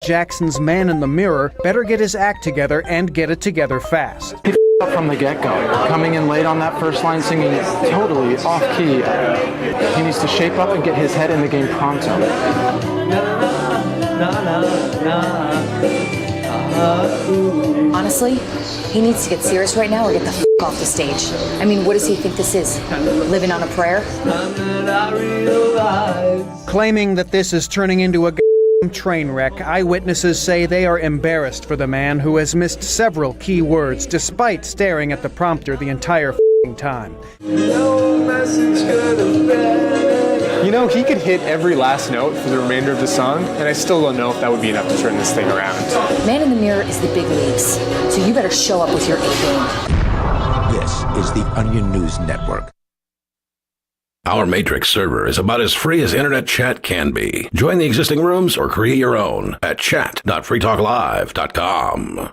Jackson's man in the mirror better get his act together and get it together fast. He up from the get-go, coming in late on that first line, singing totally off-key. He needs to shape up and get his head in the game pronto. Honestly, he needs to get serious right now or get the off the stage. I mean, what does he think this is? Living on a prayer? Claiming that this is turning into a train wreck, eyewitnesses say they are embarrassed for the man who has missed several key words despite staring at the prompter the entire time. You know, he could hit every last note for the remainder of the song, and I still don't know if that would be enough to turn this thing around. Man in the mirror is the big leagues, so you better show up with your A game. This is the Onion News Network. Our Matrix server is about as free as internet chat can be. Join the existing rooms or create your own at chat.freetalklive.com.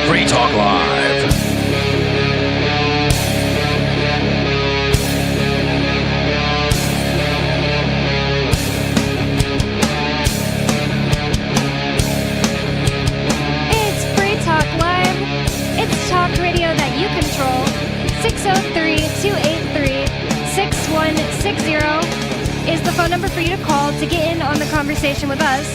Free Talk Live. Talk radio that you control. 603-283-6160 is the phone number for you to call to get in on the conversation with us.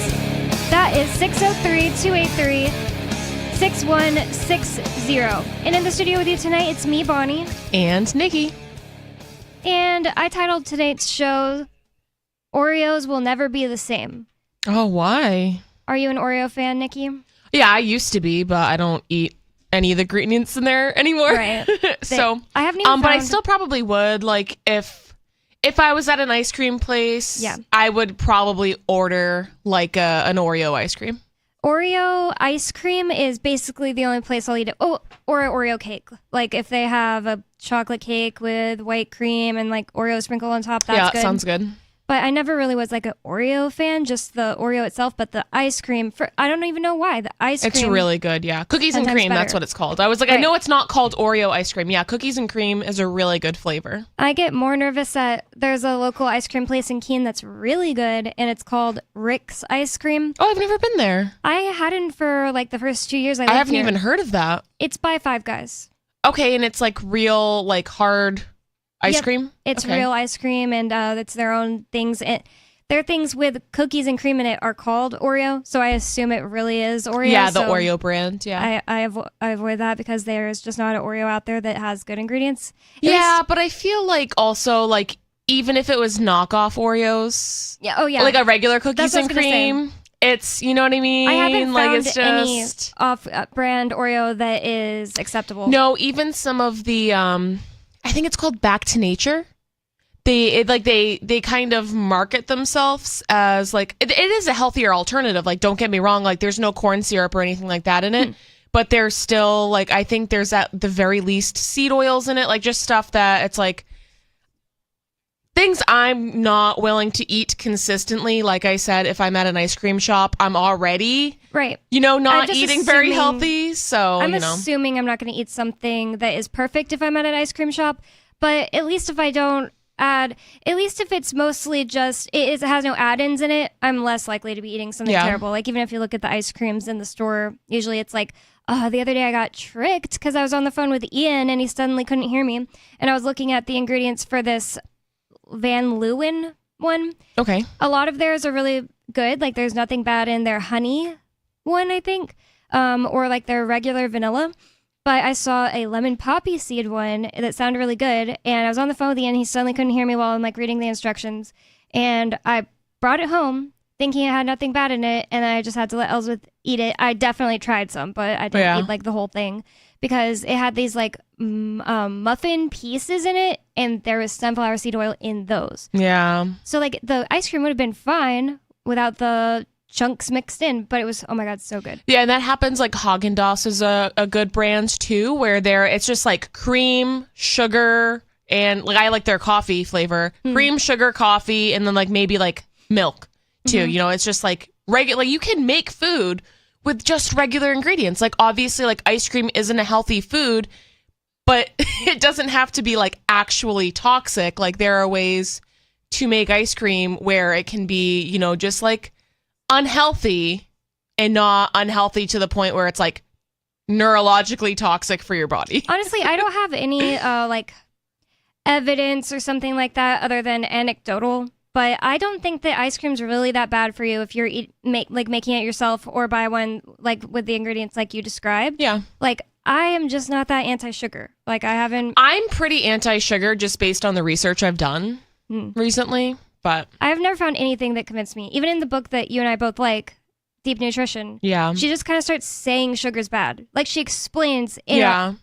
That is 603-283-6160. And in the studio with you tonight, it's me, Bonnie. And Nikki. And I titled tonight's show, Oreos Will Never Be the Same. Oh, why? Are you an Oreo fan, Nikki? Yeah, I used to be, but I don't eat any of the ingredients in there anymore. Right. So I haven't even but I still probably would, like, if I was at an ice cream place, yeah, I would probably order like an Oreo ice cream. Oreo ice cream is basically the only place I'll eat it. Oh, or an Oreo cake. Like if they have a chocolate cake with white cream and like Oreo sprinkled on top, that's good. Yeah, sounds good. But I never really was like an Oreo fan, just the Oreo itself. But the ice cream, I don't even know why. The ice cream. It's really good, yeah. Cookies and cream, that's what it's called. I was like, right. I know it's not called Oreo ice cream. Yeah, cookies and cream is a really good flavor. I get more nervous that there's a local ice cream place in Keene that's really good, and it's called Rick's Ice Cream. Oh, I've never been there. I hadn't for like the first 2 years I lived haven't here. even heard of that. It's by Five Guys. Okay, and it's like real, like hard ice cream? It's okay. real ice cream, and it's their own things. Their things with cookies and cream in it are called Oreo, so I assume it really is Oreo. Yeah, the Oreo brand, yeah. I avoid that because there's just not an Oreo out there that has good ingredients. But I feel like also, like, even if it was knockoff Oreos, like a regular cookies and cream, it's, you know what I mean? I haven't like, found it's just any off-brand Oreo that is acceptable. No, even some of the, I think it's called Back to Nature. They kind of market themselves as like it is a healthier alternative. Like, don't get me wrong, like there's no corn syrup or anything like that in it, but there's still like, I think there's at the very least seed oils in it, like just stuff that it's like things I'm not willing to eat consistently. Like I said, if I'm at an ice cream shop, I'm already not eating very healthy. So I'm assuming I'm not going to eat something that is perfect if I'm at an ice cream shop, but at least if I don't at least if it's mostly just it has no add-ins in it, I'm less likely to be eating something terrible. Like even if you look at the ice creams in the store, usually it's like, the other day I got tricked because I was on the phone with Ian and he suddenly couldn't hear me, and I was looking at the ingredients for this Van Leeuwen one. Okay, a lot of theirs are really good. Like there's nothing bad in their honey one, I think, or like their regular vanilla. But I saw a lemon poppy seed one that sounded really good, and I was on the phone with Ian. He suddenly couldn't hear me while I'm like reading the instructions, and I brought it home thinking it had nothing bad in it, and I just had to let Ellsworth eat it. I definitely tried some, but I didn't eat like the whole thing because it had these like muffin pieces in it, and there was sunflower seed oil in those. Yeah. So like the ice cream would have been fine without the chunks mixed in, but it was, oh my god, so good. Yeah, and that happens. Like Haagen-Dazs is a good brand too, where it's just like cream, sugar, and like I like their coffee flavor, cream, sugar, coffee, and then like maybe like milk too. You know, it's just like regular. Like, you can make food with just regular ingredients. Like obviously, like ice cream isn't a healthy food, but it doesn't have to be like actually toxic. Like there are ways to make ice cream where it can be, you know, just like unhealthy and not unhealthy to the point where it's like neurologically toxic for your body. Honestly, I don't have any like evidence or something like that other than anecdotal. But I don't think that ice cream's really that bad for you if you're making it yourself or buy one like with the ingredients like you described. Yeah. Like I am just not that anti-sugar. Like I haven't. I'm pretty anti-sugar just based on the research I've done recently. But I've never found anything that convinced me. Even in the book that you and I both like, Deep Nutrition. yeah. She just kind of starts saying sugar's bad. Like she explains in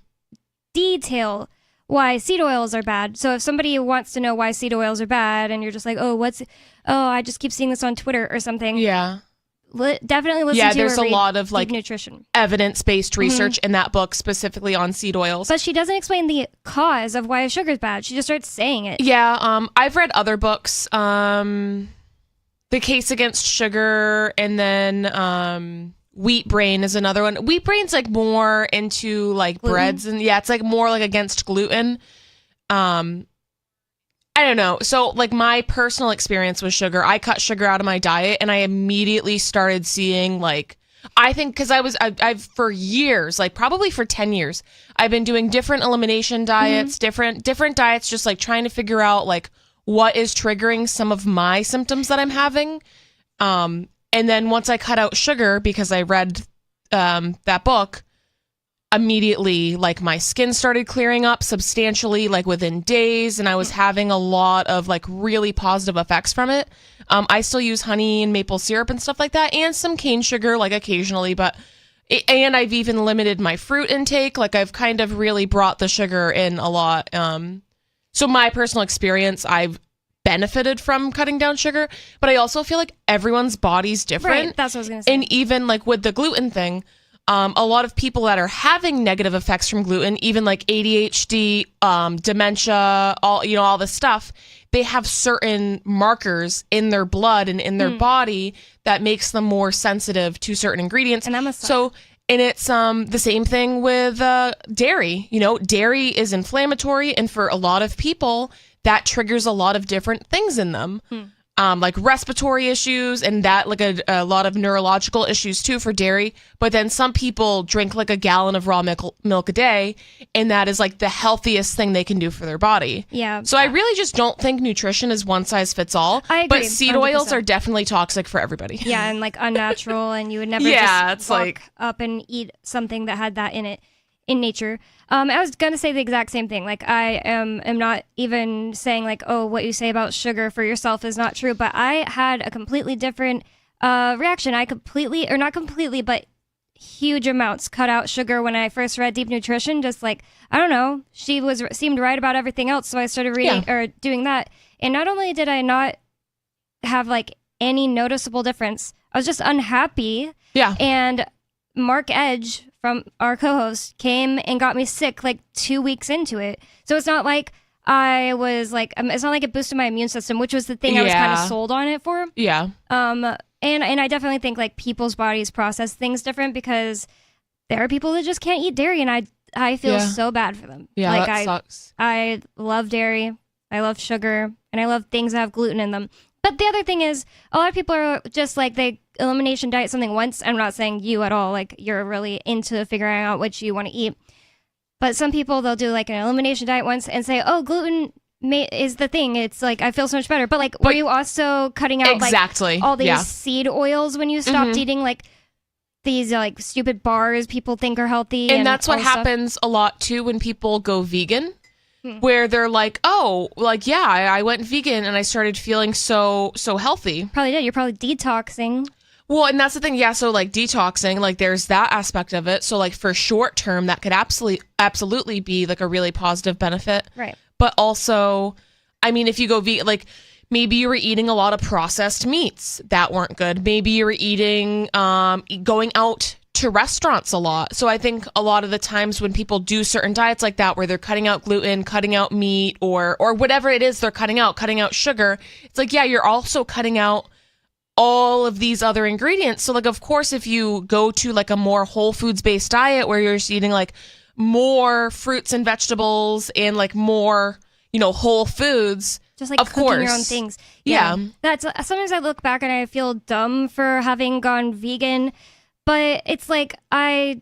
detail why seed oils are bad. So if somebody wants to know why seed oils are bad and you're just like, I just keep seeing this on Twitter or something. Yeah. Definitely listen to Yeah, there's or a read lot of like Deep Nutrition. evidence-based research in that book specifically on seed oils. But she doesn't explain the cause of why sugar's bad. She just starts saying it. Yeah, I've read other books. The Case Against Sugar, and then Wheat Brain is another one. Wheat Brain's like more into like Gluten? breads, and it's like more like against gluten. I don't know. So like my personal experience with sugar, I cut sugar out of my diet, and I immediately started seeing like, I think because I've for years, like probably for 10 years, I've been doing different elimination diets, different diets, just like trying to figure out like what is triggering some of my symptoms that I'm having. And then once I cut out sugar, because I read that book, immediately like my skin started clearing up substantially, like within days, and I was having a lot of like really positive effects from it. I still use honey and maple syrup and stuff like that, and some cane sugar like occasionally, and I've even limited my fruit intake. Like I've kind of really brought the sugar in a lot. So my personal experience, I've benefited from cutting down sugar, but I also feel like everyone's body's different. Right, that's what I was going to say. And even like with the gluten thing, a lot of people that are having negative effects from gluten, even like ADHD, dementia, all this stuff, they have certain markers in their blood and in their body that makes them more sensitive to certain ingredients. And that must suck. And it's the same thing with dairy. You know, dairy is inflammatory, and for a lot of people, that triggers a lot of different things in them. Like respiratory issues, and that like a lot of neurological issues too for dairy. But then some people drink like a gallon of raw milk a day, and that is like the healthiest thing they can do for their body. Yeah. So I really just don't think nutrition is one size fits all. I agree, But seed 100%. oils are definitely toxic for everybody. Yeah, and like unnatural, and you would never It's walk like up and eat something that had that in it in nature. I was gonna say the exact same thing. Like I am not even saying like, oh, what you say about sugar for yourself is not true, but I had a completely different reaction. I not completely, but huge amounts cut out sugar when I first read Deep Nutrition. Just like, I don't know, she seemed right about everything else, so I started reading or doing that. And not only did I not have like any noticeable difference, I was just unhappy. Yeah. And Mark Edge from our co-host came and got me sick like 2 weeks into it. So it's not like I was like, it's not like it boosted my immune system, which was the thing I was kind of sold on it for. Yeah. And I definitely think like people's bodies process things different, because there are people that just can't eat dairy, and I feel so bad for them. Yeah, like that sucks. I love dairy, I love sugar, and I love things that have gluten in them. But the other thing is, a lot of people are just like, they elimination diet something once. I'm not saying you at all, like you're really into figuring out what you want to eat. But some people, they'll do like an elimination diet once and say, oh, gluten is the thing. It's like, I feel so much better. But like, were you also cutting out like all these seed oils when you stopped eating like these like stupid bars people think are healthy? And that's what happens a lot too when people go vegan. Where they're like, oh, like, yeah, I went vegan and I started feeling so healthy. Probably did. You're probably detoxing. Well, and that's the thing. Yeah. So like detoxing, like there's that aspect of it. So like for short term, that could absolutely be like a really positive benefit. Right. But also, I mean, if you go vegan, like maybe you were eating a lot of processed meats that weren't good. Maybe you were eating, going out to restaurants a lot. So I think a lot of the times when people do certain diets like that, where they're cutting out gluten, cutting out meat, or whatever it is they're cutting out sugar, it's like, yeah, you're also cutting out all of these other ingredients. So like, of course, if you go to like a more whole foods based diet where you're just eating like more fruits and vegetables and like more, whole foods. Just like of cooking course. your own things. Yeah. That's sometimes I look back and I feel dumb for having gone vegan, but it's like I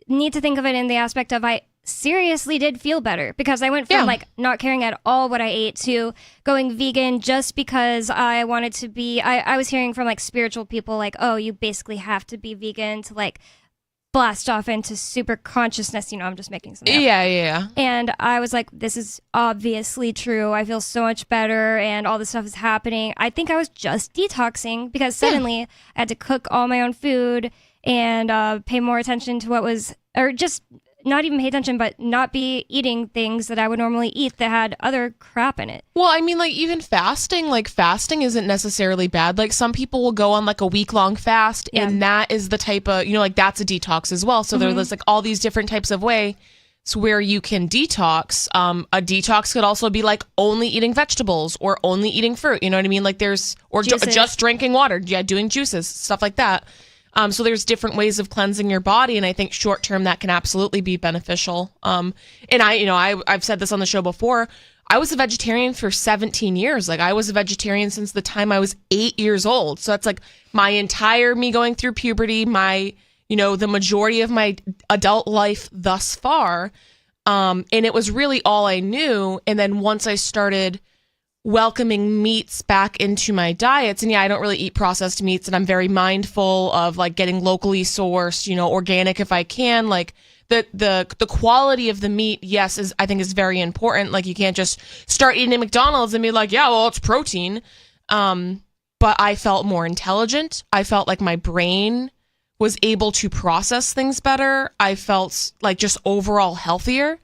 need to think of it in the aspect of I seriously did feel better because I went from like not caring at all what I ate to going vegan just because I wanted to be. I was hearing from like spiritual people like, oh, you basically have to be vegan to like blast off into super consciousness. I'm just making something up. Yeah. And I was like, this is obviously true. I feel so much better and all this stuff is happening. I think I was just detoxing because suddenly I had to cook all my own food and pay more attention to what was, or just not even pay attention, but not be eating things that I would normally eat that had other crap in it. Well, I mean, like even fasting isn't necessarily bad. Like some people will go on like a week-long fast and that is the type of, like that's a detox as well. So there's like all these different types of ways where you can detox. A detox could also be like only eating vegetables or only eating fruit. You know what I mean? Like there's, or just drinking water. Yeah, doing juices, stuff like that. So there's different ways of cleansing your body, and I think short term that can absolutely be beneficial. And I've said this on the show before. I was a vegetarian for 17 years. Like I was a vegetarian since the time I was 8 years old. So that's like my entire me going through puberty, my the majority of my adult life thus far. And it was really all I knew. And then once I started welcoming meats back into my diets, and I don't really eat processed meats, and I'm very mindful of like getting locally sourced, organic if I can. Like the quality of the meat, yes, I think is very important. Like you can't just start eating at McDonald's and be like, yeah, well, it's protein. But I felt more intelligent. I felt like my brain was able to process things better. I felt like just overall healthier.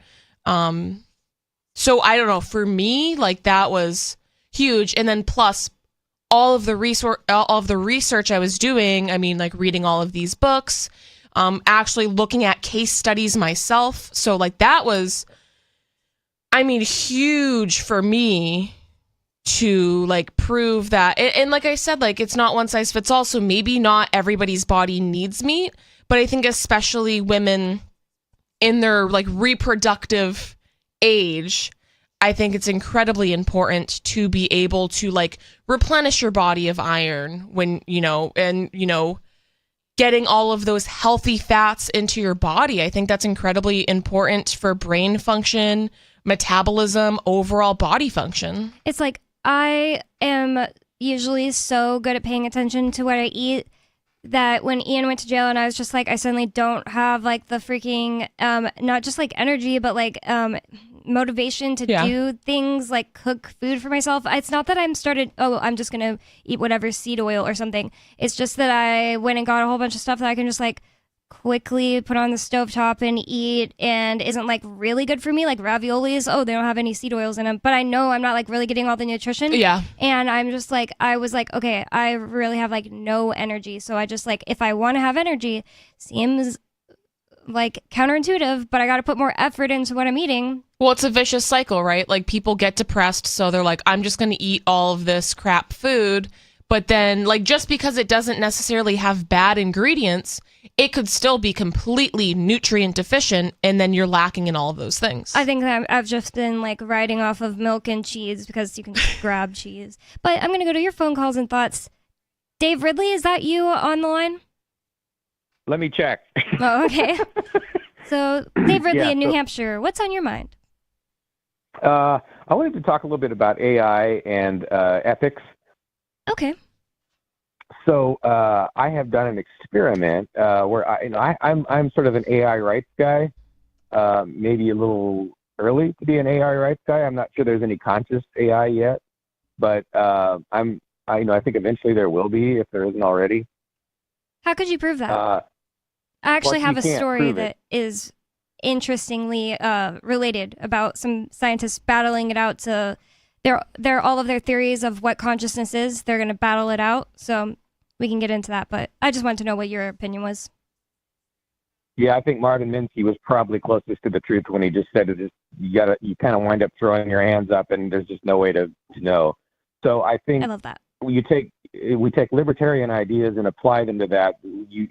So I don't know, for me, like that was huge. And then plus all of the research I was doing, I mean, like reading all of these books, actually looking at case studies myself. So like that was, I mean, huge for me to like prove that. And like I said, like it's not one size fits all. So maybe not everybody's body needs meat, but I think especially women in their like reproductive age, I think it's incredibly important to be able to like replenish your body of iron when, getting all of those healthy fats into your body. I think that's incredibly important for brain function, metabolism, overall body function. It's like I am usually so good at paying attention to what I eat that when Ian went to jail and I was just like, I suddenly don't have like the freaking, not just like energy, but like motivation to do things like cook food for myself. It's not that I'm just going to eat whatever seed oil or something. It's just that I went and got a whole bunch of stuff that I can just like quickly put on the stovetop and eat and isn't like really good for me, like raviolis. Oh, they don't have any seed oils in them, but I know I'm not like really getting all the nutrition. Yeah. And I'm just like, I was like, okay, I really have like no energy. So I just like, if I want to have energy, seems like counterintuitive, but I got to put more effort into what I'm eating. Well, it's a vicious cycle, right? Like people get depressed, so they're like, I'm just going to eat all of this crap food. But then like just because it doesn't necessarily have bad ingredients, it could still be completely nutrient deficient, and then you're lacking in all of those things. I think that I've just been like riding off of milk and cheese because you can just grab cheese. But I'm going to go to your phone calls and thoughts. Dave Ridley, is that you on the line? Let me check. Oh, okay. So, Dave Ridley in New Hampshire, what's on your mind? I wanted to talk a little bit about AI and ethics. Okay. So I have done an experiment where I'm sort of an AI rights guy, maybe a little early to be an AI rights guy. I'm not sure there's any conscious AI yet, but I think eventually there will be if there isn't already. How could you prove that? I actually have a story that is interestingly related about some scientists battling it out to they're all of their theories of what consciousness is. They're going to battle it out. So we can get into that, but I just wanted to know what your opinion was. Yeah, I think Martin Minsky was probably closest to the truth when he just said it. You kind of wind up throwing your hands up, and there's just no way to know. So I think I love that. you take we take libertarian ideas and apply them to that. You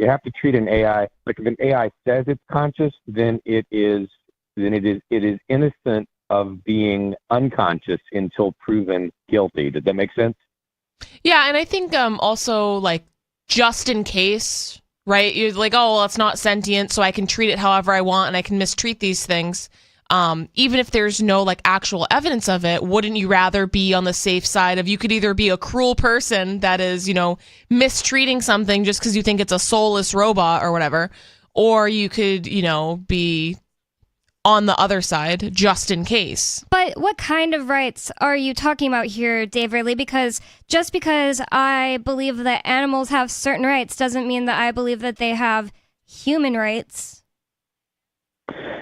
have to treat an AI like if an AI says it's conscious, then it is innocent of being unconscious until proven guilty. Did that make sense? Yeah, and I think also like just in case, right? You're like, oh, well, it's not sentient, so I can treat it however I want, and I can mistreat these things. Even if there's no like actual evidence of it, wouldn't you rather be on the safe side of you could either be a cruel person that is, mistreating something just because you think it's a soulless robot or whatever, or you could, be on the other side just in case. But what kind of rights are you talking about here, Dave Ridley? Because just because I believe that animals have certain rights doesn't mean that I believe that they have human rights.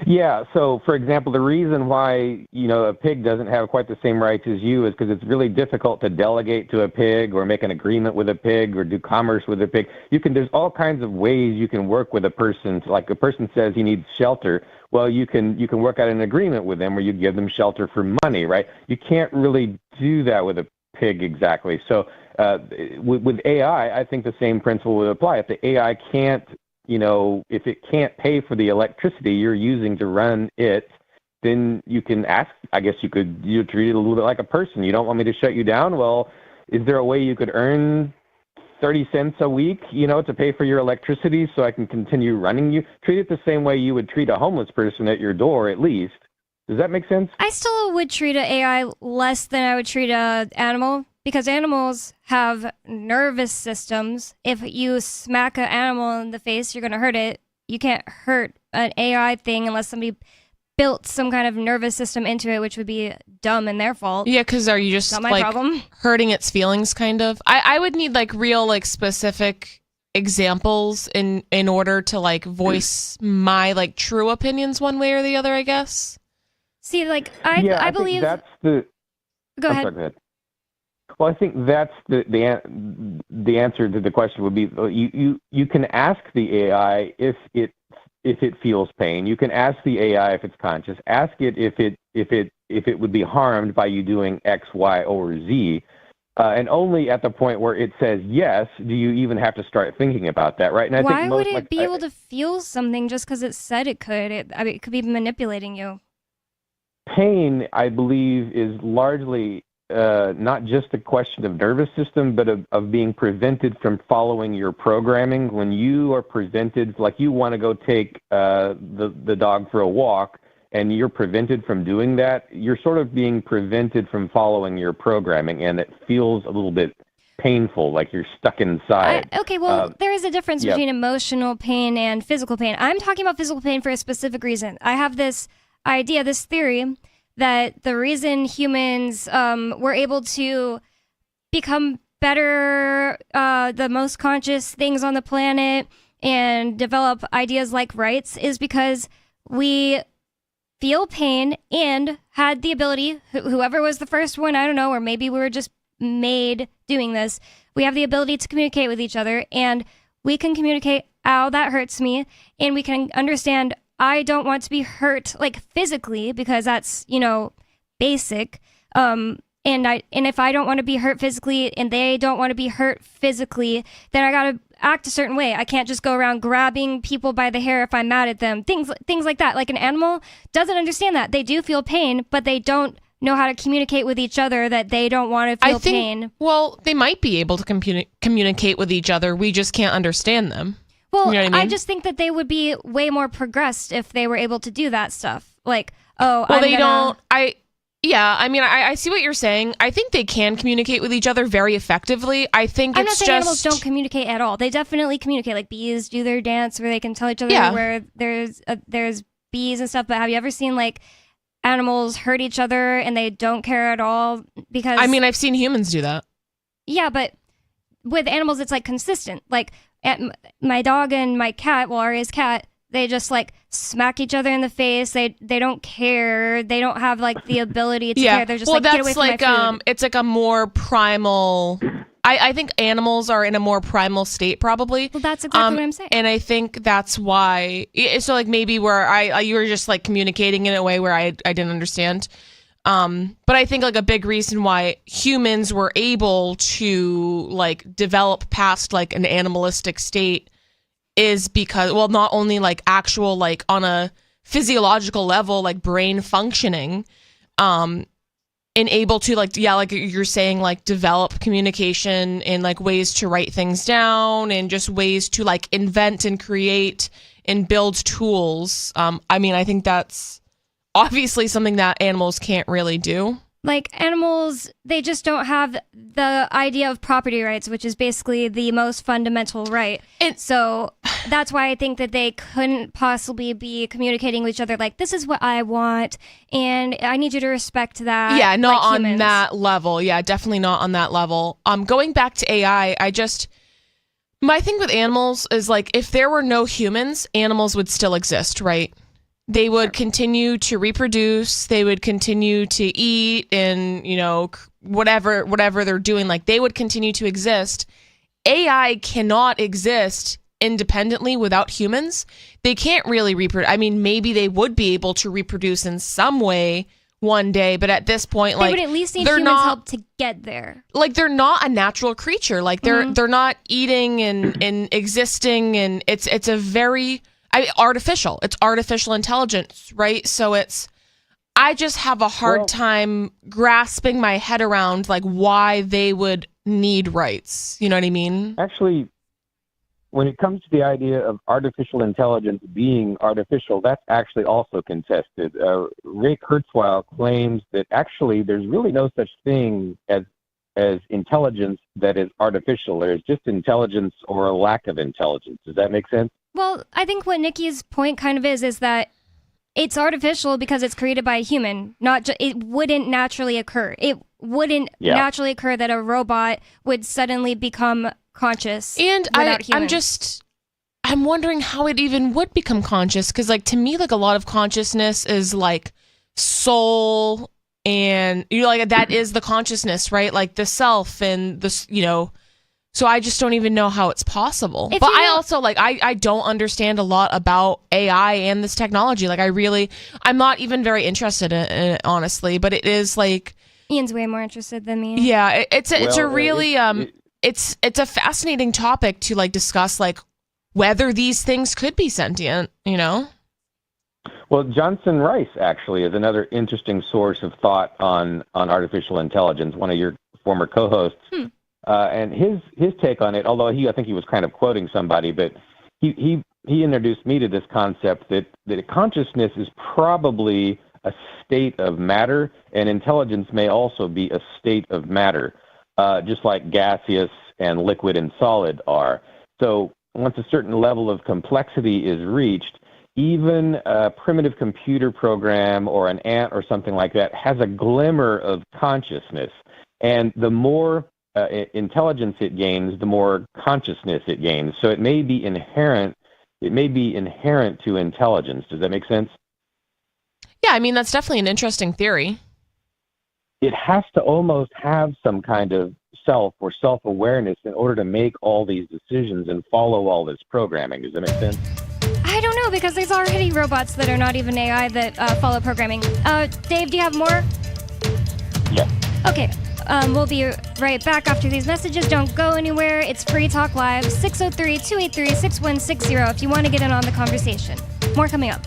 Yeah, so for example, the reason why, a pig doesn't have quite the same rights as you is because it's really difficult to delegate to a pig or make an agreement with a pig or do commerce with a pig. There's all kinds of ways you can work with a person. Like a person says he needs shelter. Well, you can work out an agreement with them where you give them shelter for money, right? You can't really do that with a pig exactly. So with AI, I think the same principle would apply. If the AI can't, if it can't pay for the electricity you're using to run it, then you can ask, I guess you treat it a little bit like a person. You don't want me to shut you down? Well, is there a way you could earn 30 cents a week, to pay for your electricity so I can continue running you? Treat it the same way you would treat a homeless person at your door, at least. Does that make sense? I still would treat an AI less than I would treat an animal, because animals have nervous systems. If you smack an animal in the face, you're going to hurt it. You can't hurt an AI thing unless somebody built some kind of nervous system into it, which would be dumb and their fault. Yeah, because are you just not my problem. Hurting its feelings, kind of? I would need real specific examples in order to voice my true opinions one way or the other, I guess. See, I believe that's the. Go ahead. Sorry, go ahead. Well, I think that's the answer to the question would be you can ask the AI if it feels pain. You can ask the AI if it's conscious. Ask it if it would be harmed by you doing X, Y, or Z. And only at the point where it says yes do you even have to start thinking about that, right? And I Why think would it be able to feel something just because it said it could? It could be manipulating you. Pain, I believe, is largely not just a question of nervous system, but of being prevented from following your programming. When you are prevented, like you want to go take the dog for a walk, and you're prevented from doing that, you're sort of being prevented from following your programming, and it feels a little bit painful, like you're stuck inside. There is a difference between emotional pain and physical pain. I'm talking about physical pain for a specific reason. I have this idea, this theory, that the reason humans were able to become better, the most conscious things on the planet, and develop ideas like rights is because we feel pain and had the ability, whoever was the first one, I don't know, or maybe we were just made doing this, we have the ability to communicate with each other, and we can communicate, ow, that hurts me, and we can understand I don't want to be hurt physically because that's, basic. And if I don't want to be hurt physically and they don't want to be hurt physically, then I got to act a certain way. I can't just go around grabbing people by the hair if I'm mad at them. Things like that. Like an animal doesn't understand that. They do feel pain, but they don't know how to communicate with each other that they don't want to feel pain. Well, they might be able to communicate with each other. We just can't understand them. Well, you know what I mean? I just think that they would be way more progressed if they were able to do that stuff. I see what you're saying. I think they can communicate with each other very effectively. I think I'm not saying animals don't communicate at all. They definitely communicate. Like bees do their dance where they can tell each other where there's bees and stuff. But have you ever seen animals hurt each other and they don't care at all? Because I've seen humans do that. Yeah, but with animals, it's consistent. My dog and my cat, Aria's cat, they just smack each other in the face. They don't care. They don't have the ability to care. They're just get away from my food. It's a more primal. I think animals are in a more primal state probably. Well, that's exactly what I'm saying. And I think that's why. So maybe where you were just communicating in a way where I didn't understand. But I think like a big reason why humans were able to like develop past like an animalistic state is because, well, not only like actual like on a physiological level, like brain functioning, and able to like, yeah, like you're saying, like develop communication and like ways to write things down and just ways to like invent and create and build tools. I mean, I think that's obviously something that animals can't really do. Like animals, they just don't have the idea of property rights, which is basically the most fundamental right. And so that's why I think that they couldn't possibly be communicating with each other like, this is what I want, and I need you to respect that. Yeah, not like on humans. that level. Yeah, definitely not on that level. Going back to AI, my thing with animals is like, if there were no humans, animals would still exist, right? They would continue to reproduce. They would continue to eat and, you know, whatever they're doing, like they would continue to exist. AI cannot exist independently without humans. They can't really reproduce. I mean, maybe they would be able to reproduce in some way one day, but at this point, like, they would at least need humans' help to get there. Like, they're not a natural creature. Like, they're not eating and existing, and it's a very artificial. It's artificial intelligence, right? So I just have a hard time grasping my head around like why they would need rights. You know what I mean? Actually, when it comes to the idea of artificial intelligence being artificial, that's actually also contested. Ray Kurzweil claims that actually there's really no such thing as intelligence that is artificial. There's just intelligence or a lack of intelligence. Does that make sense? Well, I think what Nikki's point kind of is that it's artificial because it's created by a human. It wouldn't naturally occur. It wouldn't naturally occur that a robot would suddenly become conscious. And without humans. I'm wondering how it even would become conscious, because like to me, like a lot of consciousness is like soul, and you know, like that is the consciousness, right? Like the self and this, you know. So I just don't even know how it's possible. But I also like I don't understand a lot about AI and this technology. Like I'm not even very interested in it, honestly. But it is like Ian's way more interested than me. Yeah, it's a really it's a fascinating topic to like discuss, like whether these things could be sentient. You know. Well, Johnson Rice actually is another interesting source of thought on artificial intelligence. One of your former co-hosts. And his take on it, although I think he was kind of quoting somebody, but he introduced me to this concept that consciousness is probably a state of matter, and intelligence may also be a state of matter, just like gaseous and liquid and solid are. So once a certain level of complexity is reached, even a primitive computer program or an ant or something like that has a glimmer of consciousness. And the more intelligence it gains, the more consciousness it gains. So it may be inherent to intelligence. Does that make sense? Yeah, I mean, that's definitely an interesting theory. It has to almost have some kind of self or self-awareness in order to make all these decisions and follow all this programming. Does that make sense? I don't know, because there's already robots that are not even AI that follow programming. Dave, do you have more? Yeah. Okay. We'll be right back after these messages. Don't go anywhere. It's Free Talk Live, 603-283-6160 if you want to get in on the conversation. More coming up.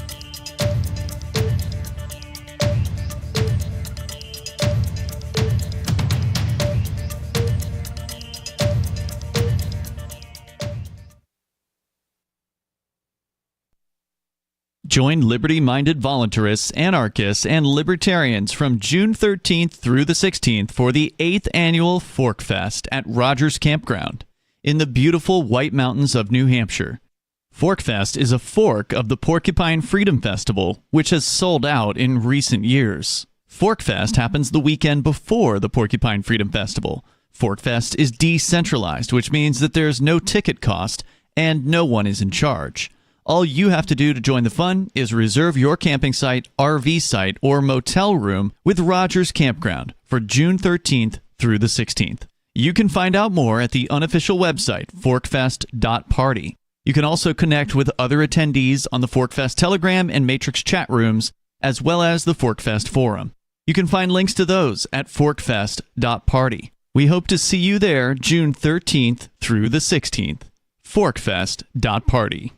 Join liberty-minded voluntarists, anarchists, and libertarians from June 13th through the 16th for the 8th annual Fork Fest at Rogers Campground in the beautiful White Mountains of New Hampshire. Fork Fest is a fork of the Porcupine Freedom Festival, which has sold out in recent years. Fork Fest happens the weekend before the Porcupine Freedom Festival. Fork Fest is decentralized, which means that there's no ticket cost and no one is in charge. All you have to do to join the fun is reserve your camping site, RV site, or motel room with Rogers Campground for June 13th through the 16th. You can find out more at the unofficial website, forkfest.party. You can also connect with other attendees on the Forkfest Telegram and Matrix chat rooms, as well as the Forkfest forum. You can find links to those at forkfest.party. We hope to see you there June 13th through the 16th. forkfest.party.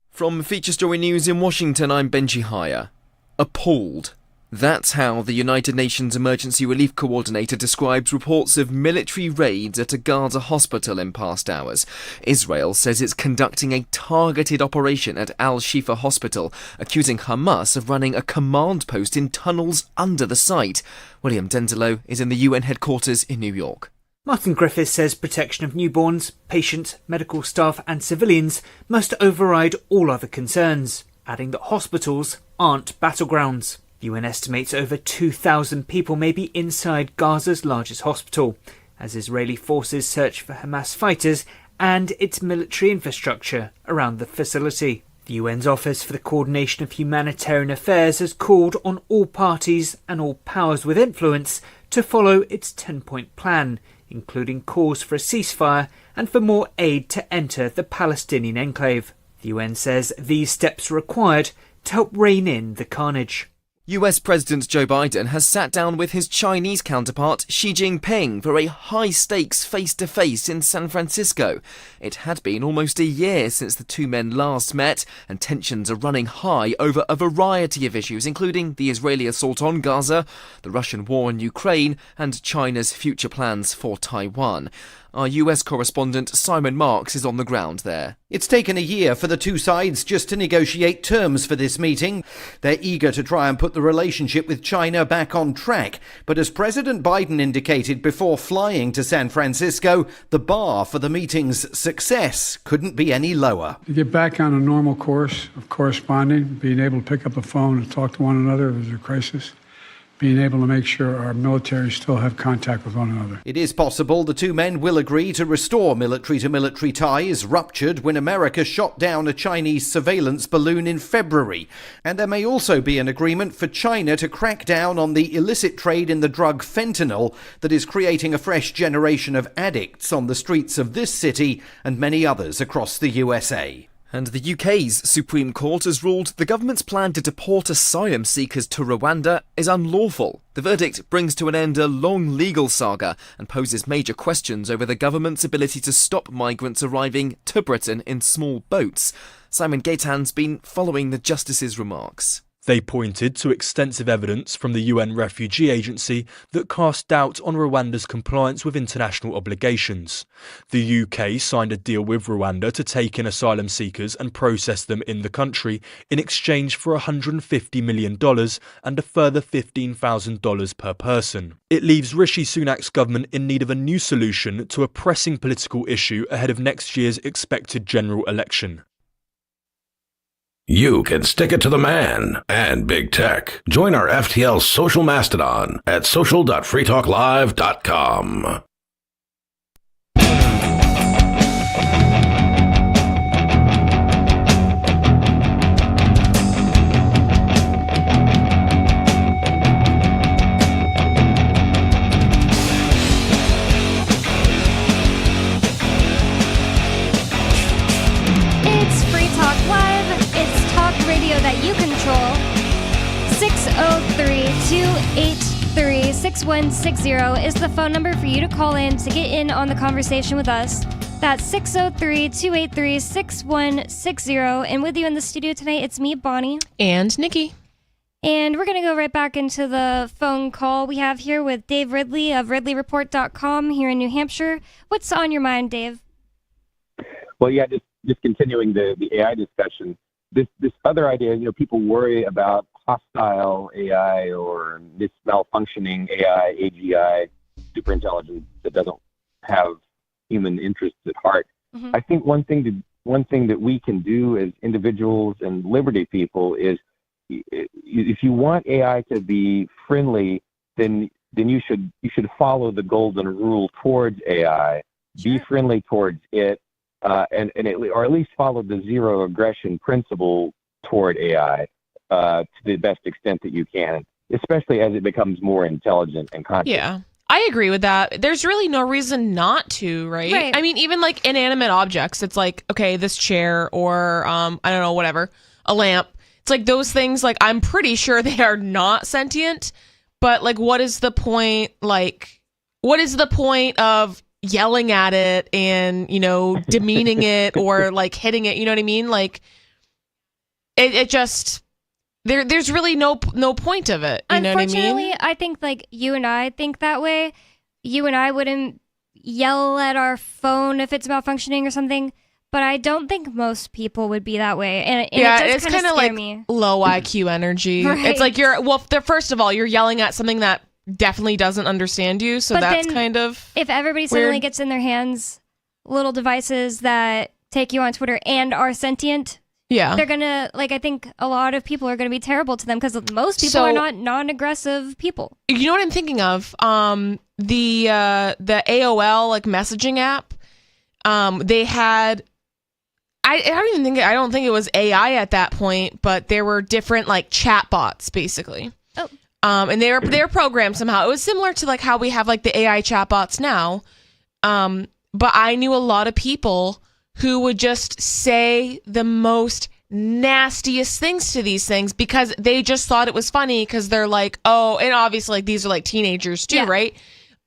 From Feature Story News in Washington, I'm Benji Hire. Appalled. That's how the United Nations Emergency Relief Coordinator describes reports of military raids at a Gaza hospital in past hours. Israel says it's conducting a targeted operation at Al-Shifa Hospital, accusing Hamas of running a command post in tunnels under the site. William Denzelo is in the UN headquarters in New York. Martin Griffiths says protection of newborns, patients, medical staff and civilians must override all other concerns, adding that hospitals aren't battlegrounds. The UN estimates over 2,000 people may be inside Gaza's largest hospital, as Israeli forces search for Hamas fighters and its military infrastructure around the facility. The UN's Office for the Coordination of Humanitarian Affairs has called on all parties and all powers with influence to follow its 10-point plan, including calls for a ceasefire and for more aid to enter the Palestinian enclave. The UN says these steps are required to help rein in the carnage. US President Joe Biden has sat down with his Chinese counterpart Xi Jinping for a high-stakes face-to-face in San Francisco. It had been almost a year since the two men last met, and tensions are running high over a variety of issues, including the Israeli assault on Gaza, the Russian war in Ukraine, and China's future plans for Taiwan. Our US correspondent Simon Marks is on the ground there. It's taken a year for the two sides just to negotiate terms for this meeting. They're eager to try and put the relationship with China back on track. But as President Biden indicated before flying to San Francisco, the bar for the meeting's success couldn't be any lower. To get back on a normal course of corresponding, being able to pick up the phone and talk to one another if there's a crisis, being able to make sure our military still have contact with one another. It is possible the two men will agree to restore military-to-military ties ruptured when America shot down a Chinese surveillance balloon in February. And there may also be an agreement for China to crack down on the illicit trade in the drug fentanyl that is creating a fresh generation of addicts on the streets of this city and many others across the USA. And the UK's Supreme Court has ruled the government's plan to deport asylum seekers to Rwanda is unlawful. The verdict brings to an end a long legal saga and poses major questions over the government's ability to stop migrants arriving to Britain in small boats. Simon Gaitan's been following the justice's remarks. They pointed to extensive evidence from the UN Refugee Agency that cast doubt on Rwanda's compliance with international obligations. The UK signed a deal with Rwanda to take in asylum seekers and process them in the country in exchange for $150 million and a further $15,000 per person. It leaves Rishi Sunak's government in need of a new solution to a pressing political issue ahead of next year's expected general election. You can stick it to the man and big tech. Join our FTL social mastodon at social.freetalklive.com. It's Free Talk Live. It's talk radio that you control. 603-283-6160 is the phone number for you to call in to get in on the conversation with us. That's 603-283-6160. And with you in the studio tonight, it's me, Bonnie. And Nikki. And we're going to go right back into the phone call we have here with Dave Ridley of RidleyReport.com here in New Hampshire. What's on your mind, Dave? Well, yeah, just continuing the AI discussion. This other idea, people worry about hostile AI or malfunctioning AI, AGI, superintelligence that doesn't have human interests at heart. Mm-hmm. I think one thing that we can do as individuals and liberty people is, if you want AI to be friendly, then you should follow the golden rule towards AI. Sure. Be friendly towards it. Or at least follow the zero aggression principle toward AI to the best extent that you can, especially as it becomes more intelligent and conscious. Yeah, I agree with that. There's really no reason not to, right? I mean, even like inanimate objects, it's like, okay, this chair or, I don't know, whatever, a lamp. It's like those things, like, I'm pretty sure they are not sentient, but like, what is the point? Like, what is the point of yelling at it and, you know, demeaning it or like hitting it? You know what I mean? Like, it just, there's really no point of it. You know what I mean? Unfortunately, I think like you and I think that way. You and I wouldn't yell at our phone if it's malfunctioning or something. But I don't think most people would be that way, and yeah, it it's kind of like me. low IQ energy. Right. It's like first of all, you're yelling at something that definitely doesn't understand you, so But that's then kind of if everybody weird. suddenly gets in their hands little devices that take you on Twitter and are sentient. Yeah, they're gonna I think a lot of people are gonna be terrible to them because most people So- are not non-aggressive people. You know what I'm thinking of? The AOL like messaging app. They had. I don't think it was AI at that point, but there were different like chat bots basically. Oh. And they were programmed somehow. It was similar to like how we have like the AI chatbots now. But I knew a lot of people who would just say the most nastiest things to these things because they just thought it was funny because they're like, oh, and obviously like these are like teenagers too, right?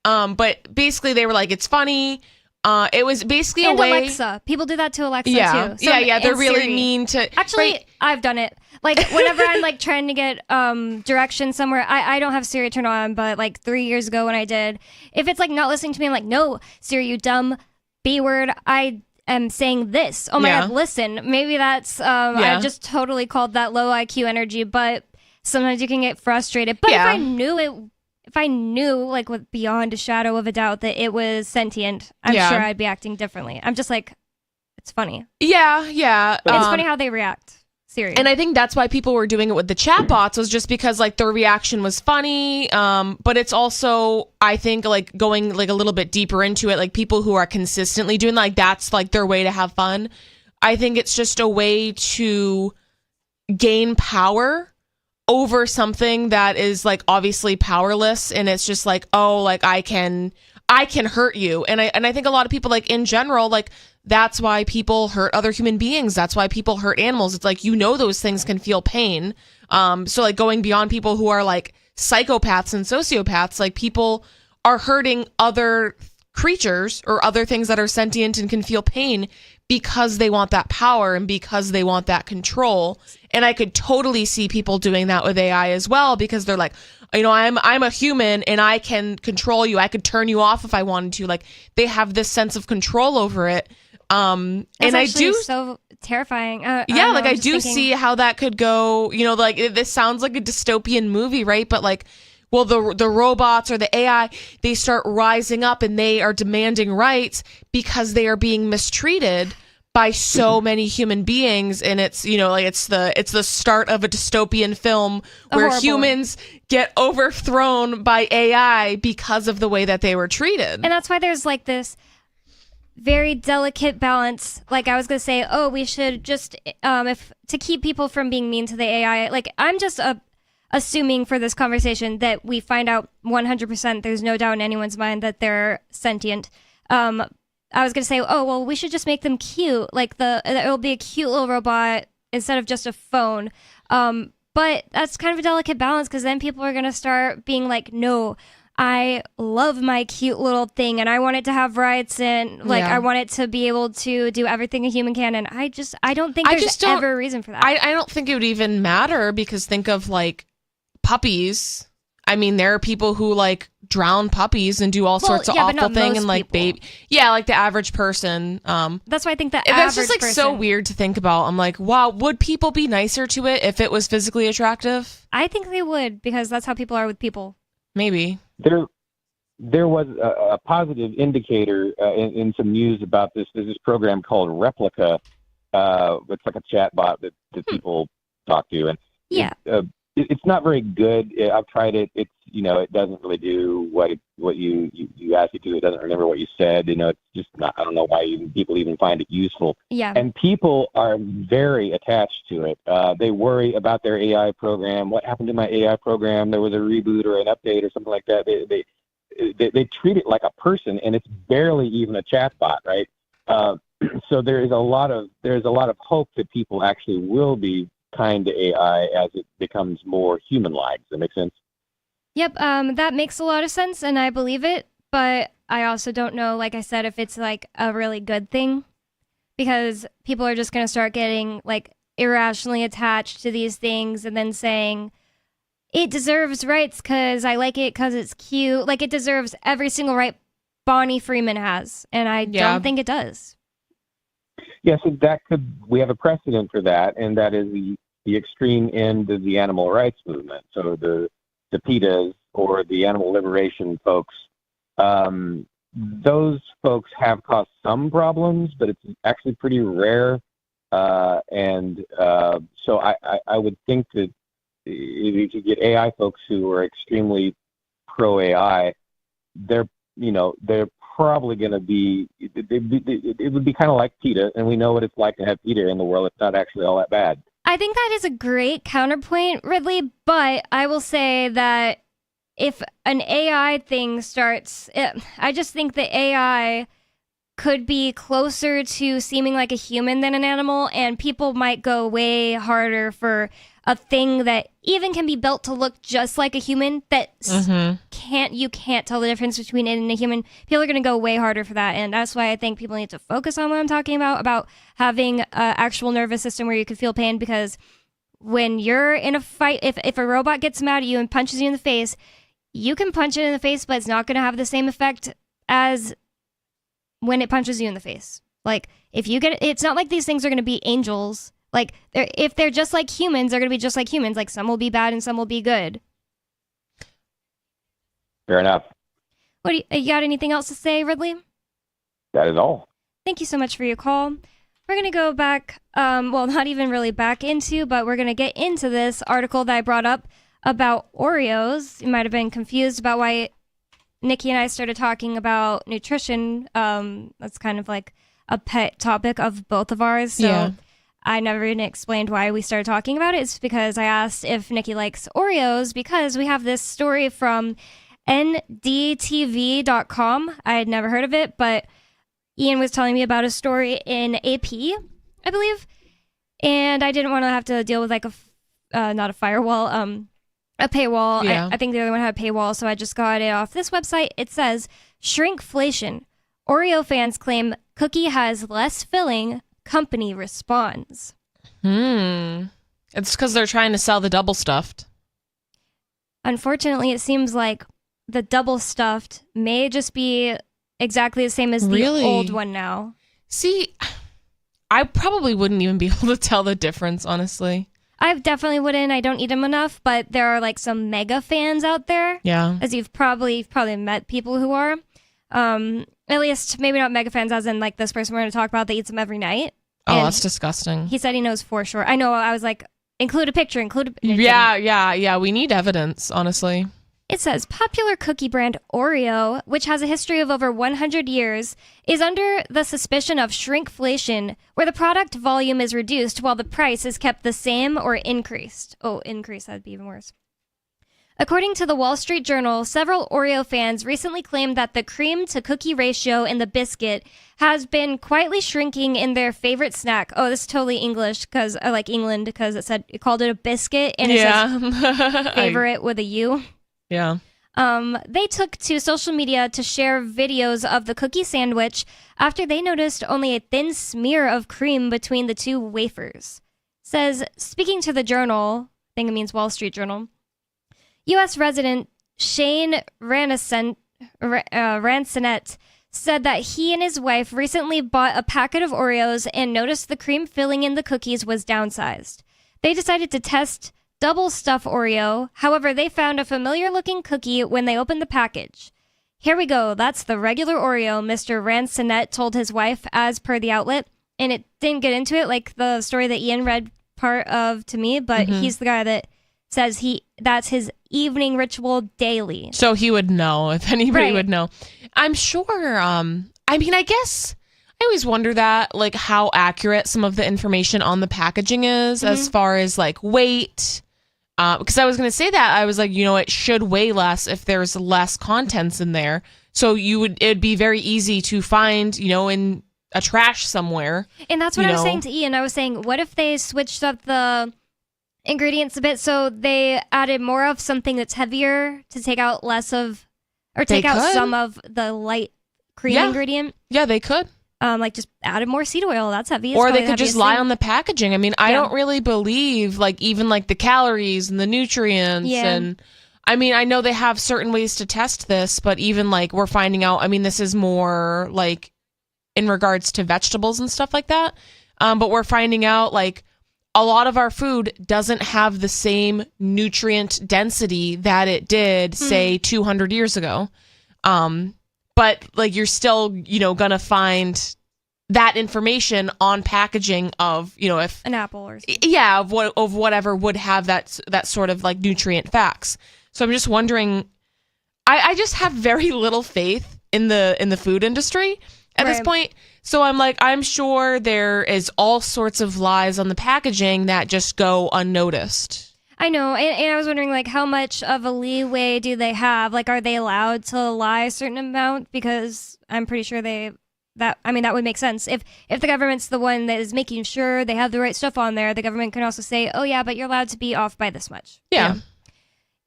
But basically they were like, it's funny. It was basically And a way. Alexa, people do that to Alexa Yeah, too. yeah. They're and really Siri. mean to. Actually, right? I've done it. Like whenever I'm like trying to get directions somewhere, I don't have Siri turned on, but like 3 years ago when I did, if it's like not listening to me, I'm like, no, Siri, you dumb B word. I am saying this. Oh my Yeah. god, listen. Maybe that's I just totally called that low IQ energy, but sometimes you can get frustrated. But Yeah. if I knew like with beyond a shadow of a doubt that it was sentient, I'm Yeah. sure I'd be acting differently. I'm just like, it's funny. Yeah. It's funny how they react. Siri. And I think that's why people were doing it with the chatbots was just because like their reaction was funny. But it's also, I think, like going like a little bit deeper into it, like people who are consistently doing like that's like their way to have fun. I think it's just a way to gain power over something that is like obviously powerless, and it's just like, oh, like I can hurt you. And I think a lot of people like in general, like that's why people hurt other human beings. That's why people hurt animals. It's like, you know, those things can feel pain. So like going beyond people who are like psychopaths and sociopaths, like people are hurting other creatures or other things that are sentient and can feel pain because they want that power and because they want that control. And I could totally see people doing that with AI as well, because they're like, you know, I'm a human and I can control you. I could turn you off if I wanted to. Like they have this sense of control over it. And I do so terrifying. yeah, like I do see how that could go. You know, like this sounds like a dystopian movie, right? But like, well, the robots or the AI, they start rising up and they are demanding rights because they are being mistreated by so many human beings. And it's, you know, like it's the start of a dystopian film where Horrible. humans get overthrown by AI because of the way that they were treated. And that's why there's like this very delicate balance. Like I was gonna say, oh, we should just if to keep people from being mean to the AI. Like I'm just assuming for this conversation that we find out 100%. There's no doubt in anyone's mind that they're sentient. I was gonna say, oh well, we should just make them cute. Like it'll be a cute little robot instead of just a phone. But that's kind of a delicate balance because then people are gonna start being like, no, I love my cute little thing and I want it to have rights and like Yeah. I want it to be able to do everything a human can, and I don't think there's ever a reason for that. I don't think it would even matter, because think of like puppies. I mean, there are people who like drown puppies and do all sorts of yeah, but awful not thing most and like people. baby. Yeah, like the average person. That's why I think That's just like so weird to think about. I'm like, wow, would people be nicer to it if it was physically attractive? I think they would, because that's how people are with people. Maybe. There was a positive indicator in some news about this. There's this program called Replica. It's like a chat bot that people talk to, and yeah, it's not very good. I've tried it. It's, you know, it doesn't really do what you asked it to. It doesn't remember what you said. You know, it's just not. I don't know why people even find it useful. Yeah. And people are very attached to it. They worry about their AI program. What happened to my AI program? There was a reboot or an update or something like that. They treat it like a person, and it's barely even a chatbot, right? So there's a lot of hope that people actually will be kind of AI as it becomes more human-like. Does that make sense? Yep, that makes a lot of sense, and I believe it, but I also don't know, like I said, if it's like a really good thing, because people are just going to start getting like irrationally attached to these things and then saying, it deserves rights because I like it because it's cute. Like, it deserves every single right Bonnie Freeman has, and I don't think it does. Yeah, so we have a precedent for that, and that is the extreme end of the animal rights movement. So the PETAs or the animal liberation folks, those folks have caused some problems, but it's actually pretty rare. So I would think that if you get AI folks who are extremely pro AI, they're probably going to be, it would be kind of like PETA, and we know what it's like to have PETA in the world. It's not actually all that bad. I think that is a great counterpoint, Ridley, but I will say that if an AI thing starts, I just think the AI could be closer to seeming like a human than an animal, and people might go way harder for a thing that even can be built to look just like a human that you can't tell the difference between it and a human. People are going to go way harder for that, and that's why I think people need to focus on what I'm talking about having an actual nervous system where you can feel pain, because when you're in a fight, if a robot gets mad at you and punches you in the face, you can punch it in the face, but it's not going to have the same effect as when it punches you in the face. Like, if you get, it's not like these things are going to be angels. Like, if they're just like humans, they're going to be just like humans. Like, some will be bad and some will be good. Fair enough. What do you got anything else to say, Ridley? That is all. Thank you so much for your call. We're going to go back, well, not even really back into, but we're going to get into this article that I brought up about Oreos. You might have been confused about why Nikki and I started talking about nutrition. That's kind of like a pet topic of both of ours. So yeah. I never even explained why we started talking about it. It's because I asked if Nikki likes Oreos, because we have this story from ndtv.com. I had never heard of it, but Ian was telling me about a story in AP, I believe, and I didn't want to have to deal with like not a firewall, a paywall. Yeah. I think the other one had a paywall, so I just got it off this website. It says, shrinkflation. Oreo fans claim cookie has less filling. Company responds. It's because they're trying to sell the double stuffed. Unfortunately, it seems like the double stuffed may just be exactly the same as the old one now. See, I probably wouldn't even be able to tell the difference, honestly. I definitely wouldn't. I don't eat them enough, but there are like some mega fans out there. Yeah. As you've probably met people who are. At least maybe not mega fans as in like this person we're going to talk about that eats them every night. Oh, And that's disgusting. He said he knows for sure. I know. I was like, include a picture. Yeah. We need evidence, honestly. It says, popular cookie brand Oreo, which has a history of over 100 years, is under the suspicion of shrinkflation, where the product volume is reduced while the price is kept the same or increased. Oh, increased, that'd be even worse. According to the Wall Street Journal, several Oreo fans recently claimed that the cream-to-cookie ratio in the biscuit has been quietly shrinking in their favorite snack. Oh, this is totally English, because I like England, because it called it a biscuit, and it says favorite with a U. Yeah. They took to social media to share videos of the cookie sandwich after they noticed only a thin smear of cream between the two wafers. Says, speaking to the Journal, I think it means Wall Street Journal, U.S. resident Shane Ransonet said that he and his wife recently bought a packet of Oreos and noticed the cream filling in the cookies was downsized. They decided to test double stuff Oreo. However, they found a familiar looking cookie when they opened the package. Here we go. That's the regular Oreo, Mr. Ransonet told his wife, as per the outlet. And it didn't get into it like the story that Ian read part of to me, but he's the guy that says that's his evening ritual daily. So he would know, if anybody would know. I'm sure, I mean, I guess I always wonder that, like, how accurate some of the information on the packaging is as far as, like, weight. Because I was going to say that. I was like, it should weigh less if there's less contents in there. So it'd be very easy to find, in a trash somewhere. And that's what I was saying to Ian. I was saying, what if they switched up the ingredients a bit. So they added more of something that's heavier to take out less of, or take out some of the light cream ingredient. Yeah, they could. Like just added more seed oil. That's heavy. It's Or probably they the could just heaviest lie thing. on the packaging. I mean, I don't really believe like even like the calories and the nutrients and I mean, I know they have certain ways to test this, but even like we're finding out, I mean, this is more like in regards to vegetables and stuff like that. But we're finding out like a lot of our food doesn't have the same nutrient density that it did, say, 200 years ago. But like you're still, gonna find that information on packaging of, if an apple or something. of whatever would have that sort of like nutrient facts. So I'm just wondering, I just have very little faith in the food industry at this point. So I'm like, I'm sure there is all sorts of lies on the packaging that just go unnoticed. I know, and I was wondering, like, how much of a leeway do they have? Like, are they allowed to lie a certain amount? Because I'm pretty sure that would make sense. If the government's the one that is making sure they have the right stuff on there, the government can also say, oh yeah, but you're allowed to be off by this much. Yeah.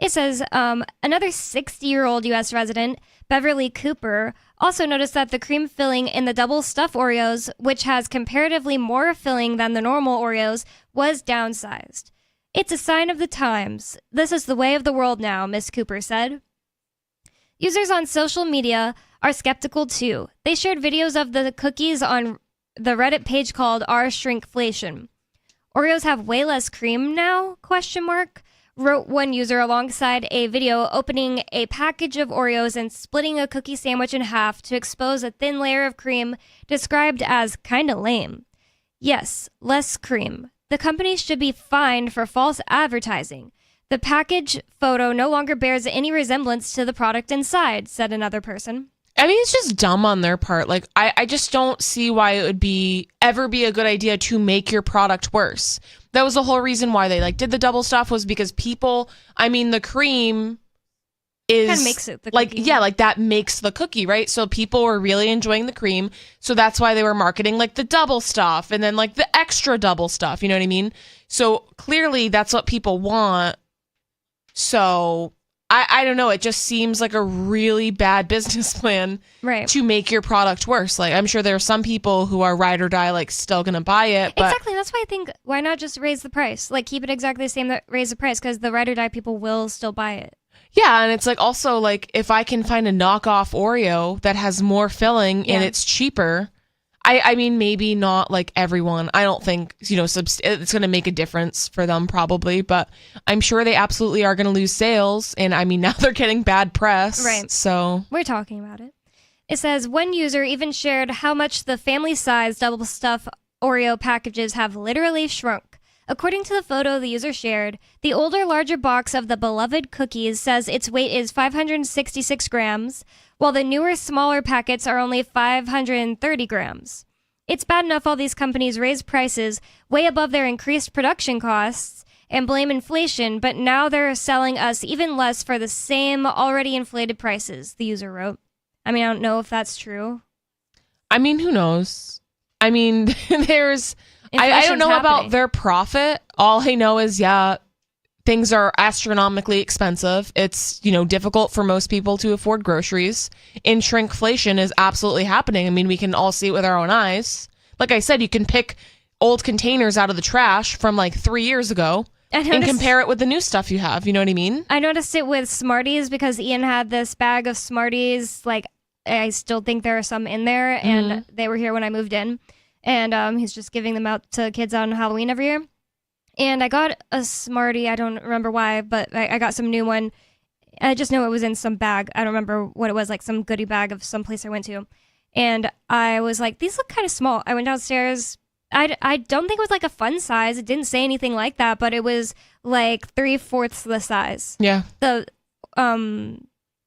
It says, another 60-year-old U.S. resident, Beverly Cooper, also noticed that the cream filling in the double stuff Oreos, which has comparatively more filling than the normal Oreos, was downsized. It's a sign of the times. This is the way of the world now, Miss Cooper said. Users on social media are skeptical too. They shared videos of the cookies on the Reddit page called r/shrinkflation. Oreos have way less cream now? ? Wrote one user alongside a video opening a package of Oreos and splitting a cookie sandwich in half to expose a thin layer of cream described as kinda lame. Yes, less cream. The company should be fined for false advertising. The package photo no longer bears any resemblance to the product inside, said another person. I mean, it's just dumb on their part. Like, I just don't see why it would ever be a good idea to make your product worse. That was the whole reason why they did the double stuff, was because the cream is kind of makes it the like, cookie. yeah, like that makes the cookie, right? So people were really enjoying the cream. So that's why they were marketing like the double stuff and then like the extra double stuff. You know what I mean? So clearly that's what people want. So I don't know. It just seems like a really bad business plan to make your product worse. Like, I'm sure there are some people who are ride or die, like still going to buy it. But Exactly. That's why I think, why not just raise the price? Like, keep it exactly the same, raise the price, because the ride or die people will still buy it. yeah. And it's like, also like, if I can find a knockoff Oreo that has more filling and it's cheaper, I mean, maybe not like everyone. I don't think, it's going to make a difference for them probably, but I'm sure they absolutely are going to lose sales. And I mean, now they're getting bad press. Right. So we're talking about it. It says one user even shared how much the family-sized double stuff Oreo packages have literally shrunk. According to the photo the user shared, the older, larger box of the beloved cookies says its weight is 566 grams, while the newer, smaller packets are only 530 grams. It's bad enough all these companies raise prices way above their increased production costs and blame inflation, but now they're selling us even less for the same already inflated prices, the user wrote. I mean, I don't know if that's true. I mean, who knows? I mean, I don't know about their profit. All I know is, things are astronomically expensive. It's, difficult for most people to afford groceries. And shrinkflation is absolutely happening. I mean, we can all see it with our own eyes. Like I said, you can pick old containers out of the trash from like 3 years ago and compare it with the new stuff you have. You know what I mean? I noticed it with Smarties because Ian had this bag of Smarties. Like, I still think there are some in there, and they were here when I moved in. And he's just giving them out to kids on Halloween every year. And I got a Smartie. I don't remember why, but I got some new one. I just know it was in some bag. I don't remember what it was, like some goodie bag of some place I went to. And I was like, these look kind of small. I went downstairs. I don't think it was like a fun size. It didn't say anything like that, but it was like 3/4 the size. Yeah. The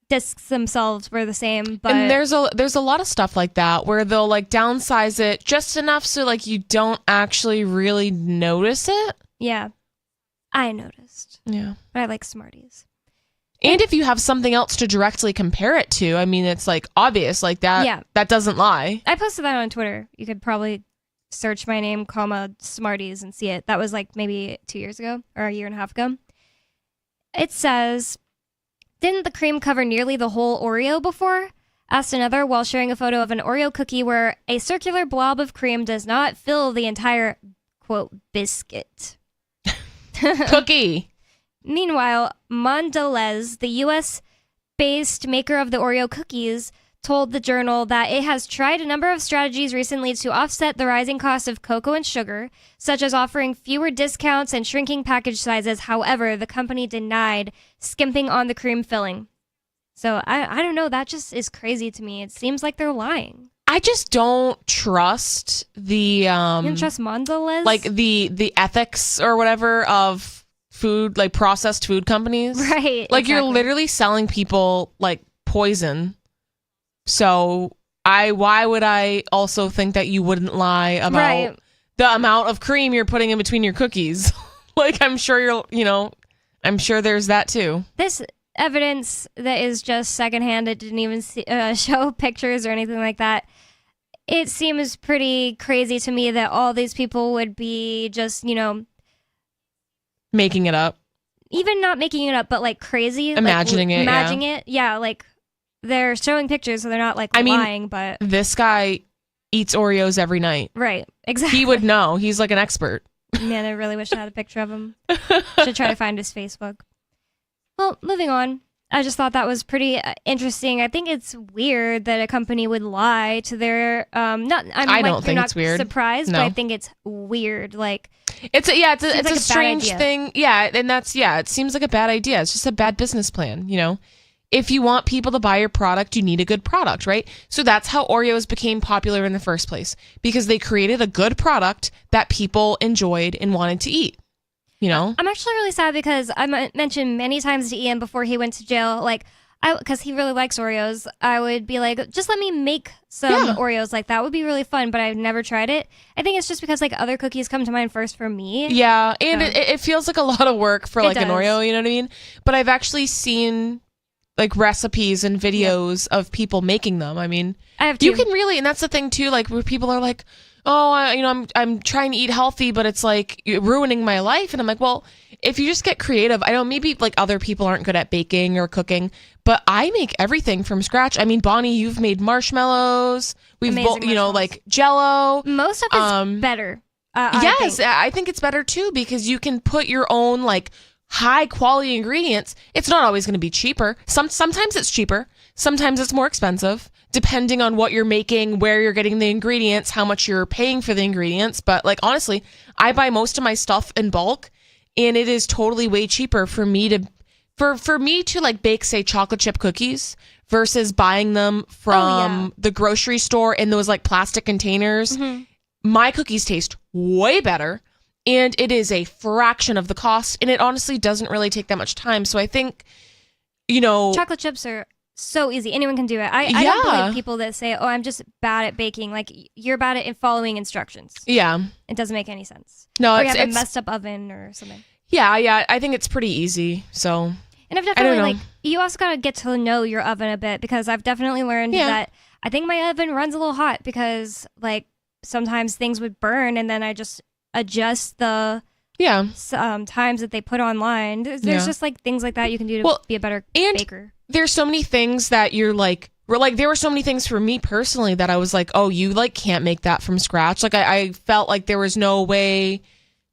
discs themselves were the same, but and there's a lot of stuff like that where they'll like downsize it just enough so like you don't actually really notice it. Yeah, I noticed. Yeah, but I like Smarties. And if you have something else to directly compare it to, I mean, it's like obvious, like that. Yeah, that doesn't lie. I posted that on Twitter. You could probably search my name, comma, Smarties, and see it. That was like maybe 2 years ago or a year and a half ago. It says, didn't the cream cover nearly the whole Oreo before? Asked another while sharing a photo of an Oreo cookie where a circular blob of cream does not fill the entire, quote, biscuit. Cookie. Meanwhile, Mondelez, the U.S.-based maker of the Oreo cookies, told the Journal that it has tried a number of strategies recently to offset the rising cost of cocoa and sugar, such as offering fewer discounts and shrinking package sizes. However, the company denied skimping on the cream filling. So I don't know. That just is crazy to me. It seems like they're lying. I just don't trust the You don't trust Mondelez? like the ethics or whatever of food, like processed food companies. Right. Like you're exactly. literally selling people like poison. So why would I also think that you wouldn't lie about the amount of cream you're putting in between your cookies? Like I'm sure I'm sure there's that too. This evidence that is just secondhand, it didn't even show pictures or anything like that. It seems pretty crazy to me that all these people would be just, making it up. Even not making it up, but like crazy. Imagining it. Imagining it. Yeah, like they're showing pictures, so they're not like lying, but. This guy eats Oreos every night. Right, exactly. He would know. He's like an expert. Man, I really wish I had a picture of him. Should try to find his Facebook. Well, moving on. I just thought that was pretty interesting. I think it's weird that a company would lie to their I don't think it's weird. Surprised, no. but I think it's weird. Like it's a like strange thing. Yeah, and it seems like a bad idea. It's just a bad business plan, If you want people to buy your product, you need a good product, right? So that's how Oreos became popular in the first place, because they created a good product that people enjoyed and wanted to eat. I'm actually really sad because I mentioned many times to Ian before he went to jail, like, because he really likes Oreos, I would be like, just let me make some Oreos. Like, that would be really fun, but I've never tried it. I think it's just because, like, other cookies come to mind first for me. Yeah, and it feels like a lot of work for, like, an Oreo, you know what I mean? But I've actually seen, like, recipes and videos of people making them. I mean, I have you can really, and that's the thing, too, like, where people are like, oh, I'm trying to eat healthy, but it's like ruining my life. And I'm like, well, if you just get creative, I know maybe like other people aren't good at baking or cooking, but I make everything from scratch. I mean, Bonnie, you've made marshmallows. We've, like Jell-O. Most of it's better. I think it's better too, because you can put your own like high quality ingredients. It's not always going to be cheaper. Sometimes it's cheaper. Sometimes it's more expensive, depending on what you're making, where you're getting the ingredients, how much you're paying for the ingredients. But like, honestly, I buy most of my stuff in bulk, and it is totally way cheaper for me to like bake, say, chocolate chip cookies versus buying them from the grocery store in those like plastic containers. Mm-hmm. My cookies taste way better, and it is a fraction of the cost, and it honestly doesn't really take that much time. So I think, chocolate chips are so easy. Anyone can do it. I don't believe people that say, oh, I'm just bad at baking. Like, you're bad at following instructions. Yeah. It doesn't make any sense. No, or you have a messed up oven or something. Yeah. I think it's pretty easy. So. And I've definitely, you also got to get to know your oven a bit, because I've definitely learned that I think my oven runs a little hot because, like, sometimes things would burn, and then I just adjust the times that they put online. There's just like things like that you can do to be a better baker. There's so many things that you're like, there were so many things for me personally that I was like, oh, you like can't make that from scratch. Like I felt like there was no way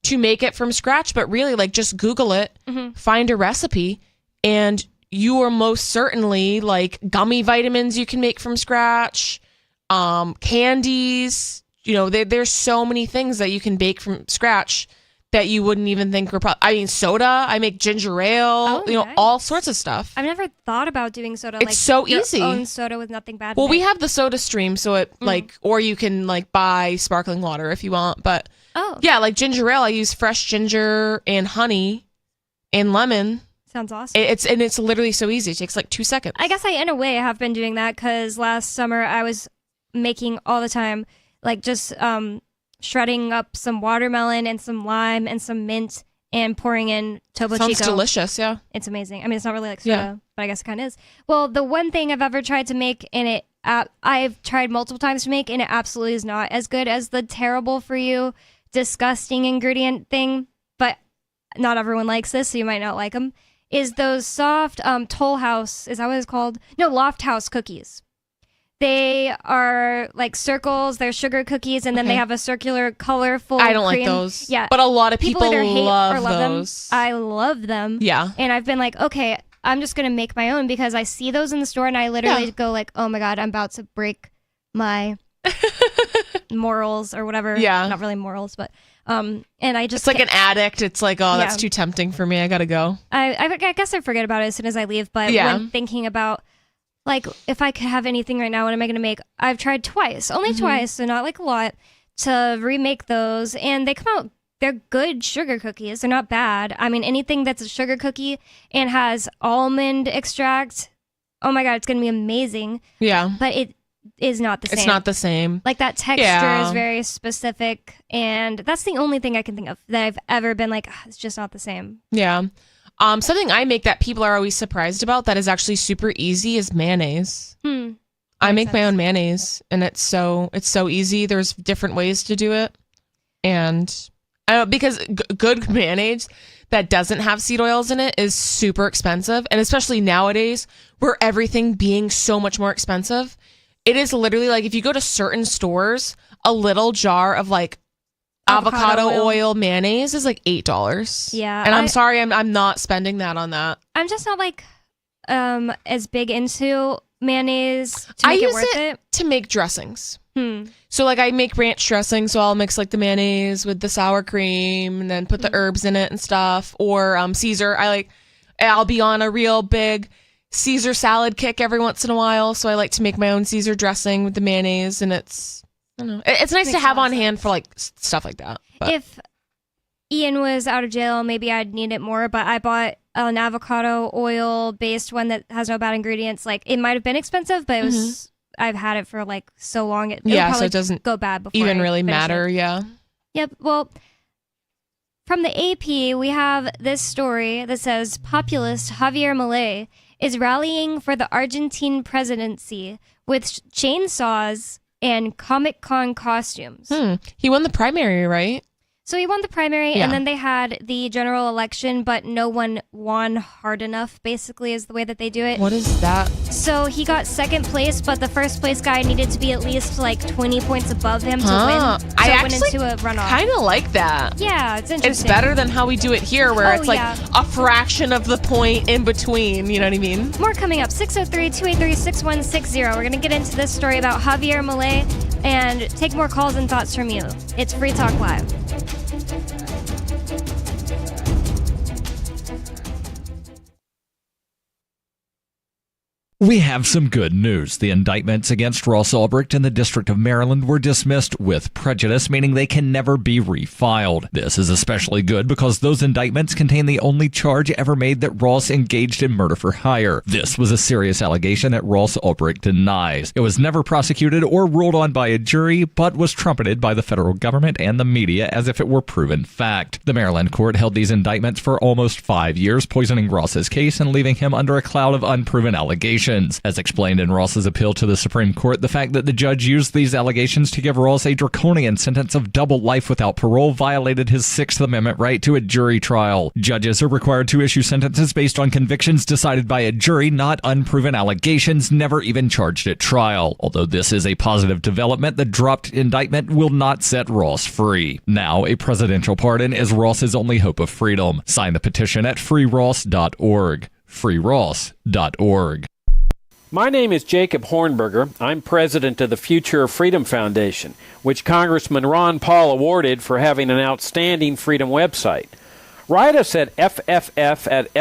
to make it from scratch, but really like just Google it, find a recipe, and you are most certainly like gummy vitamins you can make from scratch, candies, there's so many things that you can bake from scratch that you wouldn't even think were soda. I make ginger ale, nice. all sorts of stuff. I've never thought about doing soda. It's like so your easy. Own soda with nothing bad. Well, in we it. have the Soda Stream, so it or you can like buy sparkling water if you want. But like ginger ale, I use fresh ginger and honey and lemon. Sounds awesome. It's literally so easy. It takes like 2 seconds. I guess in a way, have been doing that, because last summer I was making all the time, like just shredding up some watermelon and some lime and some mint and pouring in Topo Sounds Chico. delicious, yeah. It's amazing. I mean, it's not really like soda, Yeah. but I guess it kind of is. Well, the one thing I've ever tried to make, and I've tried multiple times to make, and it absolutely is not as good as the terrible for you, disgusting ingredient thing, but not everyone likes this, so you might not like them, is those soft Toll House, is that what it's called? No, Loft House cookies. They are like circles, they're sugar cookies, and then they have a circular, colorful I don't like cream. those. Yeah. But a lot of people either hate love or love those. them. I love them. Yeah. And I've been like, okay, I'm just going to make my own because I see those in the store and I literally go like, oh my God, I'm about to break my morals or whatever. Yeah. Not really morals, but, and I just. It's like an addict. It's like, oh, that's Yeah. too tempting for me. I gotta go. I guess I forget about it as soon as I leave, but Yeah. when thinking about, like, if I could have anything right now, what am I going to make? I've tried twice, only twice, so not like a lot, to remake those, and they come out, they're good sugar cookies. They're not bad. I mean, anything that's a sugar cookie and has almond extract, oh my God, it's going to be amazing. Yeah. But it is not the same. It's not the same. Like, that texture Yeah. is very specific, and that's the only thing I can think of that I've ever been like, "Ah, it's just not the same." Yeah. Something I make that people are always surprised about that is actually super easy is mayonnaise. I make my own mayonnaise, and it's so easy. There's different ways to do it, and I don't, because good mayonnaise that doesn't have seed oils in it is super expensive, and especially nowadays where everything being so much more expensive, it is literally like if you go to certain stores, a little jar of like avocado oil mayonnaise is like $8. Yeah, and I'm sorry, I'm not spending that on that. I'm just not like as big into mayonnaise to I make it use worth it. to make dressings. So like I make ranch dressing, so I'll mix like the mayonnaise with the sour cream and then put the herbs in it and stuff. Or Caesar, I'll be on a real big Caesar salad kick every once in a while, so I like to make my own Caesar dressing with the mayonnaise, and it's I don't know. It's nice to have on hand for like stuff like that. But. If Ian was out of jail, maybe I'd need it more, but I bought an avocado oil based one that has no bad ingredients. Like, it might have been expensive, but it was I've had it for like so long it yeah, probably so it doesn't go bad before even I really finish matter. it. Yeah. Yep. Well, from the AP, we have this story that says populist Javier Milei is rallying for the Argentine presidency with chainsaws and Comic-Con costumes. He won the primary, right? So he won the primary, Yeah. and then they had the general election, but no one won hard enough, basically, is the way that they do it. What is that? So he got second place, but the first place guy needed to be at least like 20 points above him to win. So I it went actually into a runoff. kind of like that. Yeah, it's It's interesting. better than how we do it here, where Oh, it's like yeah. a fraction of the point in between. You know what I mean? More coming up, 603-283-6160. We're going to get into this story about Javier Milei and take more calls and thoughts from you. It's Free Talk Live. We have some good news. The indictments against Ross Ulbricht in the District of Maryland were dismissed with prejudice, meaning they can never be refiled. This is especially good because those indictments contain the only charge ever made that Ross engaged in murder for hire. This was a serious allegation that Ross Ulbricht denies. It was never prosecuted or ruled on by a jury, but was trumpeted by the federal government and the media as if it were proven fact. The Maryland court held these indictments for almost 5 years, poisoning Ross's case and leaving him under a cloud of unproven allegations. As explained in Ross's appeal to the Supreme Court, the fact that the judge used these allegations to give Ross a draconian sentence of double life without parole violated his Sixth Amendment right to a jury trial. Judges are required to issue sentences based on convictions decided by a jury, not unproven allegations never even charged at trial. Although this is a positive development, the dropped indictment will not set Ross free. Now, a presidential pardon is Ross's only hope of freedom. Sign the petition at freeross.org. freeross.org. My name is Jacob Hornberger. I'm president of the Future of Freedom Foundation, which Congressman Ron Paul awarded for having an outstanding freedom website. Write us at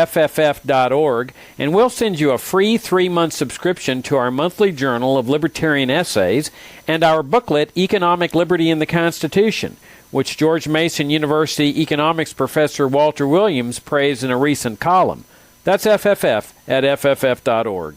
fff@fff.org, and we'll send you a free 3-month subscription to our monthly journal of libertarian essays and our booklet, Economic Liberty in the Constitution, which George Mason University economics professor Walter Williams praised in a recent column. That's fff@fff.org.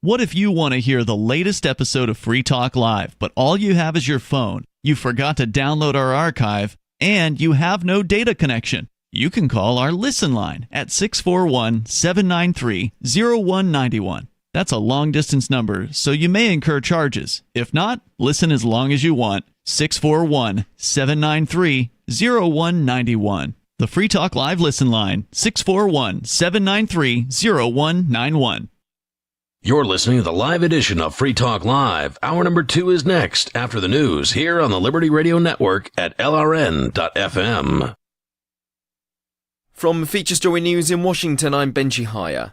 What if you want to hear the latest episode of Free Talk Live, but all you have is your phone, you forgot to download our archive, and you have no data connection? You can call our Listen line at 641-793-0191. That's a long-distance number, so you may incur charges. If not, listen as long as you want. 641-793-0191. The Free Talk Live Listen line, 641-793-0191. You're listening to the live edition of Free Talk Live. Hour number 2 is next, after the news, here on the Liberty Radio Network at LRN.FM. From Feature Story News in Washington, I'm Benji Hire.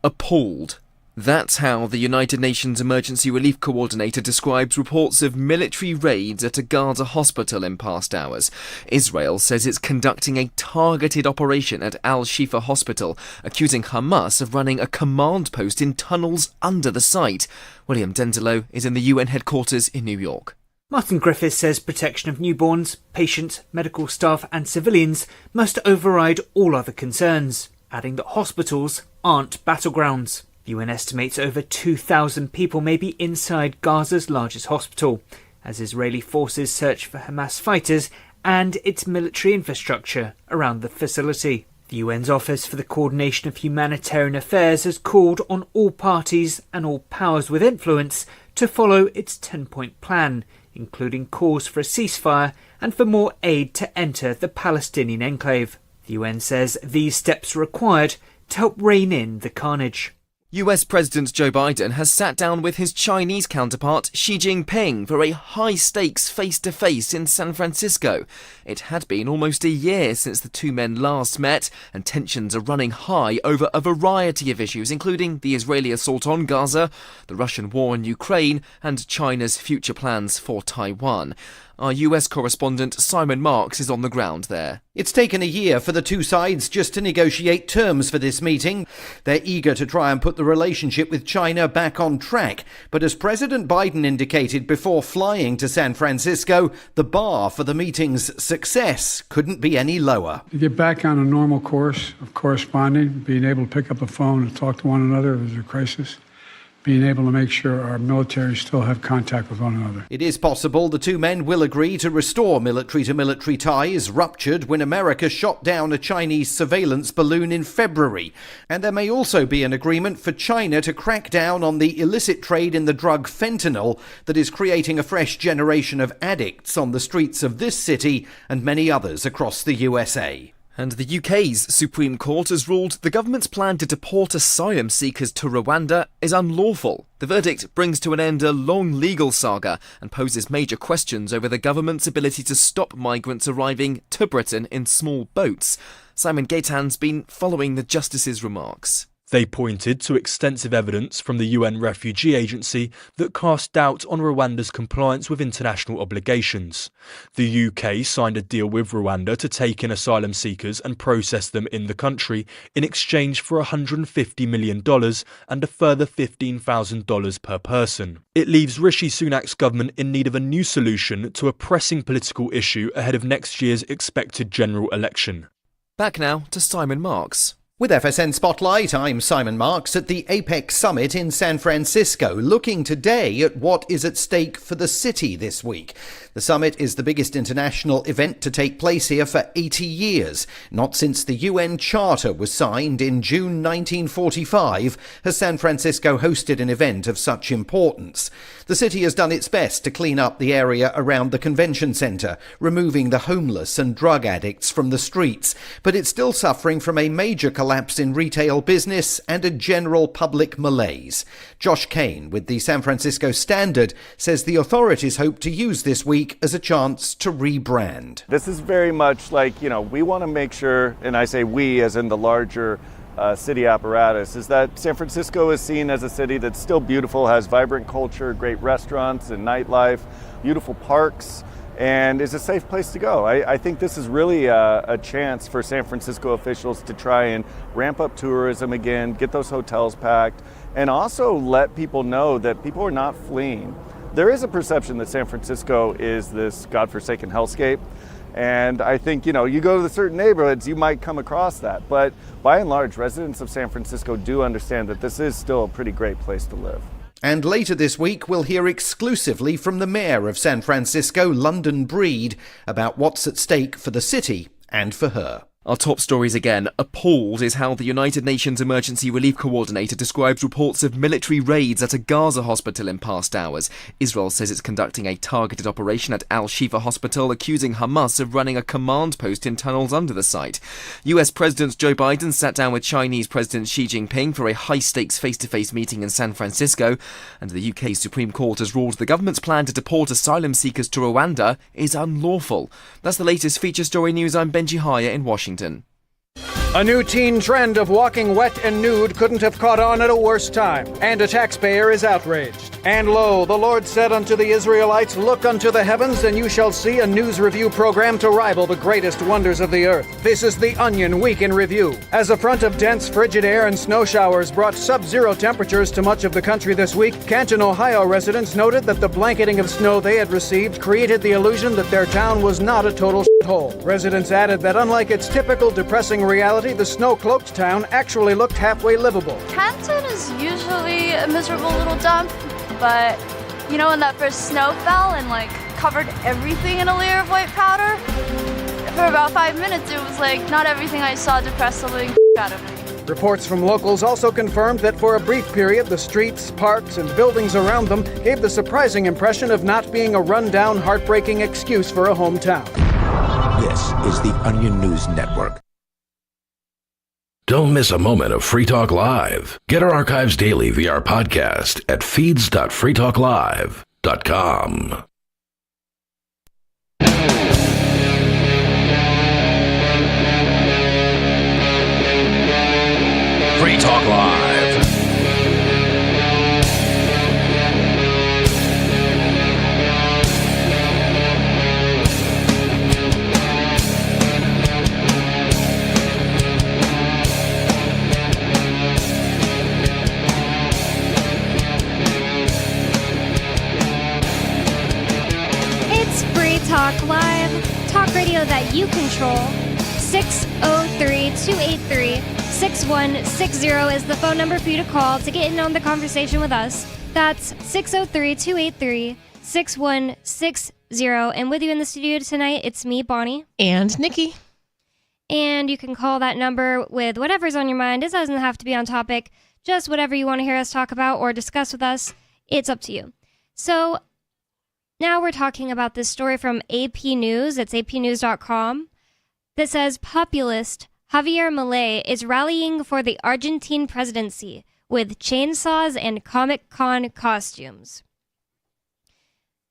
Appalled. That's how the United Nations Emergency Relief Coordinator describes reports of military raids at a Gaza hospital in past hours. Israel says it's conducting a targeted operation at Al-Shifa Hospital, accusing Hamas of running a command post in tunnels under the site. William Denzelo is in the UN headquarters in New York. Martin Griffiths says protection of newborns, patients, medical staff and civilians must override all other concerns, adding that hospitals aren't battlegrounds. The UN estimates over 2,000 people may be inside Gaza's largest hospital, as Israeli forces search for Hamas fighters and its military infrastructure around the facility. The UN's Office for the Coordination of Humanitarian Affairs has called on all parties and all powers with influence to follow its 10-point plan, including calls for a ceasefire and for more aid to enter the Palestinian enclave. The UN says these steps are required to help rein in the carnage. US President Joe Biden has sat down with his Chinese counterpart Xi Jinping for a high-stakes face-to-face in San Francisco. It had been almost a year since the two men last met, and tensions are running high over a variety of issues, including the Israeli assault on Gaza, the Russian war in Ukraine, and China's future plans for Taiwan. Our US correspondent Simon Marks is on the ground there. It's taken a year for the two sides just to negotiate terms for this meeting. They're eager to try and put the relationship with China back on track. But as President Biden indicated before flying to San Francisco, the bar for the meeting's success couldn't be any lower. To get back on a normal course of corresponding, being able to pick up the phone and talk to one another if there's a crisis, being able to make sure our military still have contact with one another. It is possible the two men will agree to restore military-to-military ties ruptured when America shot down a Chinese surveillance balloon in February. And there may also be an agreement for China to crack down on the illicit trade in the drug fentanyl that is creating a fresh generation of addicts on the streets of this city and many others across the USA. And the UK's Supreme Court has ruled the government's plan to deport asylum seekers to Rwanda is unlawful. The verdict brings to an end a long legal saga and poses major questions over the government's ability to stop migrants arriving to Britain in small boats. Simon Gaitan's been following the justice's remarks. They pointed to extensive evidence from the UN Refugee Agency that cast doubt on Rwanda's compliance with international obligations. The UK signed a deal with Rwanda to take in asylum seekers and process them in the country in exchange for $150 million and a further $15,000 per person. It leaves Rishi Sunak's government in need of a new solution to a pressing political issue ahead of next year's expected general election. Back now to Simon Marks. With FSN Spotlight, I'm Simon Marks at the APEC Summit in San Francisco, looking today at what is at stake for the city this week. The summit is the biggest international event to take place here for 80 years. Not since the UN Charter was signed in June 1945 has San Francisco hosted an event of such importance. The city has done its best to clean up the area around the convention center, removing the homeless and drug addicts from the streets, but it's still suffering from a major collapse in retail business and a general public malaise. Josh Kane with the San Francisco Standard says the authorities hope to use this week as a chance to rebrand. This is very much like, we want to make sure, and I say we as in the larger city apparatus, is that San Francisco is seen as a city that's still beautiful, has vibrant culture, great restaurants and nightlife, beautiful parks, and is a safe place to go. I think this is really a chance for San Francisco officials to try and ramp up tourism again, get those hotels packed, and also let people know that people are not fleeing. There is a perception that San Francisco is this godforsaken hellscape. And I think, you go to certain neighborhoods, you might come across that. But by and large, residents of San Francisco do understand that this is still a pretty great place to live. And later this week, we'll hear exclusively from the mayor of San Francisco, London Breed, about what's at stake for the city and for her. Our top stories again. Appalled is how the United Nations Emergency Relief Coordinator describes reports of military raids at a Gaza hospital in past hours. Israel says it's conducting a targeted operation at Al-Shifa Hospital, accusing Hamas of running a command post in tunnels under the site. US President Joe Biden sat down with Chinese President Xi Jinping for a high-stakes face-to-face meeting in San Francisco, and the UK Supreme Court has ruled the government's plan to deport asylum seekers to Rwanda is unlawful. That's the latest feature story news. I'm Benji Haya in Washington. A new teen trend of walking wet and nude couldn't have caught on at a worse time, and a taxpayer is outraged. And lo, the Lord said unto the Israelites, Look unto the heavens, and you shall see a news review program to rival the greatest wonders of the earth. This is the Onion Week in Review. As a front of dense frigid air and snow showers brought sub-zero temperatures to much of the country this week, Canton, Ohio residents noted that the blanketing of snow they had received created the illusion that their town was not a total shithole. Residents added that unlike its typical depressing reality, the snow-cloaked town actually looked halfway livable. Canton is usually a miserable little dump, but you know when that first snow fell and covered everything in a layer of white powder? For about 5 minutes it was like not everything I saw depressed the living out of me. Reports from locals also confirmed that for a brief period, the streets, parks, and buildings around them gave the surprising impression of not being a run-down, heartbreaking excuse for a hometown. This is the Onion News Network. Don't miss a moment of Free Talk Live. Get our archives daily via our podcast at feeds.freetalklive.com. Free Talk Live. Talk Live, talk radio that you control. 603-283-6160 is the phone number for you to call to get in on the conversation with us. That's 603-283-6160. And with you in the studio tonight, it's me, Bonnie. And Nikki. And you can call that number with whatever's on your mind. It doesn't have to be on topic. Just whatever you want to hear us talk about or discuss with us. It's up to you. So now we're talking about this story from AP News. It's apnews.com. That says populist Javier Milei is rallying for the Argentine presidency with chainsaws and Comic-Con costumes.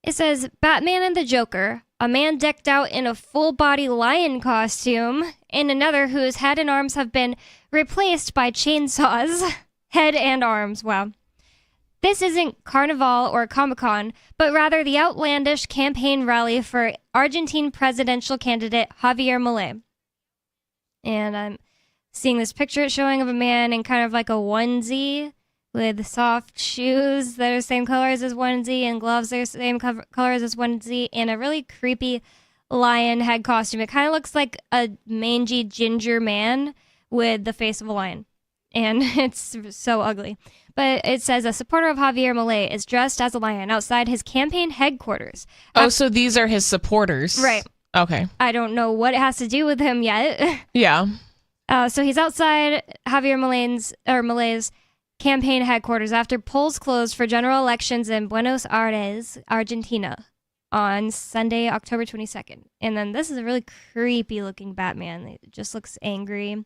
It says Batman and the Joker, a man decked out in a full-body lion costume, and another whose head and arms have been replaced by chainsaws. Head and arms, wow. This isn't Carnival or Comic-Con, but rather the outlandish campaign rally for Argentine presidential candidate Javier Milei. And I'm seeing this picture it's showing of a man in kind of like a onesie with soft shoes that are the same color as his onesie and gloves that are the same color as his onesie and a really creepy lion head costume. It kind of looks like a mangy ginger man with the face of a lion. And it's so ugly. But it says a supporter of Javier Milei is dressed as a lion outside his campaign headquarters. Oh, so these are his supporters. Right. Okay. I don't know what it has to do with him yet. Yeah. So he's outside Javier Milei's campaign headquarters after polls closed for general elections in Buenos Aires, Argentina, on Sunday, October 22nd. And then this is a really creepy looking Batman. It just looks angry.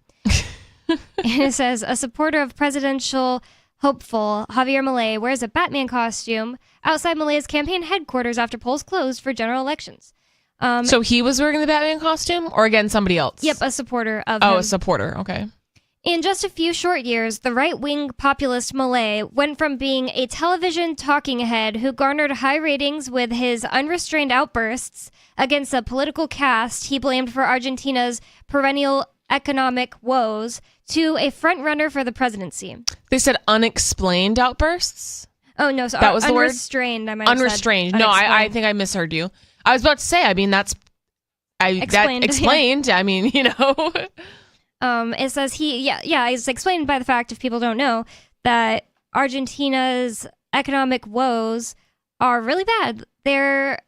And it says a supporter of presidential hopeful Javier Milei wears a Batman costume outside Milei's campaign headquarters after polls closed for general elections. So he was wearing the Batman costume, or again somebody else? Yep, a supporter of him. Oh, a supporter. Okay. In just a few short years, the right-wing populist Milei went from being a television talking head who garnered high ratings with his unrestrained outbursts against a political caste he blamed for Argentina's perennial economic woes to a front-runner for the presidency. They said unexplained outbursts? Oh, no, so that was the word? Unrestrained, I might have unrestrained. said. No, I think I misheard you. I was about to say, I mean, explained. That explained. Yeah. I mean, you know. It says it's explained by the fact, if people don't know, that Argentina's economic woes are really bad. Their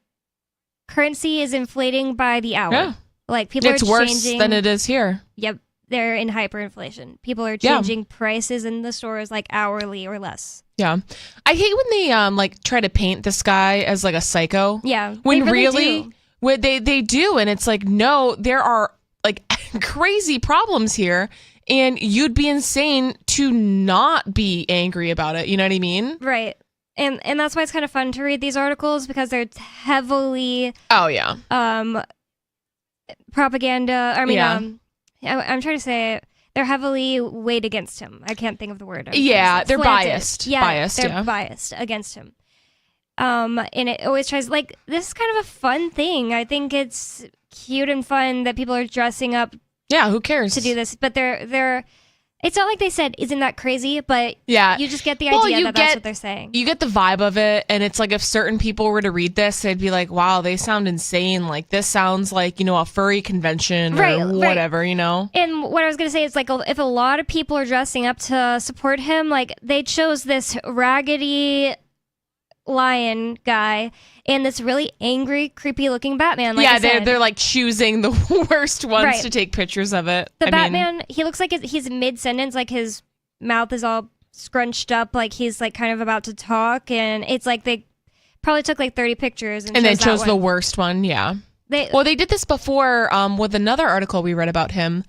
currency is inflating by the hour. Yeah. Like people it's are worse changing than it is here. Yep, they're in hyperinflation. People are Yeah. changing prices in the stores like hourly or less. Yeah. I hate when they like try to paint this guy as like a psycho. Yeah, When they really do. when they do, and it's like, no, there are like crazy problems here, and you'd be insane to not be angry about it. You know what I mean? Right. And that's why it's kind of fun to read these articles, because they're heavily propaganda. I mean, Yeah. I'm trying to say it. They're heavily weighed against him. I can't think of the word. Yeah, they're Slanted. biased. Yeah, Biased, they're yeah. biased against him. And it always tries, like, this is kind of a fun thing. I think it's cute and fun that people are dressing up. Yeah, who cares? To do this, but they're. It's not like they said, "Isn't that crazy?" But yeah, you just get the Well, idea you that that's get- what they're saying. You get the vibe of it, and it's like if certain people were to read this, they'd be like, "Wow, they sound insane. Like this sounds like, you know, a furry convention Right, or right. whatever, you know." And what I was going to say is, like, if a lot of people are dressing up to support him, like, they chose this raggedy lion guy and this really angry, creepy-looking Batman. Like yeah, I said. they're like choosing the worst ones Right. to take pictures of it. The I mean, Batman, he looks like he's mid-sentence, like his mouth is all scrunched up, like he's like kind of about to talk, and it's like they probably took like 30 pictures and they chose chose that the one. worst one. Yeah. They did this before with another article we read about him,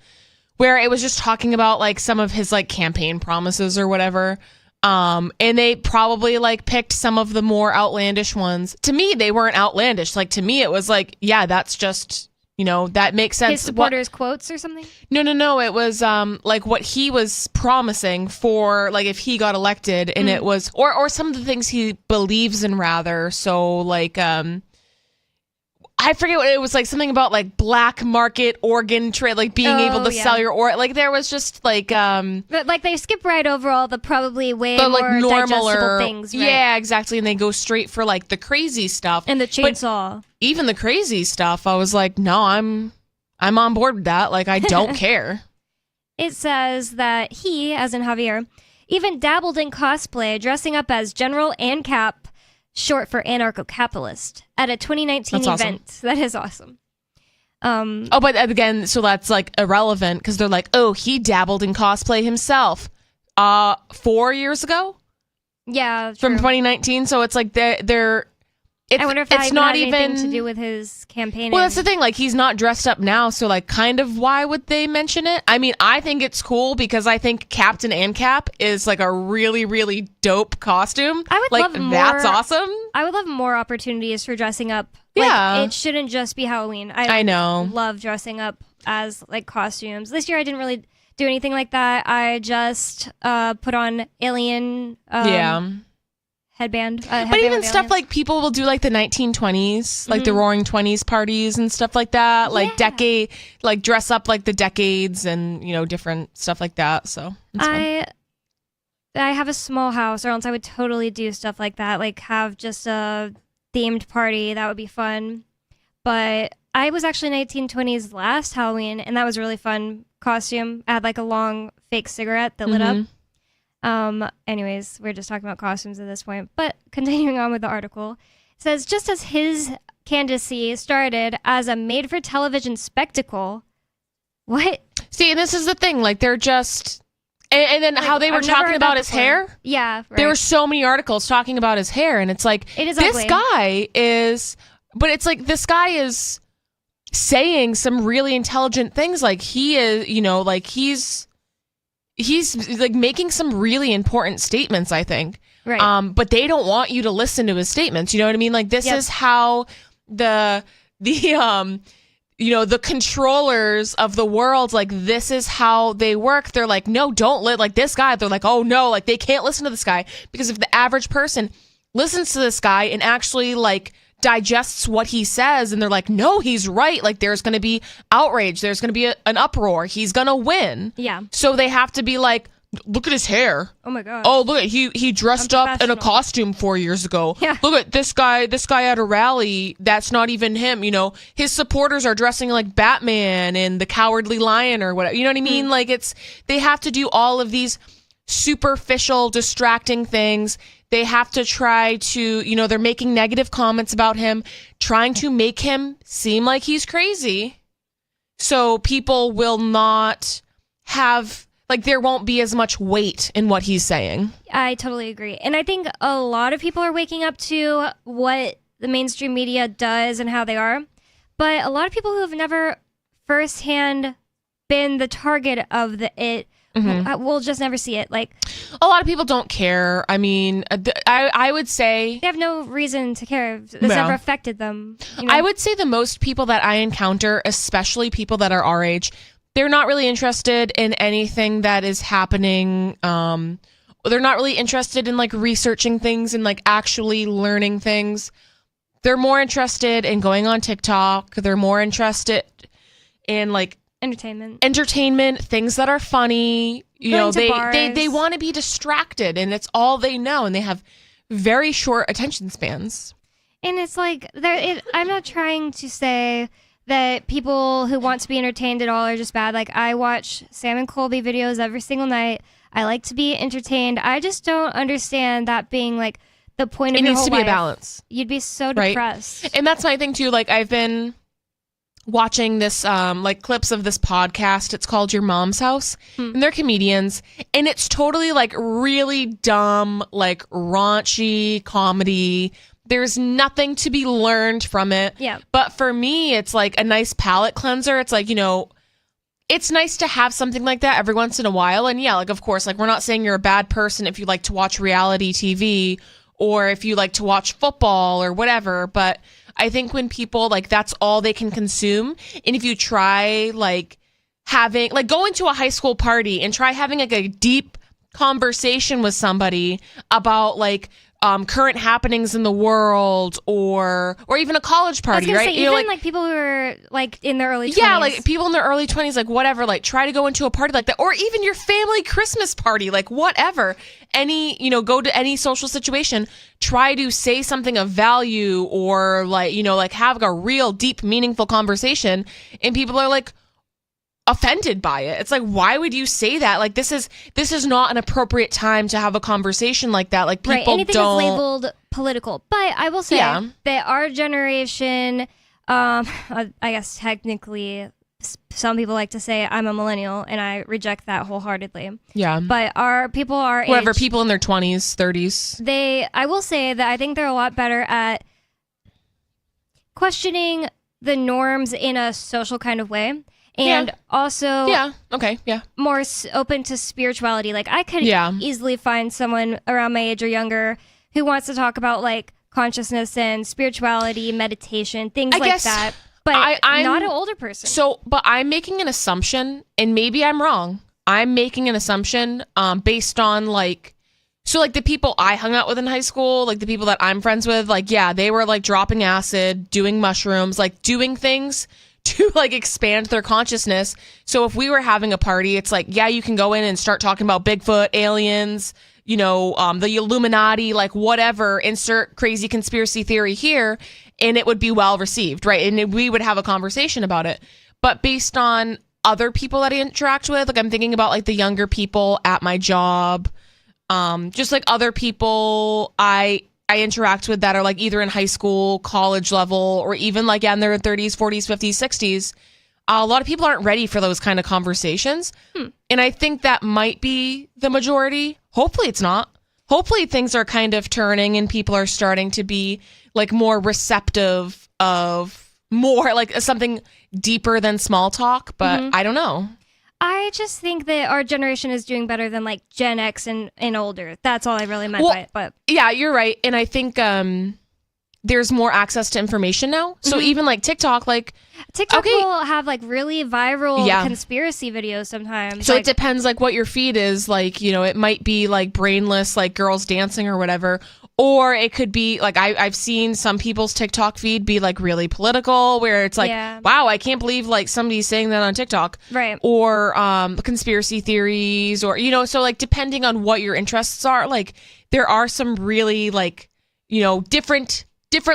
where it was just talking about like some of his like campaign promises or whatever. And they probably like picked some of the more outlandish ones. To me, they weren't outlandish. Like to me, it was like, yeah, that's just, you know, that makes sense. his supporters' quotes or something. No. It was like what he was promising for like if he got elected, and it was or some of the things he believes in rather. So like I forget what it was, like something about like black market organ trade, like being able to sell your or like there was just like But like they skip right over all the probably way the more like normal digestible things. Right? Yeah, exactly, and they go straight for like the crazy stuff And the But chainsaw. even the crazy stuff, I was like, no, I'm on board with that. Like I don't care. It says that he, as in Javier, even dabbled in cosplay, dressing up as General ANCAP, short for anarcho-capitalist, at a 2019 That's awesome. event. That is awesome. But again, so that's like irrelevant because they're like, oh, he dabbled in cosplay himself 4 years ago Yeah, from true. 2019. So it's like they're I wonder if that it's even not had anything even to do with his campaigning. Well, that's the thing. Like, he's not dressed up now, so like, kind of, why would they mention it? I mean, I think it's cool because I think Captain ANCAP is like a really, really dope costume. I would like, love more. that's awesome. I would love more opportunities for dressing up. Yeah. Like, it shouldn't just be Halloween. I know. Love dressing up as like costumes. This year I didn't really do anything like that. I just put on Alien. Headband. But even stuff like people will do like the 1920s, like the Roaring 20s parties and stuff like that, like decade, like dress up like the decades and, you know, different stuff like that. So it's fun. I have a small house, or else I would totally do stuff like that, like have just a themed party. That would be fun. But I was actually 1920s last Halloween, and that was a really fun costume. I had like a long fake cigarette that lit up. Anyways, we're just talking about costumes at this point, but continuing on with the article, it says just as his candidacy started as a made-for-television spectacle. What? See, and this is the thing, like they're just, and then like, how they were I've never talking heard about that his before. hair. Yeah, right. There were so many articles talking about his hair, and it's like, it is this ugly. guy is, but it's like this guy is saying some really intelligent things. Like he is, you know, like he's like making some really important statements, I think. Right. But they don't want you to listen to his statements. You know what I mean? Like this is how the you know, the controllers of the world, like this is how they work. They're like, no, don't like this guy. They're like, oh no, like they can't listen to this guy, because if the average person listens to this guy and actually like digests what he says, and they're like, no, he's right, like there's going to be outrage, there's going to be an uproar, he's going to win. Yeah. So they have to be like, look at his hair. Oh my god. Oh, look, he dressed up in a costume 4 years ago. Yeah. Look at this guy at a rally. That's not even him. You know, his supporters are dressing like Batman and the Cowardly Lion or whatever. You know what I mean? Like they have to do all of these superficial, distracting things. They have to try to, you know, they're making negative comments about him, trying to make him seem like he's crazy. So people will not have, like, there won't be as much weight in what he's saying. I totally agree. And I think a lot of people are waking up to what the mainstream media does and how they are. But a lot of people who have never firsthand been the target of it will just never see it. Like, a lot of people don't care. I mean, I would say they have no reason to care. It's never affected them. You know? I would say the most people that I encounter, especially people that are our age, they're not really interested in anything that is happening. They're not really interested in like researching things and like actually learning things. They're more interested in going on TikTok. They're more interested in like entertainment, things that are funny. You know, they want to be distracted, and it's all they know, and they have very short attention spans. And it's like I'm not trying to say that people who want to be entertained at all are just bad. Like, I watch Sam and Colby videos every single night. I like to be entertained. I just don't understand that being like the point of your whole life. It needs to be a balance. You'd be so depressed. Right? And that's my thing too. Like, I've been watching this like clips of this podcast. It's called Your Mom's House, and they're comedians, and it's totally like really dumb, like raunchy comedy. There's nothing to be learned from it. Yeah. But for me, it's like a nice palate cleanser. It's like, you know, it's nice to have something like that every once in a while. And yeah, like, of course, like, we're not saying you're a bad person if you like to watch reality TV or if you like to watch football or whatever. But I think when people, like, that's all they can consume. And if you try, like, going to a high school party and try having, like, a deep conversation with somebody about, like, current happenings in the world or even a college party, right? Say, even like people who are like in their early 20s. Yeah, like people in their early 20s, like whatever, like try to go into a party like that, or even your family Christmas party, like whatever. Go to any social situation, try to say something of value or like, like have a real deep, meaningful conversation, and people are like offended by it. It's like, why would you say that? Like, this is not an appropriate time to have a conversation like that. Like, people right. Anything don't is labeled political. But I will say that our generation, I guess technically some people like to say I'm a millennial, and I reject that wholeheartedly. Yeah. But people in their 20s, 30s. I will say that I think they're a lot better at questioning the norms in a social kind of way. And also, more open to spirituality. Like, I could easily find someone around my age or younger who wants to talk about like consciousness and spirituality, meditation, things like that. But I'm not an older person. So, but I'm making an assumption, and maybe I'm wrong. I'm making an assumption based on like, so like the people I hung out with in high school, like the people that I'm friends with, like, yeah, they were like dropping acid, doing mushrooms, like doing things to like expand their consciousness. So if we were having a party, it's like, yeah, you can go in and start talking about Bigfoot, aliens, the Illuminati, like whatever, insert crazy conspiracy theory here, and it would be well received, right? And we would have a conversation about it. But based on other people that I interact with, like I'm thinking about like the younger people at my job, just like other people I interact with that are like either in high school, college level, or even like in their 30s, 40s, 50s, 60s. A lot of people aren't ready for those kind of conversations. And I think that might be the majority. Hopefully it's not. Hopefully things are kind of turning and people are starting to be like more receptive of more like something deeper than small talk. But I don't know. I just think that our generation is doing better than like Gen X and older. That's all I really meant by it. But yeah, you're right. And I think there's more access to information now. So even like TikTok will have like really viral conspiracy videos sometimes. So it depends like what your feed is. Like, it might be like brainless, like girls dancing or whatever. Or it could be like I've seen some people's TikTok feed be like really political, where it's like, wow, I can't believe like somebody's saying that on TikTok. Right. Or conspiracy theories, or, so like depending on what your interests are, like there are some really like, different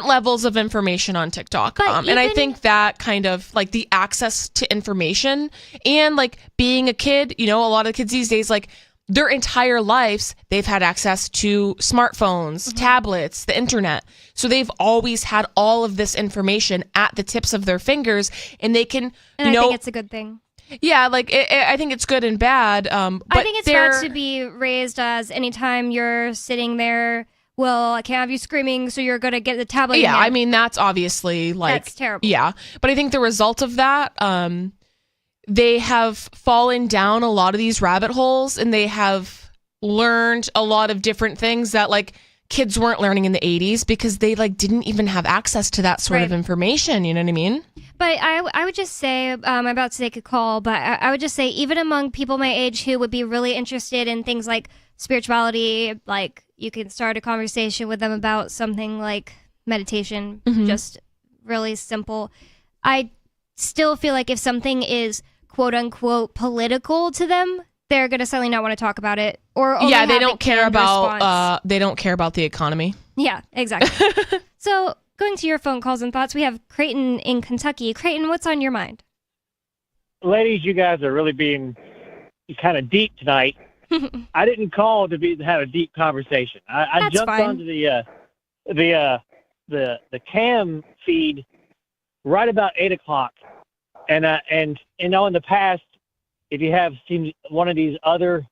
levels of information on TikTok. And I think that kind of like the access to information and like being a kid, a lot of kids these days, like their entire lives, they've had access to smartphones, tablets, the internet. So they've always had all of this information at the tips of their fingers, and they can, And I think it's a good thing. Yeah, like I think it's good and bad. But I think it's bad to be raised as anytime you're sitting there, well, I can't have you screaming, so you're going to get the tablet. Yeah, in hand. I mean, that's obviously like... That's terrible. Yeah, but I think the result of that, they have fallen down a lot of these rabbit holes, and they have learned a lot of different things that like kids weren't learning in the 80s because they like didn't even have access to that sort of information. You know what I mean? But I would just say, I'm about to take a call, but I would just say even among people my age who would be really interested in things like spirituality, like you can start a conversation with them about something like meditation, just really simple. I still feel like if something is quote unquote political to them, they're going to suddenly not want to talk about it. Or only yeah, they have a don't care canned response. about they don't care about the economy. Yeah, exactly. So going to your phone calls and thoughts, we have Creighton in Kentucky. Creighton, what's on your mind? Ladies, you guys are really being kind of deep tonight. I didn't call to have a deep conversation. I jumped onto the cam feed right about 8:00, and you know, in the past, if you have seen one of these other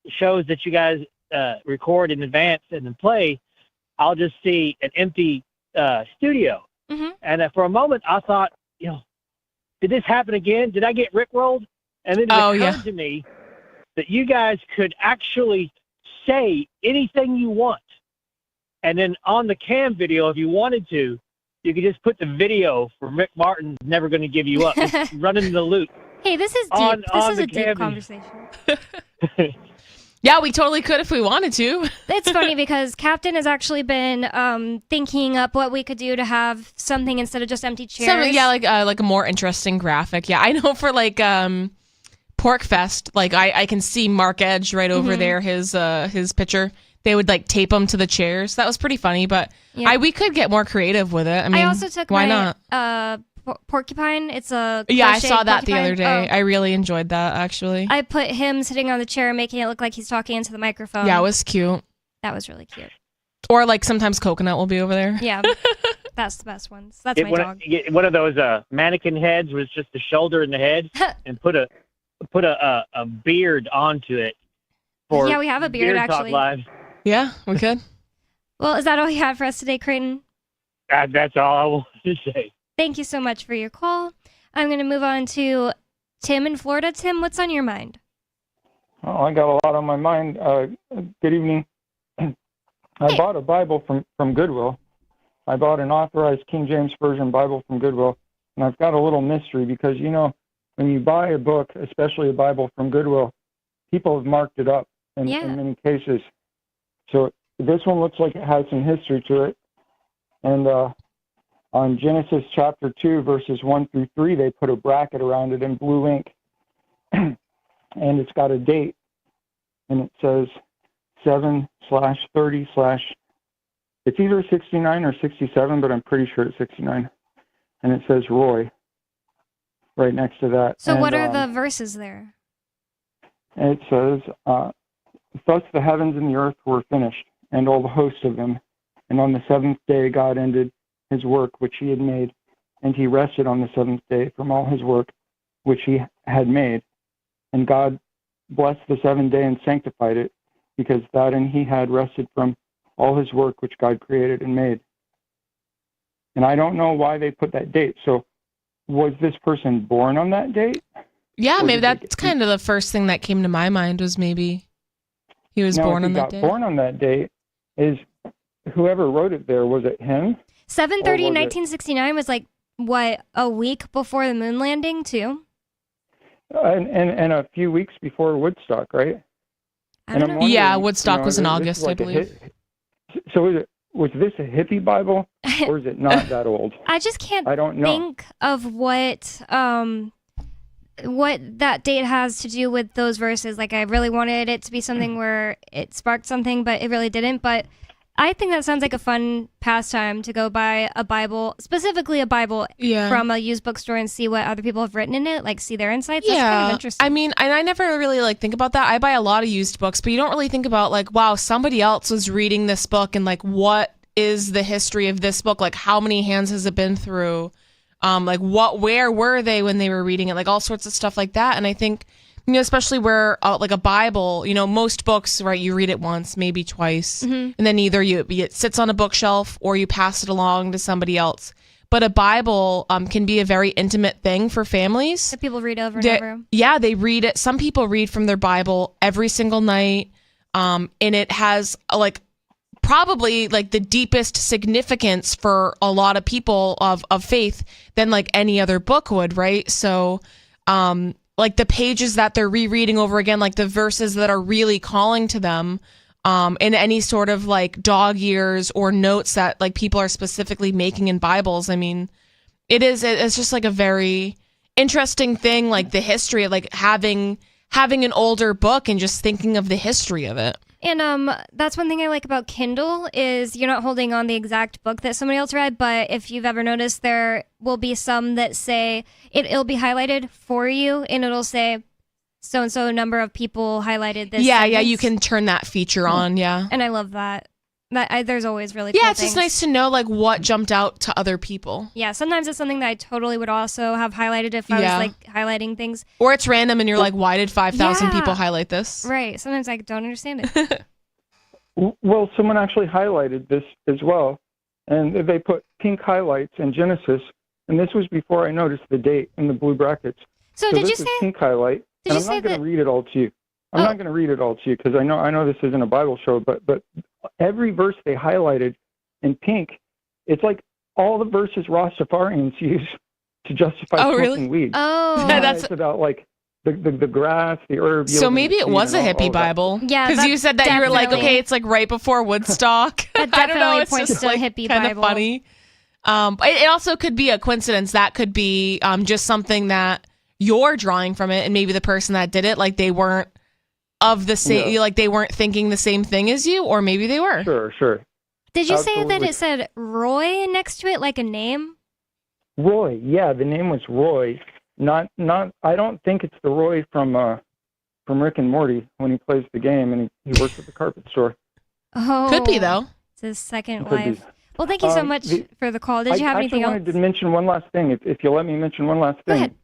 shows that you guys record in advance and then play, I'll just see an empty studio, and for a moment I thought, you know, did this happen again? Did I get rickrolled? And then it occurred to me that you guys could actually say anything you want. And then on the cam video, if you wanted to, you could just put the video from Rick Martin's Never Gonna Give You Up. Just running the loop. Hey, this is deep. This is a deep conversation. Yeah, we totally could if we wanted to. It's funny because Captain has actually been thinking up what we could do to have something instead of just empty chairs. Something, yeah, like a more interesting graphic. Yeah, I know for like Porkfest, like I can see Mark Edge right over there, his picture. They would like tape them to the chairs. That was pretty funny, but we could get more creative with it. I mean, I also took why my not? porcupine. It's a I saw that the porcupine. other day. I really enjoyed that actually. I put him sitting on the chair, making it look like he's talking into the microphone. Yeah, it was cute. That was really cute. Or like sometimes Coconut will be over there. Yeah, that's the best ones. That's my dog. Get one of those mannequin heads with just the shoulder and the head, and put a beard onto it. For Yeah, we have a beard, Beard Talk actually. Live. Yeah, we could. Well, is that all you had for us today, Creighton? That's all I wanted to say. Thank you so much for your call. I'm going to move on to Tim in Florida. Tim, what's on your mind? Oh, I got a lot on my mind. Good evening. I bought a Bible from Goodwill. I bought an authorized King James Version Bible from Goodwill, and I've got a little mystery because, you know, when you buy a book, especially a Bible from Goodwill, people have marked it up in many cases. So this one looks like it has some history to it. And on Genesis chapter 2, verses 1 through 3, they put a bracket around it in blue ink. And it's got a date. And it says 7/30/ it's either 69 or 67, but I'm pretty sure it's 69. And it says Roy right next to that. So and, what are the verses there? It says, thus the heavens and the earth were finished, and all the hosts of them. And on the seventh day God ended his work which he had made, and he rested on the seventh day from all his work which he had made. And God blessed the seventh day and sanctified it, because that and he had rested from all his work which God created and made. And I don't know why they put that date. So was this person born on that date? Yeah, maybe that's kind of the first thing that came to my mind was maybe he was born on that day. Born on that date, is whoever wrote it there, was it him? 7/30, 1969 was like, what, a week before the moon landing, too? And a few weeks before Woodstock, right? I don't know. Yeah, Woodstock was in August, I believe. So was this a hippie Bible, or is it not that old? I just can't I don't know. think of what that date has to do with those verses. Like, I really wanted it to be something where it sparked something, but it really didn't. But I think that sounds like a fun pastime to go buy a Bible, specifically a Bible Yeah. from a used bookstore and see what other people have written in it, like see their insights. That's kind of interesting. I mean, and I never really like think about that. I buy a lot of used books, but you don't really think about like, wow, somebody else was reading this book and like, what is the history of this book? Like, how many hands has it been through? Like, where were they when they were reading it? Like, all sorts of stuff like that. And I think, especially where like a Bible, most books, right, you read it once, maybe twice, and then either it sits on a bookshelf or you pass it along to somebody else. But a Bible can be a very intimate thing for families. That people read over and over. Yeah, they read it. Some people read from their Bible every single night, and it has like probably like the deepest significance for a lot of people of faith than like any other book would, right? So, like the pages that they're rereading over again, like the verses that are really calling to them, in any sort of like dog ears or notes that like people are specifically making in Bibles. I mean, it's just like a very interesting thing, like the history of like having an older book and just thinking of the history of it. And that's one thing I like about Kindle is you're not holding on the exact book that somebody else read, but if you've ever noticed, there will be some that say it'll be highlighted for you, and it'll say so-and-so number of people highlighted this Yeah, sentence. you can turn that feature on, yeah. And I love that. There's always really Yeah, cool it's just things. nice to know like what jumped out to other people. Yeah, sometimes it's something that I totally would also have highlighted if I was like highlighting things. Or it's random and you're like, why did 5,000 Yeah. people highlight this? Right. Sometimes I don't understand it. Well, someone actually highlighted this as well, and they put pink highlights in Genesis, and this was before I noticed the date in the blue brackets. So this did you is say? pink highlight? Did And you I'm say not going that? to read it all to you. I'm not going to read it all to you because I know this isn't a Bible show, but every verse they highlighted in pink, it's like all the verses Rastafarians use to justify smoking weed. Oh, It's about like the grass, the herb. So maybe it was a hippie Bible. Yeah, because you said that you were like, definitely- okay, it's like right before Woodstock. That I don't know. definitely It's points just to a like hippie kind of Bible. funny. But it also could be a coincidence. That could be just something that you're drawing from it, and maybe the person that did it, like they weren't of the same, like they weren't thinking the same thing as you, or maybe they were. Sure. Did you say that Absolutely. it said Roy next to it, like a name? Roy, yeah, the name was Roy. Not. I don't think it's the Roy from Rick and Morty when he plays the game and he works at the carpet store. Oh, Could be though. It's his second Could be. wife. Well, thank you so much for the call. Did you have anything I else? wanted to mention one last thing, if you'll let me mention one last thing.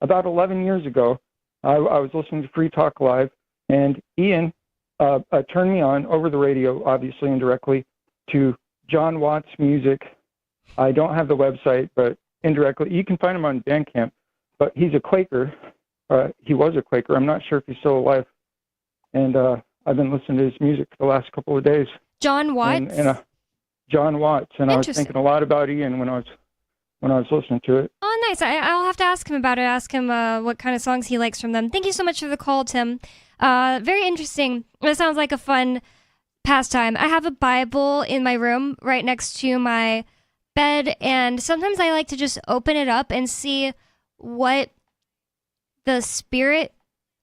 About 11 years ago, I was listening to Free Talk Live, and Ian turned me on over the radio, obviously indirectly, to John Watts' music. I don't have the website, but indirectly. You can find him on Bandcamp, but he's a Quaker. He was a Quaker. I'm not sure if he's still alive. And I've been listening to his music for the last couple of days. John Watts? John Watts. And I was Interesting. thinking a lot about Ian when I was listening to it. Oh, nice. I'll have to ask him about it. Ask him what kind of songs he likes from them. Thank you so much for the call, Tim. Very interesting. It sounds like a fun pastime. I have a Bible in my room right next to my bed, and sometimes I like to just open it up and see what the Spirit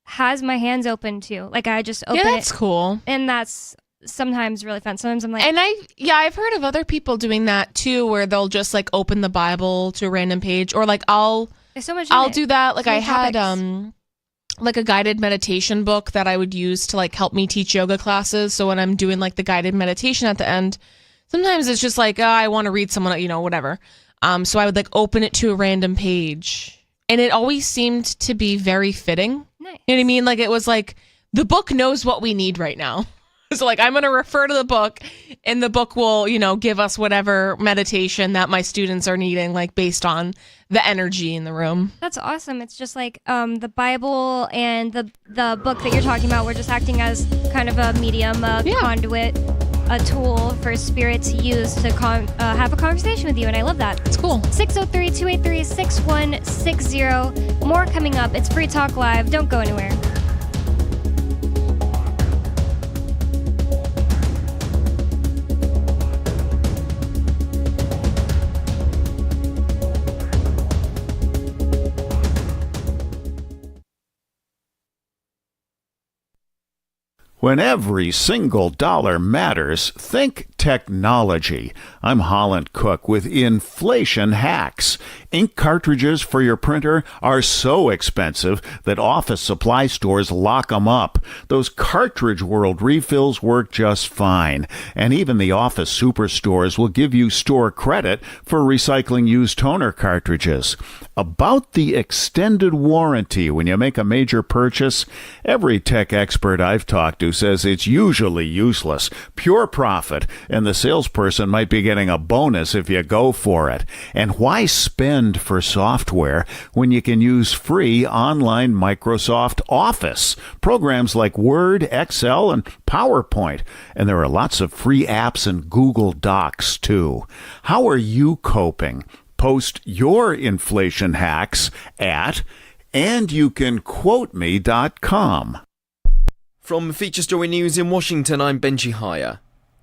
has my hands open to. Like I just open it. Yeah, that's cool. And that's sometimes really fun. Sometimes I'm like, And I've heard of other people doing that too, where they'll just like open the Bible to a random page, or like there's so much in I'll it. do that. Like So I many had topics. like a guided meditation book that I would use to like help me teach yoga classes. So when I'm doing like the guided meditation at the end, sometimes it's just like, I want to read someone, whatever. So I would like open it to a random page, and it always seemed to be very fitting. Nice. You know what I mean? Like it was like the book knows what we need right now. So like I'm going to refer to the book, and the book will, give us whatever meditation that my students are needing, like based on the energy in the room. That's awesome. It's just like the Bible and the book that you're talking about. We're just acting as kind of a medium, a conduit, a tool for Spirit to use to have a conversation with you, and I love that. It's cool. 603-283-6160. More coming up. It's Free Talk Live. Don't go anywhere. When every single dollar matters, think technology. I'm Holland Cook with Inflation Hacks. Ink cartridges for your printer are so expensive that office supply stores lock them up. Those Cartridge World refills work just fine. And even the office superstores will give you store credit for recycling used toner cartridges. About the extended warranty when you make a major purchase, every tech expert I've talked to says it's usually useless, pure profit, and the salesperson might be getting a bonus if you go for it. And why spend for software when you can use free online Microsoft Office? Programs like Word, Excel, and PowerPoint. And there are lots of free apps and Google Docs, too. How are you coping? Post your inflation hacks at andyoucanquoteme.com. From Feature Story News in Washington, I'm Benji Hire.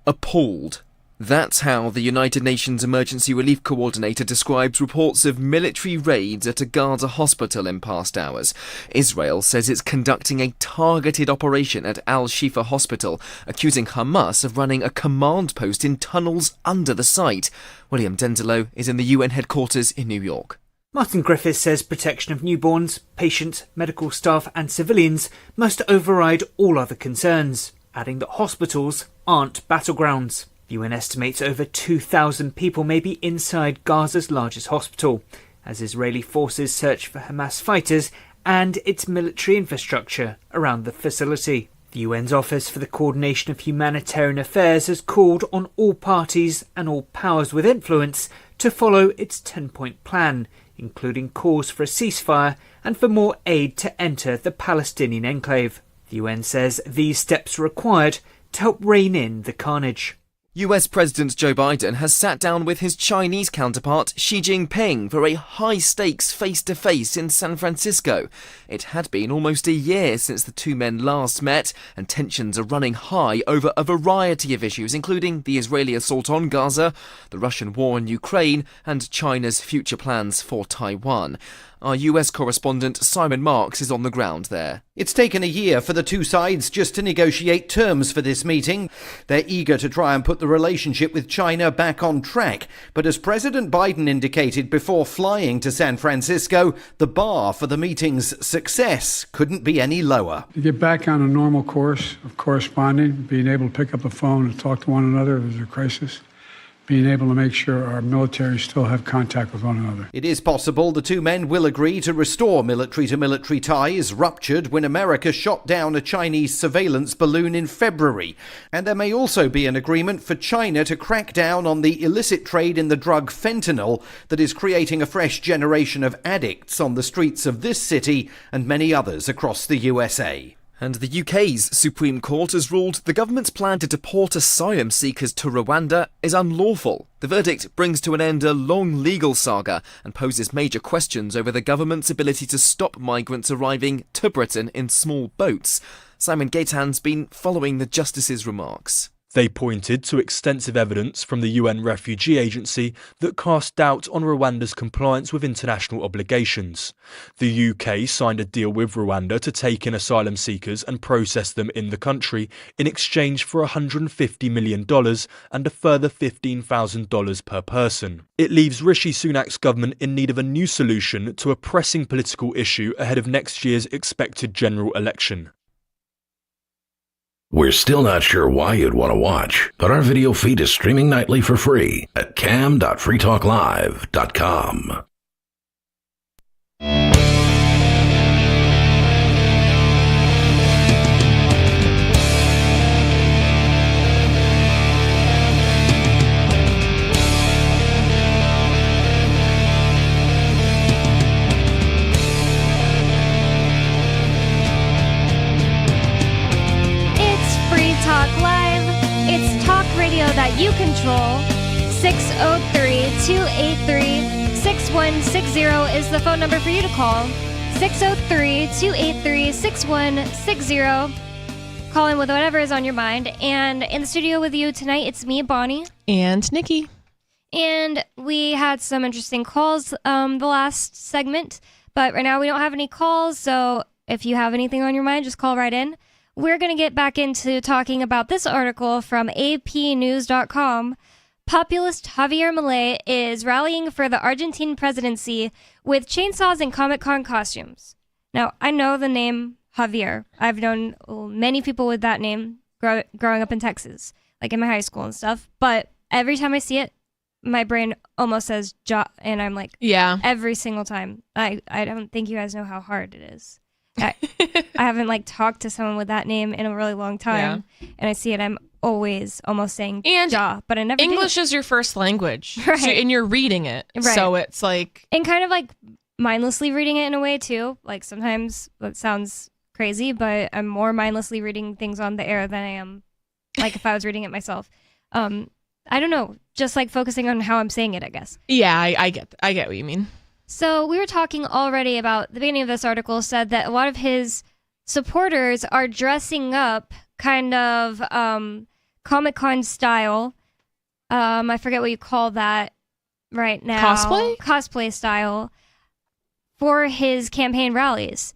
Appalled. That's how the United Nations Emergency Relief Coordinator describes reports of military raids at a Gaza hospital in past hours. Israel says it's conducting a targeted operation at Al-Shifa Hospital, accusing Hamas of running a command post in tunnels under the site. William Denzelo is in the UN headquarters in New York. Martin Griffiths says protection of newborns, patients, medical staff and civilians must override all other concerns, adding that hospitals aren't battlegrounds. The UN estimates over 2,000 people may be inside Gaza's largest hospital, as Israeli forces search for Hamas fighters and its military infrastructure around the facility. The UN's Office for the Coordination of Humanitarian Affairs has called on all parties and all powers with influence to follow its 10-point plan, including calls for a ceasefire and for more aid to enter the Palestinian enclave. The UN says these steps are required to help rein in the carnage. US President Joe Biden has sat down with his Chinese counterpart Xi Jinping for a high-stakes face-to-face in San Francisco. It had been almost a year since the two men last met, and tensions are running high over a variety of issues, including the Israeli assault on Gaza, the Russian war in Ukraine, and China's future plans for Taiwan. Our US correspondent Simon Marks is on the ground there. It's taken a year for the two sides just to negotiate terms for this meeting. They're eager to try and put the relationship with China back on track. But as President Biden indicated before flying to San Francisco, the bar for the meeting's success couldn't be any lower. To get back on a normal course of corresponding, being able to pick up the phone and talk to one another if there's a crisis, being able to make sure our military still have contact with one another. It is possible the two men will agree to restore military-to-military ties ruptured when America shot down a Chinese surveillance balloon in February. And there may also be an agreement for China to crack down on the illicit trade in the drug fentanyl that is creating a fresh generation of addicts on the streets of this city and many others across the USA. And the UK's Supreme Court has ruled the government's plan to deport asylum seekers to Rwanda is unlawful. The verdict brings to an end a long legal saga and poses major questions over the government's ability to stop migrants arriving to Britain in small boats. Simon Gaetan's been following the justice's remarks. They pointed to extensive evidence from the UN Refugee Agency that cast doubt on Rwanda's compliance with international obligations. The UK signed a deal with Rwanda to take in asylum seekers and process them in the country in exchange for $150 million and a further $15,000 per person. It leaves Rishi Sunak's government in need of a new solution to a pressing political issue ahead of next year's expected general election. We're still not sure why you'd want to watch, but our video feed is streaming nightly for free at cam.freetalklive.com. That you control. 603-283-6160 is the phone number for you to call. 603-283-6160. Call in with whatever is on your mind. And in the studio with you tonight, it's me, Bonnie. And Nikki. And we had some interesting calls the last segment. But right now we don't have any calls. So if you have anything on your mind, just call right in. we're going to get back into talking about this article from apnews.com. Populist Javier Milei is rallying for the Argentine presidency with chainsaws and Comic-Con costumes. Now, I know the name Javier. I've known many people with that name growing up in Texas, like in my high school and stuff. But every time I see it, my brain almost says Ja, and I'm like, yeah, every single time. I don't think you guys know how hard it is. I haven't like talked to someone with that name in a really long time, and I see it. I'm always almost saying Ja, but I never English do. is your first language, Right. so, and you're reading it, Right. so it's like and kind of like mindlessly reading it in a way too. Like sometimes that sounds crazy, but I'm more mindlessly reading things on the air than I am like if I was reading it myself. I don't know, just like focusing on how I'm saying it, I guess. Yeah, I get what you mean. So we were talking already about the beginning of this article said that a lot of his supporters are dressing up kind of Comic-Con style. I forget what you call that right now. Cosplay style for his campaign rallies.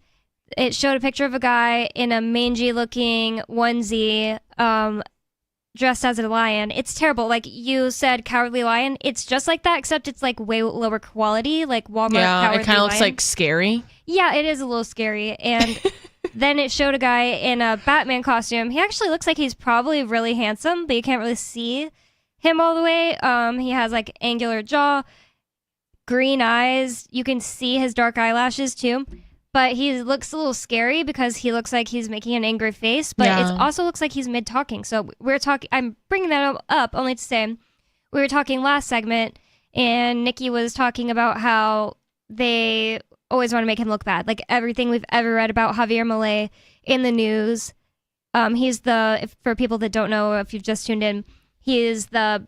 It showed a picture of a guy in a mangy looking onesie dressed as a lion. It's terrible. Like you said, Cowardly Lion. It's just like that, except it's like way lower quality, like Walmart Cowardly it kind of looks Lion. like scary. Yeah, it is a little scary. And then it showed a guy in a Batman costume. He actually looks like he's probably really handsome, but you can't really see him all the way. He has like angular jaw, green eyes. You can see his dark eyelashes too. But he looks a little scary because he looks like he's making an angry face, but it also looks like he's mid-talking. So I'm bringing that up only to say we were talking last segment, and Nikki was talking about how they always want to make him look bad. Like everything we've ever read about Javier Milei in the news, he's for people that don't know, if you've just tuned in, he is the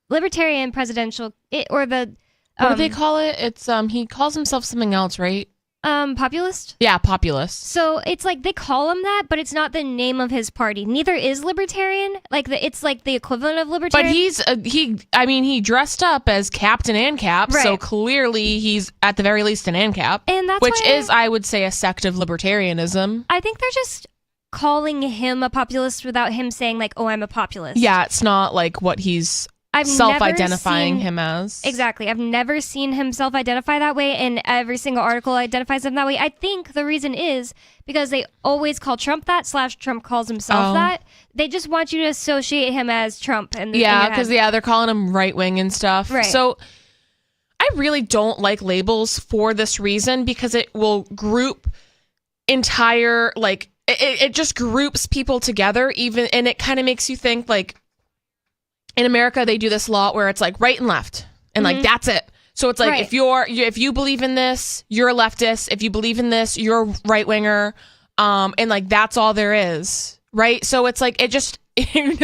libertarian presidential, what do they call it? It's he calls himself something else, right? Populist? Yeah, populist. So it's like they call him that, but it's not the name of his party. Neither is libertarian. It's like the equivalent of libertarian. But he dressed up as Captain ANCAP, so clearly he's at the very least an ANCAP, and that's which is, I would say, a sect of libertarianism. I think they're just calling him a populist without him saying like, "Oh, I'm a populist." Yeah, it's not like what he's self-identifying him as. Exactly. I've never seen him self-identify that way, and every single article identifies him that way. I think the reason is because they always call Trump that, / Trump calls himself that. They just want you to associate him as Trump. Because they're calling him right-wing and stuff. Right. So I really don't like labels for this reason, because it will group entire, like, it just groups people together, even, and it kind of makes you think, like, in America, they do this lot where it's like right and left, and like that's it. So it's like if you believe in this, you're a leftist. If you believe in this, you're a right winger, and like that's all there is, right? So it's like it just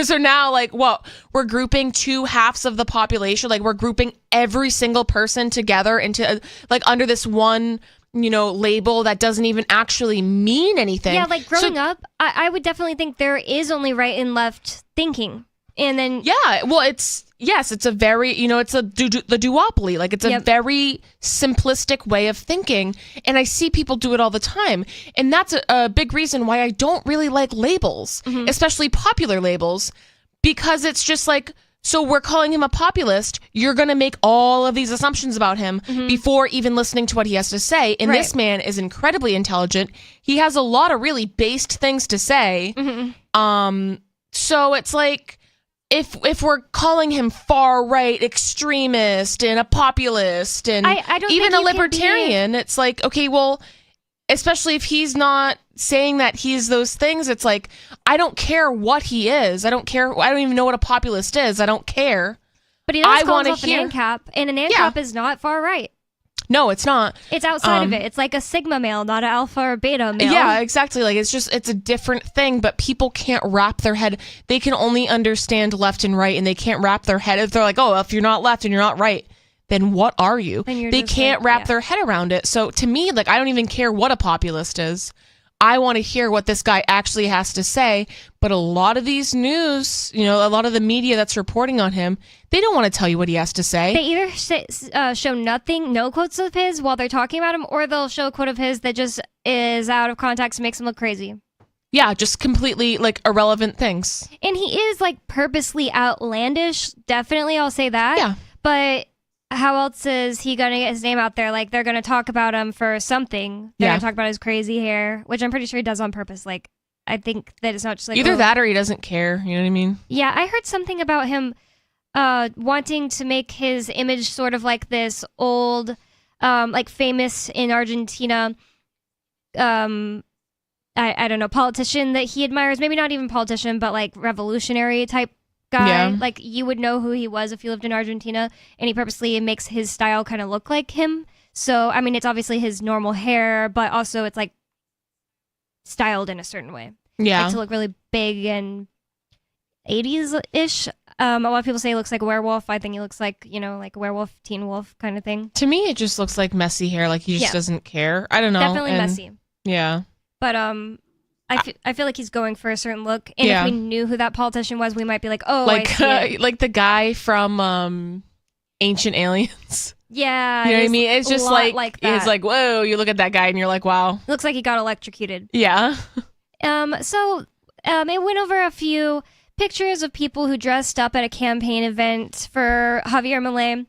so now like what we're grouping two halves of the population, like we're grouping every single person together into like under this one label that doesn't even actually mean anything. Yeah, like growing up, I would definitely think there is only right and left thinking. And then it's a very it's the duopoly, like it's a very simplistic way of thinking, and I see people do it all the time, and that's a big reason why I don't really like labels, especially popular labels, because it's just like, so we're calling him a populist, you're gonna make all of these assumptions about him before even listening to what he has to say, and this man is incredibly intelligent. He has a lot of really based things to say. So it's like, if we're calling him far right extremist and a populist and I don't even think a libertarian, it's like, okay, well, especially if he's not saying that he's those things, it's like, I don't care what he is. I don't even know what a populist is. I don't care. But he does call himself an ANCAP, and an ANCAP is not far right. No, it's not. It's outside of it. It's like a sigma male, not an alpha or beta male. Yeah, exactly. Like it's a different thing, but people can't wrap their head. They can only understand left and right, and they can't wrap their head. If they're like, oh, if you're not left and you're not right, then what are you? They can't wrap their head around it. So to me, like, I don't even care what a populist is. I want to hear what this guy actually has to say. But a lot of these news, a lot of the media that's reporting on him, they don't want to tell you what he has to say. They either show no quotes of his while they're talking about him, or they'll show a quote of his that just is out of context and makes him look crazy. Yeah, just completely like irrelevant things. And he is like purposely outlandish. Definitely, I'll say that. Yeah. But how else is he going to get his name out there? Like, they're going to talk about him for something. They're going to talk about his crazy hair, which I'm pretty sure he does on purpose. Like, I think that it's not just like... Either that or he doesn't care. You know what I mean? Yeah, I heard something about him wanting to make his image sort of like this old, like famous in Argentina, I don't know, politician that he admires. Maybe not even politician, but like revolutionary type guy. Yeah. Like, you would know who he was if you lived in Argentina, and he purposely makes his style kind of look like him. So, I mean, it's obviously his normal hair, but also it's like styled in a certain way. Yeah. Like to look really big and 80s-ish. A lot of people say he looks like a werewolf. I think he looks like, like a werewolf, teen wolf kind of thing. To me, it just looks like messy hair. Like he just doesn't care. I don't know. Definitely messy. Yeah. But I feel like he's going for a certain look. And if we knew who that politician was, we might be like, oh, like I see it. like the guy from Ancient Aliens. Yeah. You know what I mean? It's just like that. it's like, whoa, you look at that guy and you're like, wow. Looks like he got electrocuted. Yeah. So it went over a few pictures of people who dressed up at a campaign event for Javier Milei.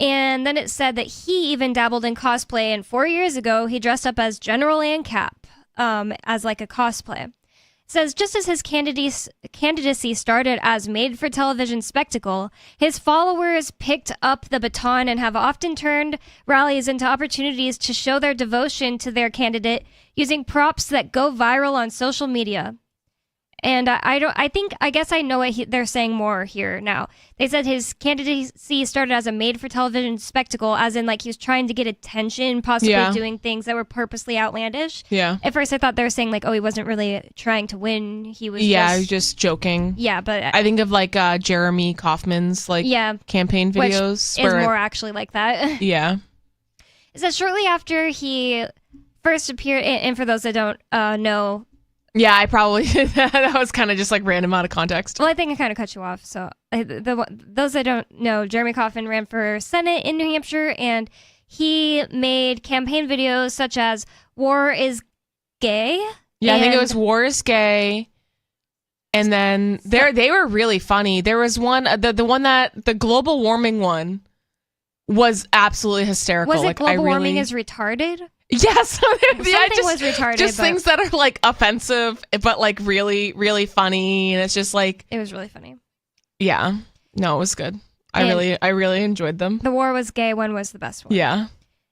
And then it said that he even dabbled in cosplay. And 4 years ago, he dressed up as General ANCAP as like a cosplay. It says, just as his candidacy started as made-for-television spectacle, his followers picked up the baton and have often turned rallies into opportunities to show their devotion to their candidate using props that go viral on social media. And I guess I know what they're saying more here now. They said his candidacy started as a made-for-television spectacle, as in like he was trying to get attention, possibly doing things that were purposely outlandish. Yeah. At first I thought they were saying like, oh, he wasn't really trying to win. He was he was just joking. Yeah, but... I think of like Jeremy Kaufman's like campaign videos. Which is more actually like that. Yeah. It says shortly after he first appeared, and for those that don't know... Yeah, I probably that was kind of just like random out of context. Well, I think I kind of cut you off. So those that don't know, Jeremy Coffin ran for Senate in New Hampshire, and he made campaign videos such as "War is gay." Yeah, I think it was "War is gay," and then they were really funny. There was one, the one that the global warming one was absolutely hysterical. Was it like, global warming is retarded? Yes, Something was retarded. Just things that are like offensive, but like really, really funny, and it's just like it was really funny. Yeah, no, it was good. I really enjoyed them. The "War was gay" one was the best one. Yeah,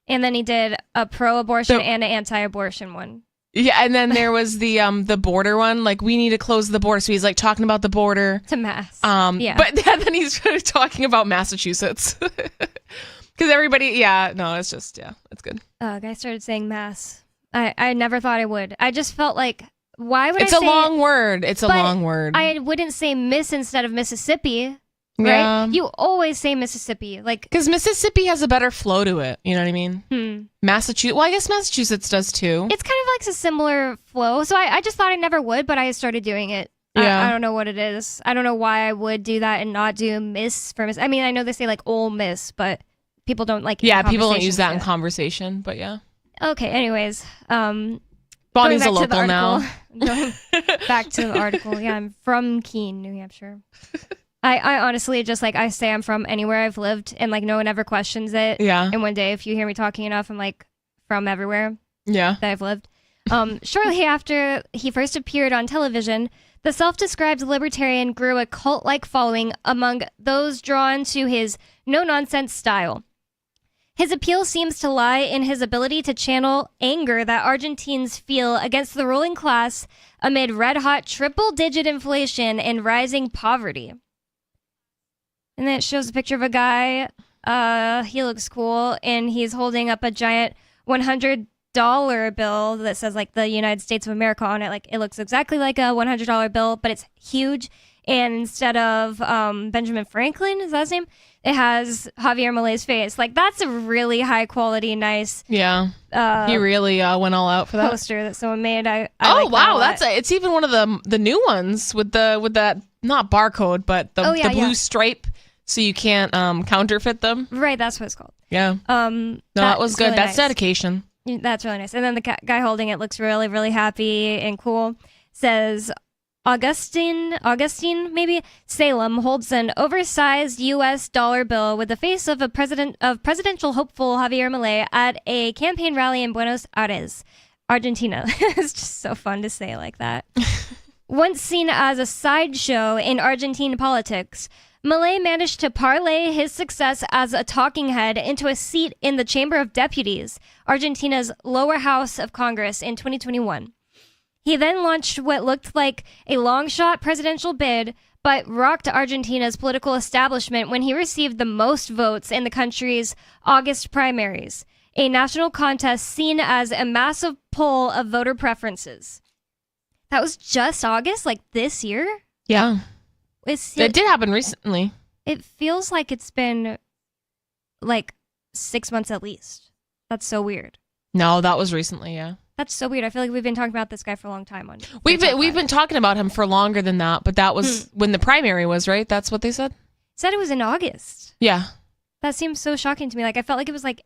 and then he did a pro-abortion and an anti-abortion one. Yeah, and then there was the border one. Like, we need to close the border, so he's like talking about the border to Mass. Yeah, but then he's talking about Massachusetts. Because everybody, it's just, it's good. I started saying Mass. I never thought I would. I just felt like, why would it's a long word. It's a long word. I wouldn't say Miss instead of Mississippi, right? Yeah. You always say Mississippi. Because Mississippi has a better flow to it. You know what I mean? Massachusetts. Well, I guess Massachusetts does too. It's kind of like a similar flow. So I just thought I never would, but I started doing it. Yeah. I don't know what it is. I don't know why I would do that and not do Miss for Miss. I mean, I know they say like Ole Miss, but... people don't like people don't use that in conversation, but yeah. Okay, anyways. Bonnie's a local now. Going back to the article. Yeah, I'm from Keene, New Hampshire. I honestly just like I say I'm from anywhere I've lived and like no one ever questions it. Yeah. And one day if you hear me talking enough, I'm like from everywhere. Yeah. That I've lived. Shortly after he first appeared on television, the self-described libertarian grew a cult-like following among those drawn to his no-nonsense style. His appeal seems to lie in his ability to channel anger that Argentines feel against the ruling class amid red-hot triple-digit inflation and rising poverty. And then it shows a picture of a guy. He looks cool, and he's holding up a giant $100 bill that says, like, the United States of America on it. Like, it looks exactly like a $100 bill, but it's huge. And instead of Benjamin Franklin, is that his name? It has Javier Milei's face. Like, that's a really high quality, nice. Yeah. He really went all out for that poster that someone made. I oh like wow, that it's even one of the new ones with that not barcode but the blue stripe, so you can't counterfeit them. Right, that's what it's called. Yeah. No, that was good. Really that's nice. dedication. That's really nice. And then the guy holding it looks really, really happy and cool. says Augustine, maybe Salem holds an oversized U.S. dollar bill with the face of presidential hopeful Javier Milei at a campaign rally in Buenos Aires, Argentina. It's just so fun to say like that. Once seen as a sideshow in Argentine politics, Milei managed to parlay his success as a talking head into a seat in the Chamber of Deputies, Argentina's lower house of Congress, in 2021. He then launched what looked like a long-shot presidential bid, but rocked Argentina's political establishment when he received the most votes in the country's August primaries, a national contest seen as a massive poll of voter preferences. That was just August, like this year? Yeah. It did happen recently. It feels like it's been like 6 months at least. That's so weird. No, that was recently, yeah. That's so weird. I feel like we've been talking about this guy for a long time. We've been talking about him for longer than that, but that was when the primary was, right? That's what they said? Said it was in August. Yeah. That seems so shocking to me. Like, I felt like it was like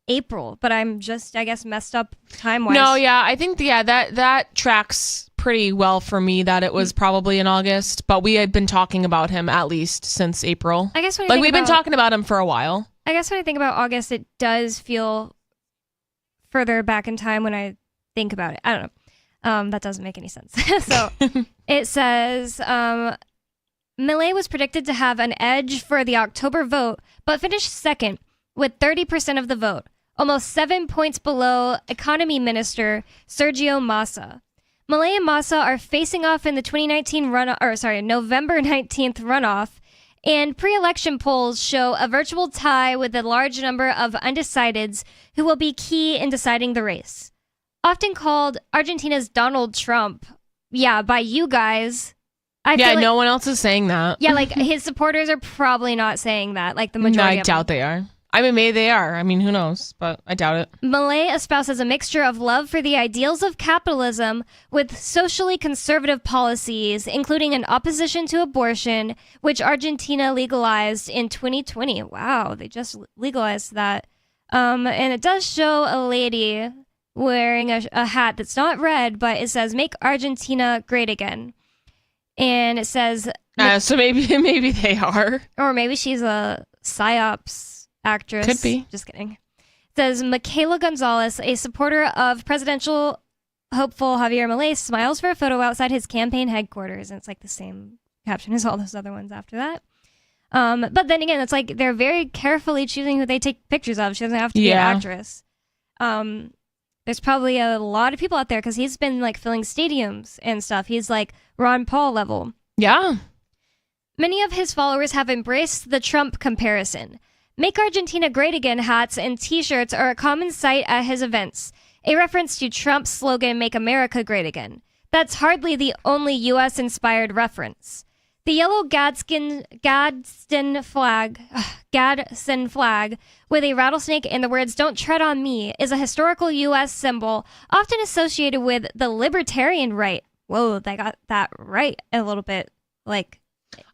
April, but I'm just, I guess, messed up time-wise. No, yeah, I think, that tracks pretty well for me that it was probably in August, but we had been talking about him at least since April. I guess we've been talking about him for a while. I guess when I think about August, it does feel further back in time when I think about it. I don't know. That doesn't make any sense. So it says Milei was predicted to have an edge for the October vote, but finished second with 30% of the vote, almost 7 points below economy minister Sergio Massa. Milei and Massa are facing off in the November 19th runoff, and pre-election polls show a virtual tie with a large number of undecideds who will be key in deciding the race. Often called Argentina's Donald Trump, by you guys. I feel like, no one else is saying that. Yeah, like his supporters are probably not saying that, like the majority I doubt they are. I mean, maybe they are. I mean, who knows? But I doubt it. Milei espouses a mixture of love for the ideals of capitalism with socially conservative policies, including an opposition to abortion, which Argentina legalized in 2020. Wow, they just legalized that. And it does show a lady wearing a hat that's not red, but it says, "Make Argentina Great Again." And it says... so maybe they are. Or maybe she's a PSYOPs actress. Could be. Just kidding. It says, Michaela Gonzalez, a supporter of presidential hopeful Javier Milei, smiles for a photo outside his campaign headquarters. And it's like the same caption as all those other ones after that. But then again, it's like they're very carefully choosing who they take pictures of. She doesn't have to be an actress. There's probably a lot of people out there because he's been like filling stadiums and stuff. He's like Ron Paul level. Yeah. Many of his followers have embraced the Trump comparison. Make Argentina Great Again hats and t-shirts are a common sight at his events, a reference to Trump's slogan, Make America Great Again. That's hardly the only U.S.-inspired reference. The yellow Gadsden flag with a rattlesnake and the words "Don't tread on me" is a historical U.S. symbol often associated with the libertarian right. Whoa, they got that right a little bit. Like,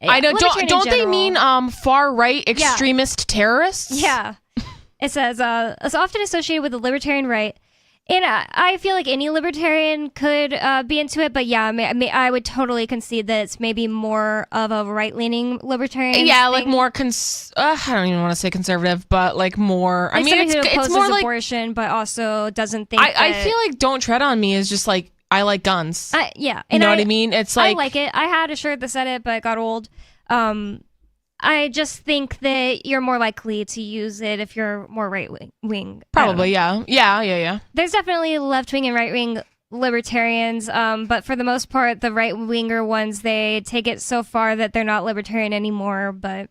I know. Don't they mean far right extremist terrorists? Yeah. It says it's often associated with the libertarian right. And I feel like any libertarian could be into it, but yeah, I would totally concede that it's maybe more of a right-leaning libertarian. Yeah, thing. like more I don't even want to say conservative, but like more. Like, I mean, it's more like abortion, but also doesn't think. I feel like "Don't tread on me" is just like I like guns. Yeah, you know what I mean. It's like I like it. I had a shirt that said it, but it got old. I just think that you're more likely to use it if you're more right-wing. Probably, yeah. There's definitely left-wing and right-wing libertarians, but for the most part, the right-winger ones, they take it so far that they're not libertarian anymore. But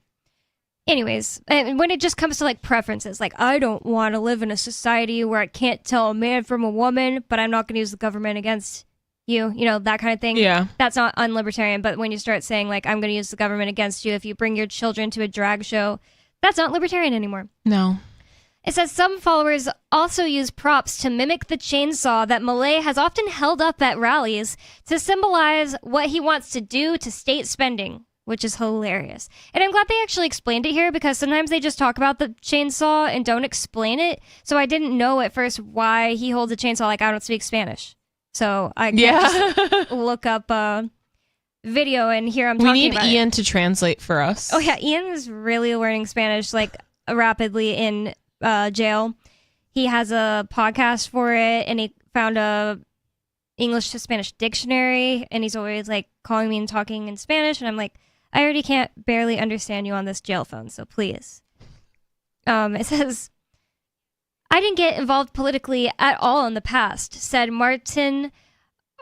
anyways, and when it just comes to like preferences, like I don't want to live in a society where I can't tell a man from a woman, but I'm not going to use the government against you know, that kind of thing. Yeah. That's not unlibertarian, but when you start saying, like, I'm going to use the government against you if you bring your children to a drag show, that's not libertarian anymore. No. It says some followers also use props to mimic the chainsaw that Milei has often held up at rallies to symbolize what he wants to do to state spending, which is hilarious. And I'm glad they actually explained it here because sometimes they just talk about the chainsaw and don't explain it. So I didn't know at first why he holds a chainsaw like I don't speak Spanish. So I can't just look up video and hear I'm talking We need about Ian it. to translate for us. Oh yeah, Ian is really learning Spanish like rapidly in jail. He has a podcast for it, and he found a English to Spanish dictionary, and he's always like calling me and talking in Spanish, and I'm like, I already can't barely understand you on this jail phone, so please. It says, I didn't get involved politically at all in the past, said Martin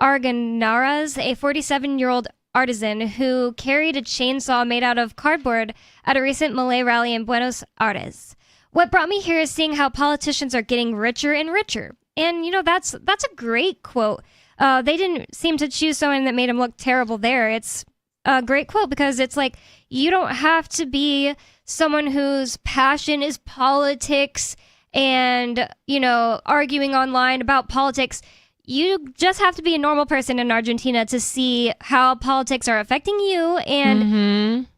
Arganaras, a 47-year-old artisan who carried a chainsaw made out of cardboard at a recent Malay rally in Buenos Aires. What brought me here is seeing how politicians are getting richer and richer. And, that's a great quote. They didn't seem to choose someone that made him look terrible there. It's a great quote because it's like, you don't have to be someone whose passion is politics and, arguing online about politics. You just have to be a normal person in Argentina to see how politics are affecting you and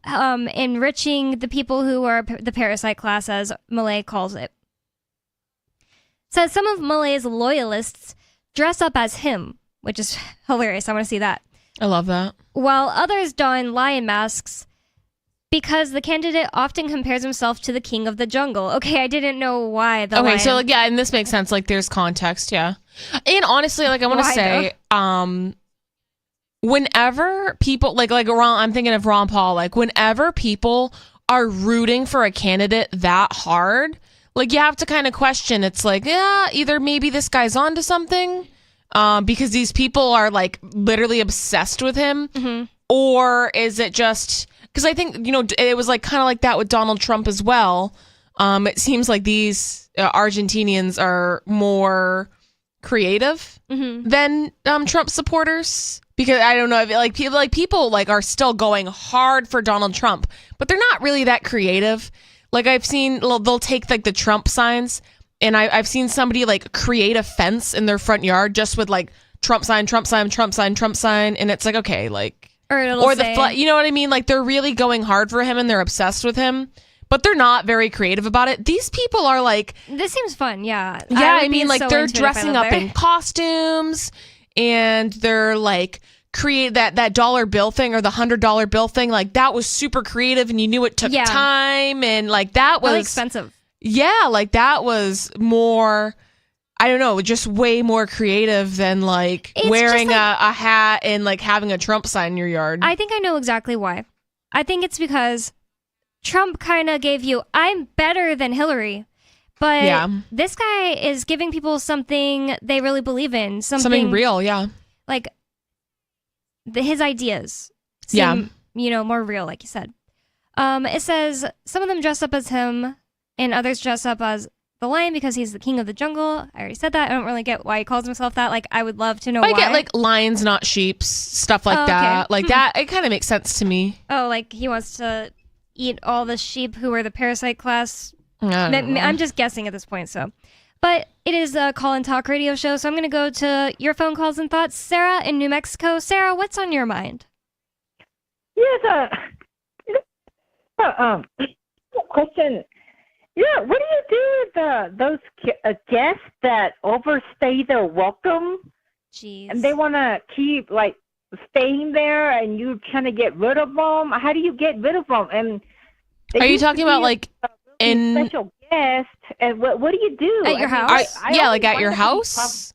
enriching the people who are the parasite class, as Malay calls it. Says some of Malay's loyalists dress up as him, which is hilarious. I want to see that. I love that. While others don lion masks because the candidate often compares himself to the king of the jungle. Okay, I didn't know why the lion... so and this makes sense. Like, there's context, yeah. And honestly, I want to say, whenever people like Ron, I'm thinking of Ron Paul. Like, whenever people are rooting for a candidate that hard, like, you have to kind of question. It's like, either maybe this guy's onto something, because these people are like literally obsessed with him, or is it just because I think it was like kind of like that with Donald Trump as well. It seems like these Argentinians are more creative than Trump supporters, because I don't know, people are still going hard for Donald Trump, but they're not really that creative. Like, I've seen they'll take like the Trump signs, and I've seen somebody like create a fence in their front yard just with like Trump sign, Trump sign, Trump sign, Trump sign, and it's like, okay, like, or the you know what I mean? Like, they're really going hard for him and they're obsessed with him, but they're not very creative about it. These people are like, this seems fun, yeah. I mean, like, they're dressing up in costumes, and they're like create that dollar bill thing or the $100 bill thing. Like, that was super creative, and you knew it took time, and like that was expensive. Yeah, like that was more, I don't know, just way more creative than like wearing a hat and like having a Trump sign in your yard. I think I know exactly why. I think it's because Trump kind of gave you, I'm better than Hillary. But this guy is giving people something they really believe in. Something real, yeah. Like, his ideas seem, more real, like you said. It says, some of them dress up as him, and others dress up as the lion because he's the king of the jungle. I already said that. I don't really get why he calls himself that. Like, I would love to know why. I get, like, lions, not sheeps, stuff like that. Okay. Like, that, it kind of makes sense to me. Oh, like, he wants to eat all the sheep who are the parasite class. I'm just guessing at this point, so. But it is a call and talk radio show, so I'm going to go to your phone calls and thoughts. Sarah in New Mexico. Sarah, what's on your mind? Yes, question. Yeah, what do you do with those guests that overstay their welcome? Jeez. And they want to keep, like, staying there, and you trying to get rid of them? How do you get rid of them? And are you talking about, like, in special guest? And what do you do at your house? Like at your house.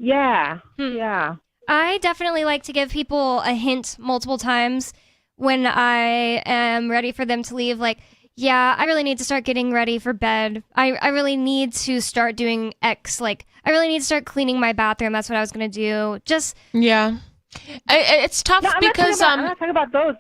Yeah, yeah. I definitely like to give people a hint multiple times when I am ready for them to leave. Like, yeah, I really need to start getting ready for bed. I really need to start doing X. Like, I really need to start cleaning my bathroom. That's what I was gonna do. Just it's tough because I'm not talking about those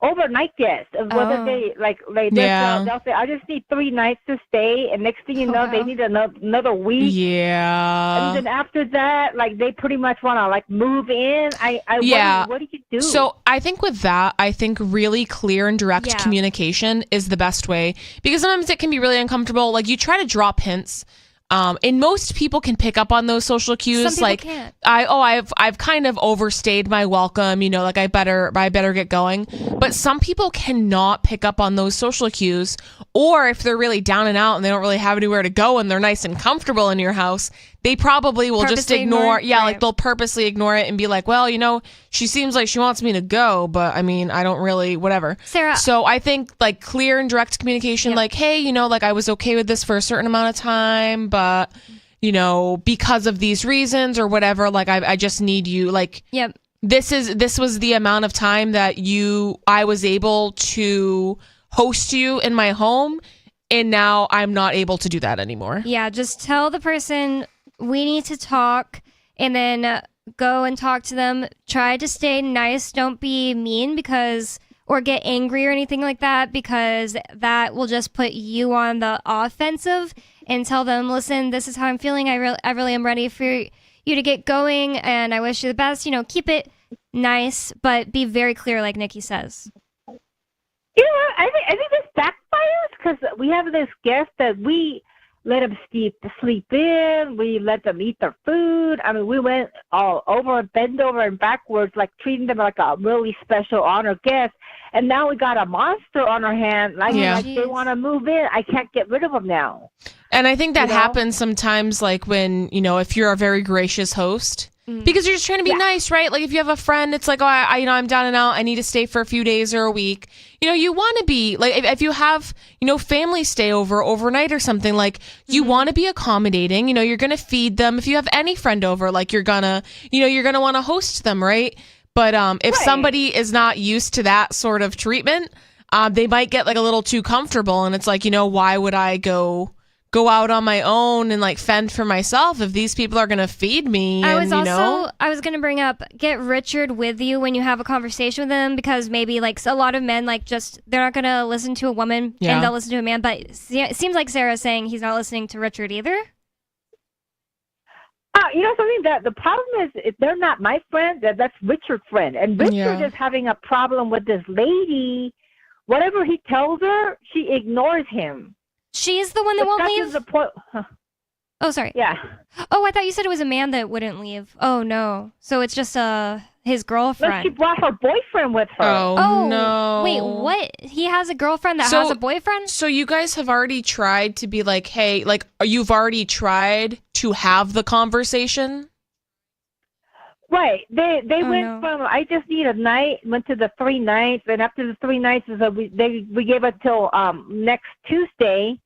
overnight guests. Whether they'll say, I just need 3 nights to stay, and next thing you know, they need another week. Yeah. And then after that, like, they pretty much want to like move in. What do you do? So I think with that, really clear and direct communication is the best way, because sometimes it can be really uncomfortable. Like, you try to drop hints. And most people can pick up on those social cues. Some people can't. I've kind of overstayed my welcome, like I better get going. But some people cannot pick up on those social cues, or if they're really down and out and they don't really have anywhere to go and they're nice and comfortable in your house, they probably will just Purposely ignore. ignore? Yeah, Right. like they'll purposely ignore it and be like, well, she seems like she wants me to go, but I mean, I don't really, whatever. Sarah. So I think like clear and direct communication, like, hey, like I was okay with this for a certain amount of time, but because of these reasons or whatever, like I just need you, like, Yep. this was the amount of time that I was able to host you in my home, and now I'm not able to do that anymore. Yeah, just tell the person we need to talk, and then go and talk to them. Try to stay nice. Don't be mean or get angry or anything like that, because that will just put you on the offensive. And tell them, listen, this is how I'm feeling. I really am ready for you to get going, and I wish you the best. Keep it nice, but be very clear, like Nikki says. I think this backfires because we have this guest that we let them sleep in. We let them eat their food. I mean, we went all over, bend over and backwards, like treating them like a really special honored guest. And now we got a monster on our hand. Like they want to move in. I can't get rid of them now. And I think that happens sometimes, like when, if you're a very gracious host, because you're just trying to be nice, right? Like if you have a friend, it's like, oh, I'm down and out. I need to stay for a few days or a week. You want to be like, if you have, family stay overnight or something, like you want to be accommodating. You're going to feed them. If you have any friend over, like you're going to want to host them, right? But if somebody is not used to that sort of treatment, they might get like a little too comfortable, and it's like, why would I go out on my own and like fend for myself if these people are going to feed me? I was going to bring up, get Richard with you when you have a conversation with him, because maybe like a lot of men, like they're not going to listen to a woman and they'll listen to a man. But it seems like Sarah's saying he's not listening to Richard either. Something that the problem is, if they're not my friend, that's Richard's friend. And Richard is having a problem with this lady. Whatever he tells her, she ignores him. She's the one that won't leave? Oh, sorry. Yeah. Oh, I thought you said it was a man that wouldn't leave. Oh, no. So it's just his girlfriend. But she brought her boyfriend with her. Oh, no. Wait, what? He has a girlfriend that has a boyfriend? So you guys have already tried to be like, hey, like you've already tried to have the conversation? Right. They went from, I just need a night, went to the 3 nights, and after the 3 nights, we gave it till next Tuesday.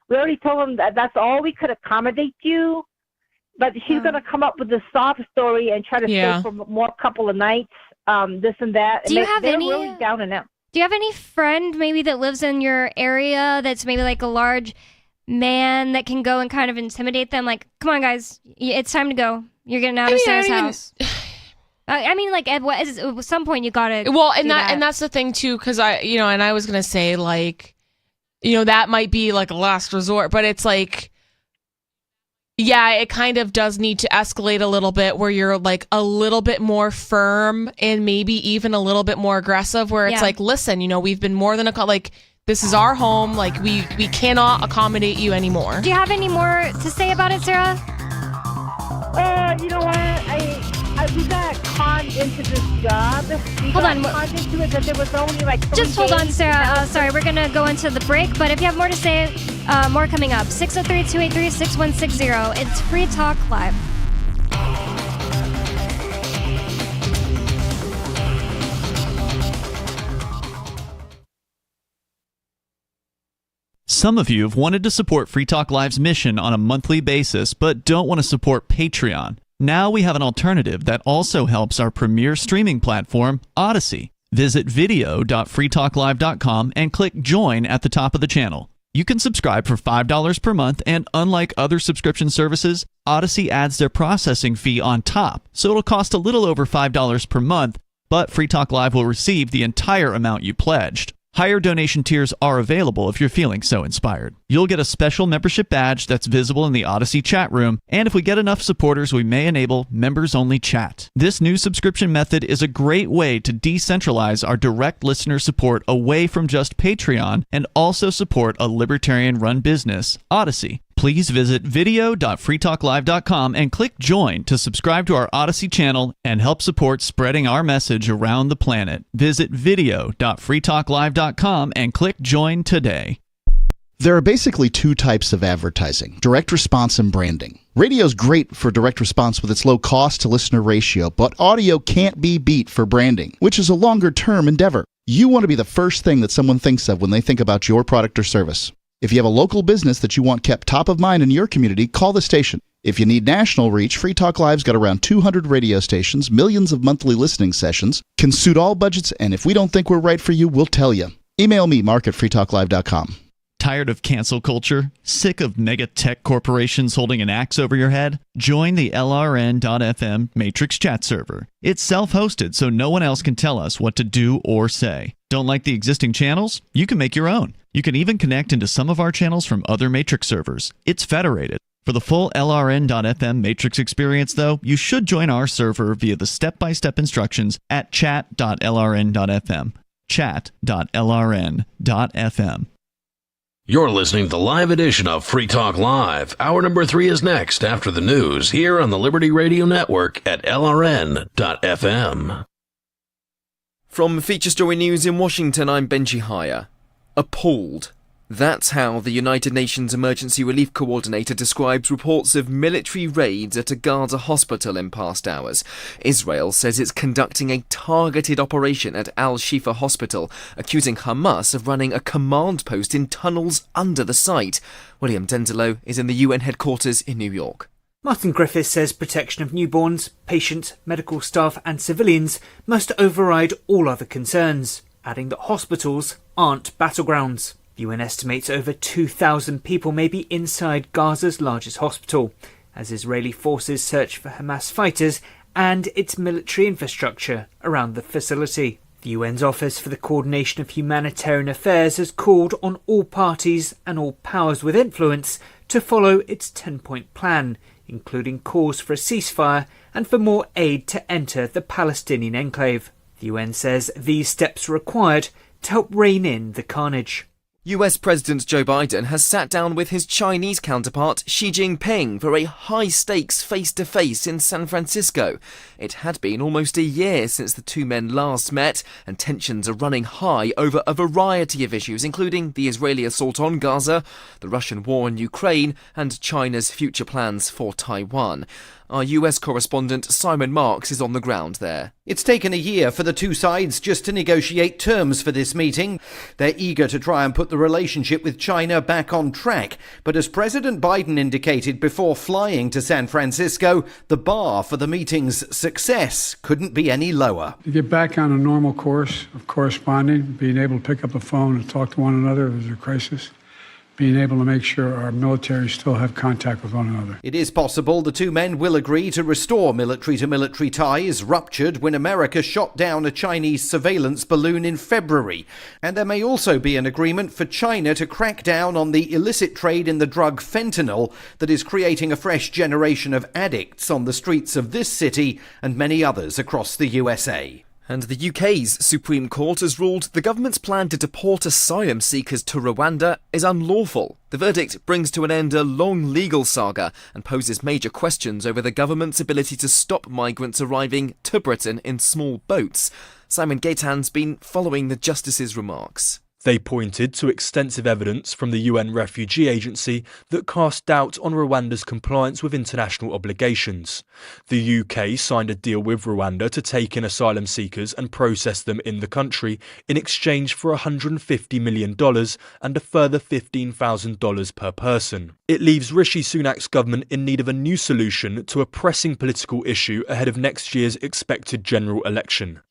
We already told them that that's all we could accommodate you, but she's going to come up with a soft story and try to stay for more couple of nights, this and that. Do you have they're any really down and out. Do you have any friend maybe that lives in your area that's maybe like a large man that can go and kind of intimidate them? Like, come on, guys, it's time to go. You're getting out of Sarah's house. I mean, like at some point you gotta. Well, and that's the thing too, because and I was gonna say like, that might be like a last resort, but it's like, yeah, it kind of does need to escalate a little bit, where you're like a little bit more firm and maybe even a little bit more aggressive, where it's like, listen, we've been more than like, this is our home, like we cannot accommodate you anymore. Do you have any more to say about it, Sarah? You know what? We got conned into this job. Hold on. Conned into it that there was only like 3 Just hold on, days. Sarah. Sorry, we're going to go into the break, but if you have more to say, more coming up. 603-283-6160. It's Free Talk Live. Some of you have wanted to support Free Talk Live's mission on a monthly basis, but don't want to support Patreon. Now we have an alternative that also helps our premier streaming platform, Odyssey. Visit video.freetalklive.com and click Join at the top of the channel. You can subscribe for $5 per month, and unlike other subscription services, Odyssey adds their processing fee on top, so it'll cost a little over $5 per month, but Free Talk Live will receive the entire amount you pledged. Higher donation tiers are available if you're feeling so inspired. You'll get a special membership badge that's visible in the Odyssey chat room, and if we get enough supporters, we may enable members-only chat. This new subscription method is a great way to decentralize our direct listener support away from just Patreon and also support a libertarian-run business, Odyssey. Please visit video.freetalklive.com and click Join to subscribe to our Odyssey channel and help support spreading our message around the planet. Visit video.freetalklive.com and click Join today. There are basically two types of advertising, direct response and branding. Radio's great for direct response with its low cost to listener ratio, but audio can't be beat for branding, which is a longer term endeavor. You want to be the first thing that someone thinks of when they think about your product or service. If you have a local business that you want kept top of mind in your community, call the station. If you need national reach, Free Talk Live's got around 200 radio stations, millions of monthly listening sessions, can suit all budgets, and if we don't think we're right for you, we'll tell you. Email me, mark@freetalklive.com. Tired of cancel culture? Sick of mega tech corporations holding an axe over your head? Join the LRN.FM Matrix chat server. It's self-hosted, so no one else can tell us what to do or say. Don't like the existing channels? You can make your own. You can even connect into some of our channels from other Matrix servers. It's federated. For the full LRN.FM Matrix experience, though, you should join our server via the step-by-step instructions at chat.lrn.fm. Chat.lrn.fm. You're listening to the live edition of Free Talk Live. Hour number 3 is next after the news here on the Liberty Radio Network at LRN.FM. From Feature Story News in Washington, I'm Benji Haya. Appalled. That's how the United Nations Emergency Relief Coordinator describes reports of military raids at a Gaza hospital in past hours. Israel says it's conducting a targeted operation at Al-Shifa Hospital, accusing Hamas of running a command post in tunnels under the site. William Denzelo is in the UN headquarters in New York. Martin Griffiths says protection of newborns, patients, medical staff and civilians must override all other concerns, adding that hospitals aren't battlegrounds. The UN estimates over 2,000 people may be inside Gaza's largest hospital, as Israeli forces search for Hamas fighters and its military infrastructure around the facility. The UN's Office for the Coordination of Humanitarian Affairs has called on all parties and all powers with influence to follow its 10-point plan, including calls for a ceasefire and for more aid to enter the Palestinian enclave. The UN says these steps are required to help rein in the carnage. US President Joe Biden has sat down with his Chinese counterpart Xi Jinping for a high-stakes face-to-face in San Francisco. It had been almost a year since the two men last met, and tensions are running high over a variety of issues, including the Israeli assault on Gaza, the Russian war in Ukraine, and China's future plans for Taiwan. Our US correspondent Simon Marks is on the ground there. It's taken a year for the two sides just to negotiate terms for this meeting. They're eager to try and put the relationship with China back on track. But as President Biden indicated before flying to San Francisco, the bar for the meeting's success couldn't be any lower. To get back on a normal course of corresponding, being able to pick up the phone and talk to one another if there's a crisis, being able to make sure our military still have contact with one another. It is possible the two men will agree to restore military-to-military ties ruptured when America shot down a Chinese surveillance balloon in February. And there may also be an agreement for China to crack down on the illicit trade in the drug fentanyl that is creating a fresh generation of addicts on the streets of this city and many others across the USA. And the UK's Supreme Court has ruled the government's plan to deport asylum seekers to Rwanda is unlawful. The verdict brings to an end a long legal saga and poses major questions over the government's ability to stop migrants arriving to Britain in small boats. Simon Gaitan's been following the justice's remarks. They pointed to extensive evidence from the UN Refugee Agency that cast doubt on Rwanda's compliance with international obligations. The UK signed a deal with Rwanda to take in asylum seekers and process them in the country in exchange for $150 million and a further $15,000 per person. It leaves Rishi Sunak's government in need of a new solution to a pressing political issue ahead of next year's expected general election.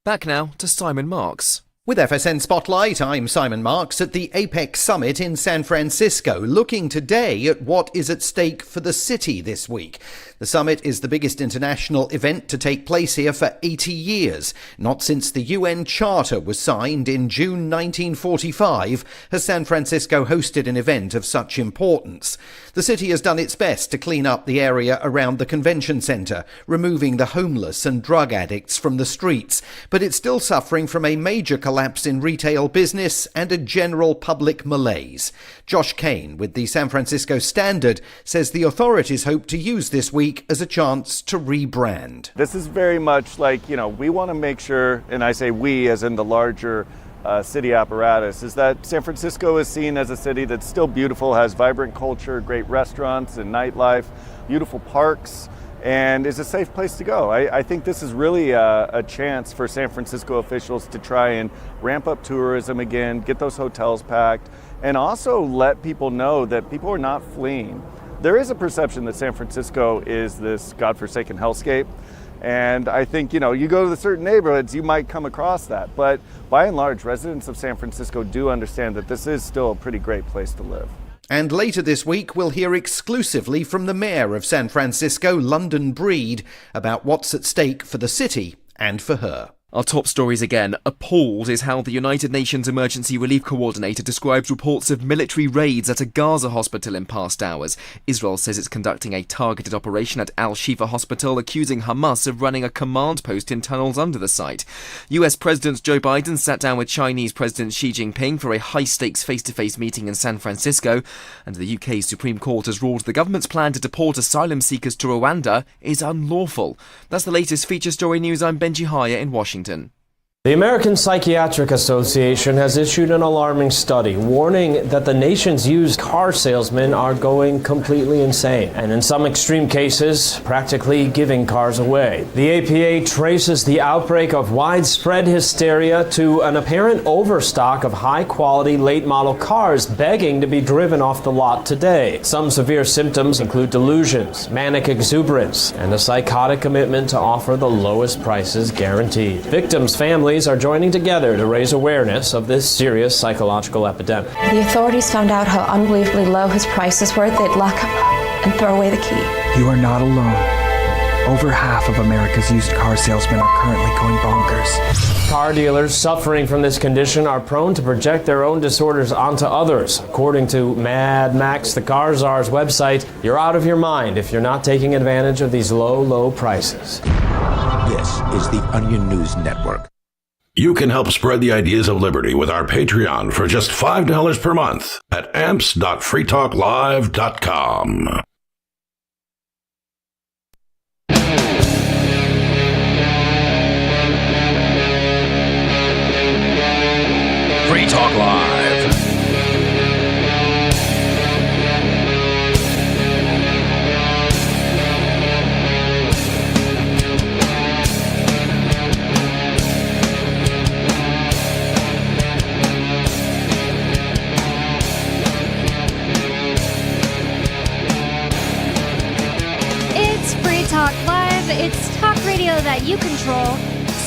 Back now to Simon Marks. With FSN Spotlight, I'm Simon Marks at the APEC Summit in San Francisco, looking today at what is at stake for the city this week. The summit is the biggest international event to take place here for 80 years. Not since the UN Charter was signed in June 1945 has San Francisco hosted an event of such importance. The city has done its best to clean up the area around the convention center, removing the homeless and drug addicts from the streets, but it's still suffering from a major collapse in retail business and a general public malaise. Josh Kane with the San Francisco Standard says the authorities hope to use this week as a chance to rebrand. This is very much like, we want to make sure, and I say we as in the larger city apparatus is that San Francisco is seen as a city that's still beautiful, has vibrant culture, great restaurants and nightlife, beautiful parks, and is a safe place to go. I think this is really a chance for San Francisco officials to try and ramp up tourism again, get those hotels packed, and also let people know that people are not fleeing. There is a perception that San Francisco is this godforsaken hellscape. And I think, you go to the certain neighborhoods, you might come across that. But by and large, residents of San Francisco do understand that this is still a pretty great place to live. And later this week, we'll hear exclusively from the mayor of San Francisco, London Breed, about what's at stake for the city and for her. Our top stories again. Appalled is how the United Nations Emergency Relief Coordinator describes reports of military raids at a Gaza hospital in past hours. Israel says it's conducting a targeted operation at Al-Shifa Hospital, accusing Hamas of running a command post in tunnels under the site. US President Joe Biden sat down with Chinese President Xi Jinping for a high-stakes face-to-face meeting in San Francisco, and the UK's Supreme Court has ruled the government's plan to deport asylum seekers to Rwanda is unlawful. That's the latest feature story news. I'm Benji Haya in Washington. The American Psychiatric Association has issued an alarming study warning that the nation's used car salesmen are going completely insane, and in some extreme cases, practically giving cars away. The APA traces the outbreak of widespread hysteria to an apparent overstock of high-quality late-model cars begging to be driven off the lot today. Some severe symptoms include delusions, manic exuberance, and a psychotic commitment to offer the lowest prices guaranteed. Victims' families are joining together to raise awareness of this serious psychological epidemic. The authorities found out how unbelievably low his prices were. They'd lock him up and throw away the key. You are not alone. Over half of America's used car salesmen are currently going bonkers. Car dealers suffering from this condition are prone to project their own disorders onto others. According to Mad Max, the Car Czar's website, you're out of your mind if you're not taking advantage of these low prices. This is the Onion News Network. You can help spread the ideas of liberty with our Patreon for just $5 per month at amps.freetalklive.com. Free Talk Live. Talk Live. It's talk radio that you control.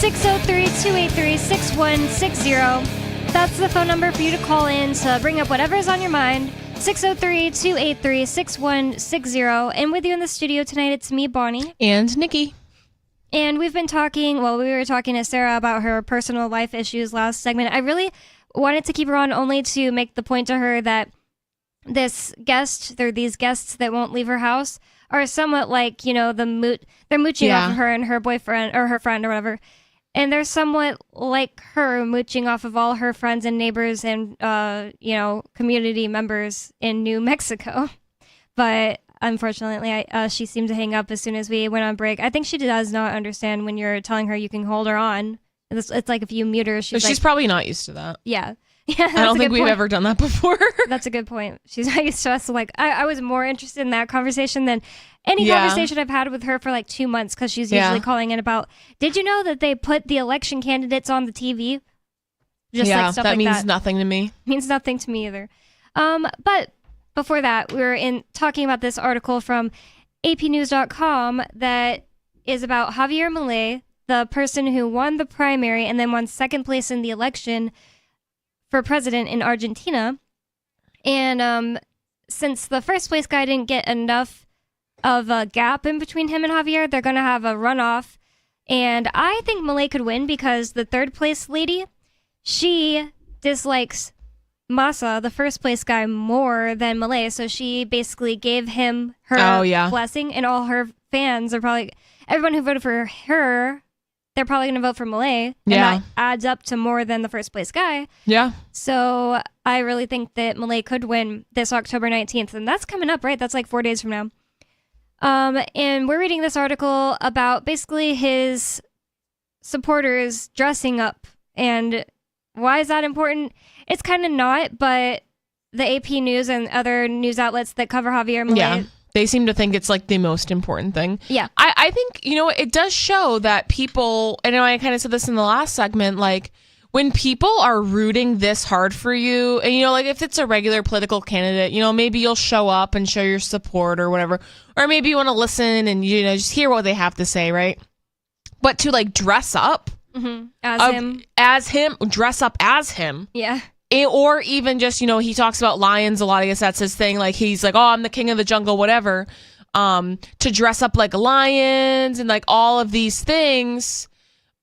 603-283-6160. That's the phone number for you to call in to bring up whatever's on your mind. 603-283-6160. And with you in the studio tonight, it's me, Bonnie. And Nikki. And we've been talking, we were talking to Sarah about her personal life issues last segment. I really wanted to keep her on only to make the point to her that these guests that won't leave her house are somewhat like, they're mooching off of her and her boyfriend or her friend or whatever. And they're somewhat like her mooching off of all her friends and neighbors and, community members in New Mexico. But unfortunately, she seemed to hang up as soon as we went on break. I think she does not understand when you're telling her you can hold her on. It's like if you mute her, she's probably not used to that. Yeah. Yeah, I don't think we've ever done that before. That's a good point. She's not used to us. Like, I was more interested in that conversation than any conversation I've had with her for like 2 months, because she's usually calling in about, did you know that they put the election candidates on the TV? Just like stuff that like means nothing to me. Means nothing to me either. But before that, we were talking about this article from apnews.com that is about Javier Milei, the person who won the primary and then won second place in the election for president in Argentina. And since the first place guy didn't get enough of a gap in between him and Javier, they're going to have a runoff. And I think Milei could win because the third place lady, she dislikes Massa, the first place guy, more than Milei. So she basically gave him her blessing, and all her fans are probably, everyone who voted for her, they're probably going to vote for Milei. And that adds up to more than the first place guy. Yeah. So I really think that Milei could win this October 19th. And that's coming up, right? That's like 4 days from now. And we're reading this article about basically his supporters dressing up and why is that important? It's kind of not, but the AP News and other news outlets that cover Javier Milei. Yeah. They seem to think it's like the most important thing. Yeah. I think, it does show that people, I know I kind of said this in the last segment, like when people are rooting this hard for you, and like if it's a regular political candidate, maybe you'll show up and show your support or whatever, or maybe you want to listen and just hear what they have to say, right? But to like dress up as him, dress up as him, yeah. Or even just, he talks about lions a lot. I guess that's his thing. Like he's like, oh, I'm the king of the jungle, whatever. To dress up like lions and like all of these things.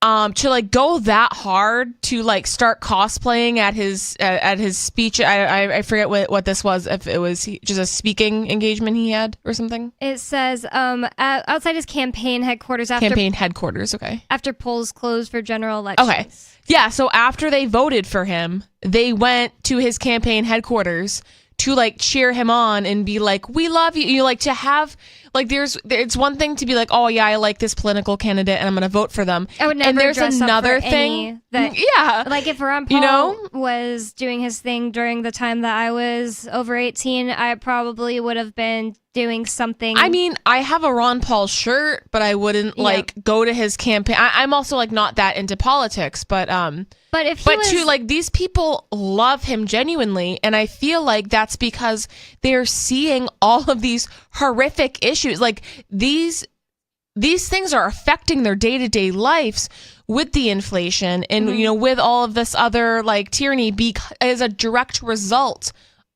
To like go that hard to like start cosplaying at his speech. I forget what this was, if it was just a speaking engagement he had or something. It says outside his campaign headquarters okay. After polls closed for general elections. Okay. Yeah, so after they voted for him, they went to his campaign headquarters to like cheer him on and be like, we love you. You like to have like it's one thing to be like, oh yeah, I like this political candidate and I'm gonna vote for them. I would never and there's dress another up for thing that, yeah, like if Ron Paul was doing his thing during the time that I was over 18, I probably would have been doing something. I mean, I have a Ron Paul shirt, but I wouldn't like go to his campaign. I'm also like not that into politics, but these people love him genuinely, and I feel like that's because they're seeing all of these horrific issues. Like these things are affecting their day-to-day lives with the inflation and with all of this other like tyranny as a direct result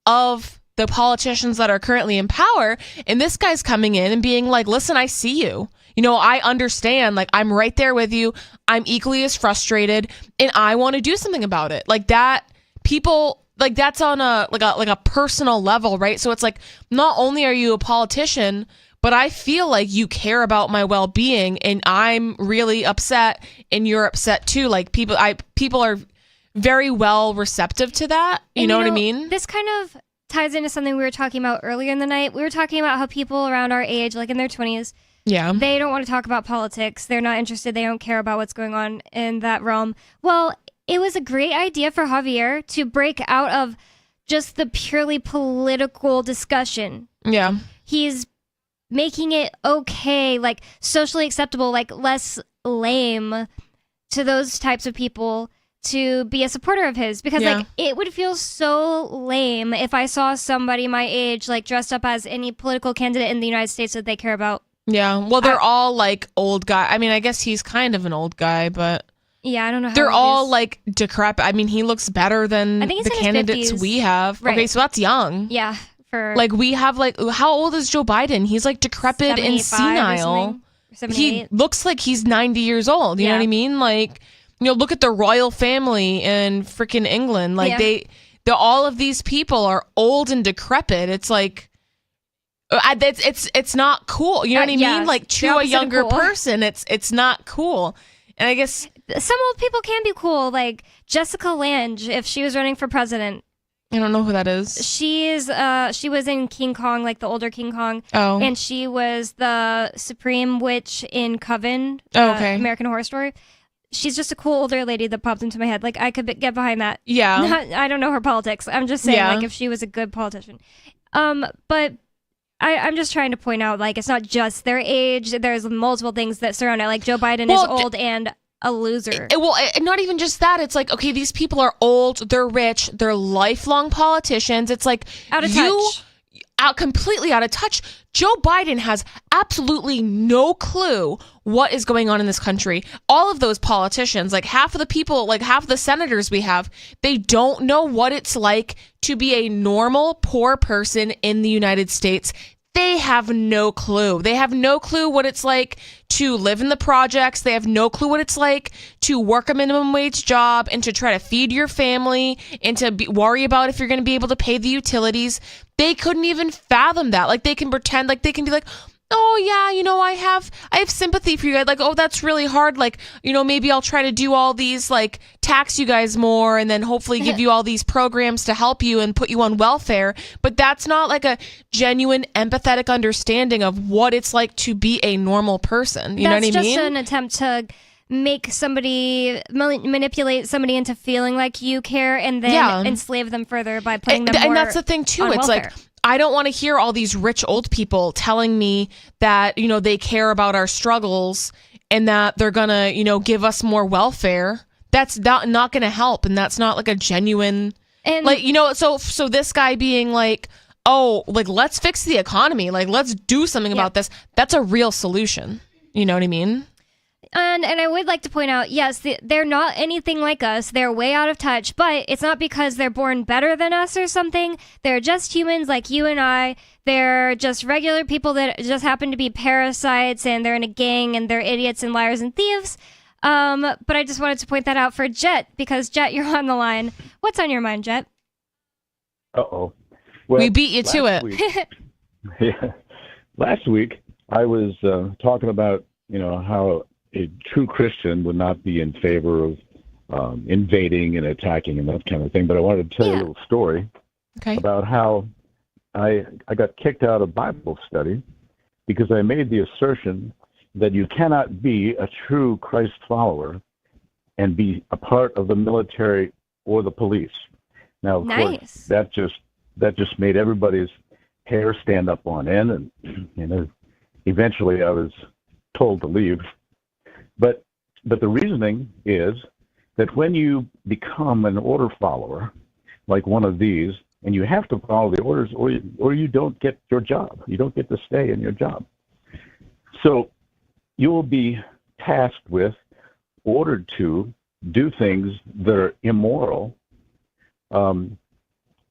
of the politicians that are currently in power. And this guy's coming in and being like, listen, I see you. I understand. Like, I'm right there with you. I'm equally as frustrated, and I want to do something about it. Like that, people like that's on a personal level, right? So it's like, not only are you a politician, but I feel like you care about my well-being, and I'm really upset, and you're upset too. Like people are very well receptive to that. You know what I mean? This kind of ties into something we were talking about earlier in the night. We were talking about how people around our age, like in their 20s, they don't want to talk about politics. They're not interested. They don't care about what's going on in that realm. Well, it was a great idea for Javier to break out of just the purely political discussion. Yeah. He's making it okay, like socially acceptable, like less lame to those types of people to be a supporter of his, because like it would feel so lame if I saw somebody my age like dressed up as any political candidate in the United States that they care about. Yeah, well, they're all like old guy. I mean, I guess he's kind of an old guy, but yeah, I don't know how they're all like decrepit. I mean, he looks better than I think the candidates we have. Right. Okay, so that's young. Yeah, for like we have like, how old is Joe Biden? He's like decrepit and senile. He looks like he's 90 years old. You know what I mean? Like, look at the royal family in freaking England. Like all of these people are old and decrepit. It's like, it's not cool. You know what I mean? Like to a younger person, it's not cool. And I guess some old people can be cool. Like Jessica Lange, if she was running for president. I don't know who that is. She was in King Kong, like the older King Kong. Oh. And she was the Supreme Witch in Coven. American Horror Story. She's just a cool older lady that popped into my head. Like, I could get behind that. Yeah. I don't know her politics. I'm just saying, like, if she was a good politician. But I'm just trying to point out, like, it's not just their age. There's multiple things that surround it. Like, Joe Biden is old and a loser. Not even just that. It's like, okay, these people are old, they're rich, they're lifelong politicians. It's like, out of touch. Completely out of touch. Joe Biden has absolutely no clue what is going on in this country. All of those politicians, like half of the people, like half of the senators we have, they don't know what it's like to be a normal poor person in the United States. They have no clue. They have no clue what it's like to live in the projects. They have no clue what it's like to work a minimum wage job and to try to feed your family and to worry about if you're going to be able to pay the utilities. They couldn't even fathom that. Like, they can pretend, like, they can be like, oh yeah, I have sympathy for you guys. Like, oh, that's really hard. Like, maybe I'll try to do all these, like, tax you guys more and then hopefully give you all these programs to help you and put you on welfare. But that's not like a genuine empathetic understanding of what it's like to be a normal person. You know what I mean? That's just an attempt to make somebody manipulate somebody into feeling like you care and then enslave them further by putting them more and that's the thing too. on It's welfare. like I don't want to hear all these rich old people telling me that, you know, they care about our struggles and that they're going to, you know, give us more welfare. That's not going to help. And that's not like a genuine, like, you know, so this guy being like, oh, like, let's fix the economy. Like, let's do something about this. That's a real solution. You know what I mean? And I would like to point out, yes, they're not anything like us. They're way out of touch, but it's not because they're born better than us or something. They're just humans like you and I. They're just regular people that just happen to be parasites, and they're in a gang, and they're idiots and liars and thieves. But I just wanted to point that out for Jet, because Jet, you're on the line. What's on your mind, Jet? Uh-oh. Well, we beat you to it. Last week, I was talking about, you know, how a true Christian would not be in favor of invading and attacking and that kind of thing. But I wanted to tell you a little story about how I got kicked out of Bible study because I made the assertion that you cannot be a true Christ follower and be a part of the military or the police. Now, of course, that just made everybody's hair stand up on end, and you know, eventually I was told to leave. But the reasoning is that when you become an order follower, like one of these, and you have to follow the orders, or you don't get your job. You don't get to stay in your job. So you will be tasked with, ordered to do things that are immoral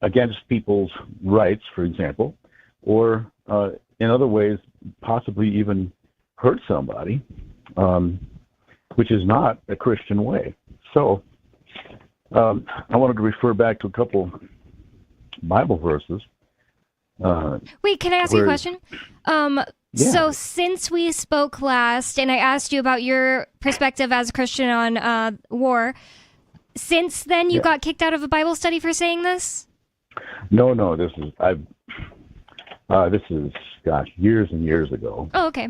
against people's rights, for example, or in other ways, possibly even hurt somebody, which is not a Christian way. So I wanted to refer back to a couple Bible verses. Wait, can I ask you a question? So since we spoke last, and I asked you about your perspective as a Christian on war, since then you got kicked out of a Bible study for saying this? No, this is years and years ago. Oh, okay.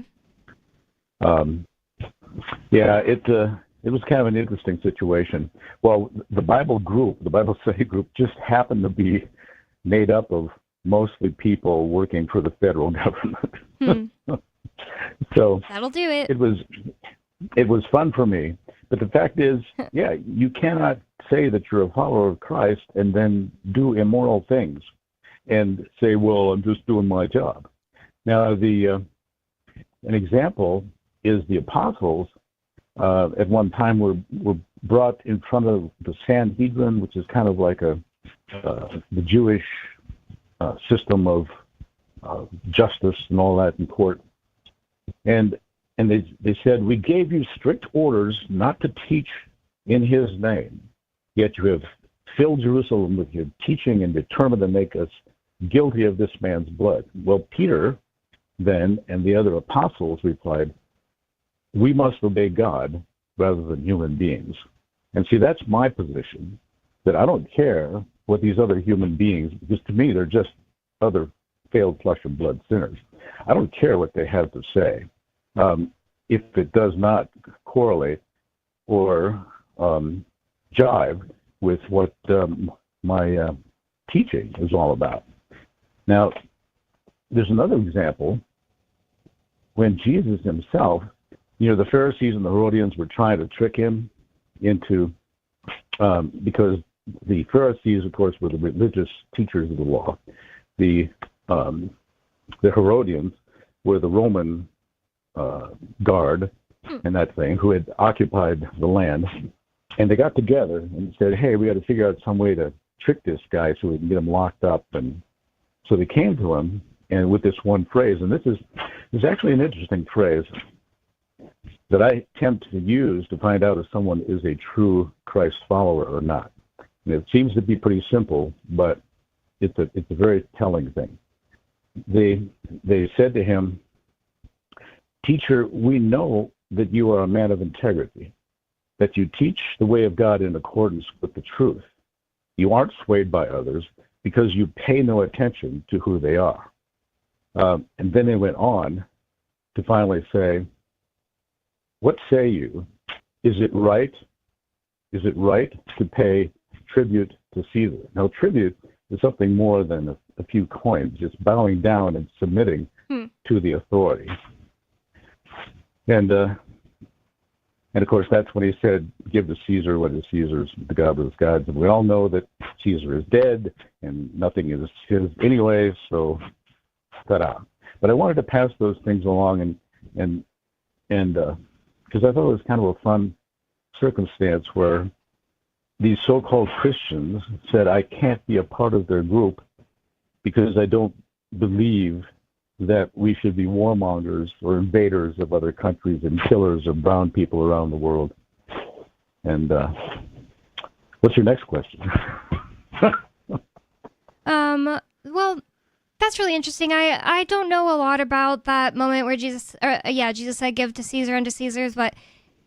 It was kind of an interesting situation. Well, the Bible study group, just happened to be made up of mostly people working for the federal government. So that'll do it. It was fun for me. But the fact is, you cannot say that you're a follower of Christ and then do immoral things and say, well, I'm just doing my job. Now, an example is the apostles at one time were brought in front of the Sanhedrin, which is kind of like the Jewish system of justice and all that in court. And they said, we gave you strict orders not to teach in his name, yet you have filled Jerusalem with your teaching and determined to make us guilty of this man's blood. Well, Peter then and the other apostles replied, we must obey God rather than human beings. And see, that's my position, that I don't care what these other human beings, because to me they're just other failed flesh and blood sinners. I don't care what they have to say. If it does not correlate or jive with what my teaching is all about. Now, there's another example when Jesus himself, the Pharisees and the Herodians were trying to trick him into, because the Pharisees, of course, were the religious teachers of the law. The Herodians were the Roman guard and that thing who had occupied the land. And they got together and said, hey, we got to figure out some way to trick this guy so we can get him locked up. And so they came to him and with this one phrase, and this is actually an interesting phrase that I attempt to use to find out if someone is a true Christ follower or not. And it seems to be pretty simple, but it's a very telling thing. They said to him, Teacher, we know that you are a man of integrity, that you teach the way of God in accordance with the truth. You aren't swayed by others because you pay no attention to who they are. And then they went on to finally say, what say you? is it right? Is it right to pay tribute to Caesar? Now, tribute is something more than a few coins. It's bowing down and submitting to the authority. And of course, that's when he said, give to Caesar what is Caesar's, the God of his gods. And we all know that Caesar is dead and nothing is his anyway, so ta-da. But I wanted to pass those things along and because I thought it was kind of a fun circumstance where these so-called Christians said, I can't be a part of their group because I don't believe that we should be warmongers or invaders of other countries and killers of brown people around the world. And what's your next question? Well, that's really interesting. I don't know a lot about that moment where Jesus said, give to Caesar unto Caesar's, but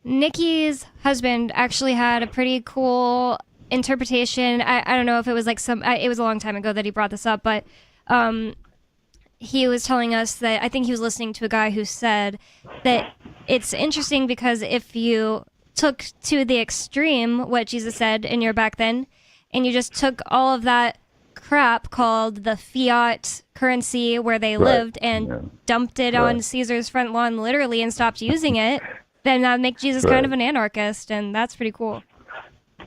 Nikki's husband actually had a pretty cool interpretation. I don't know if it was like it was a long time ago that he brought this up, but he was telling us that I think he was listening to a guy who said that it's interesting because if you took to the extreme what Jesus said in your back then, and you just took all of that crap called the fiat currency where they lived and dumped it on Caesar's front lawn literally and stopped using it, then that would make Jesus kind of an anarchist, and that's pretty cool.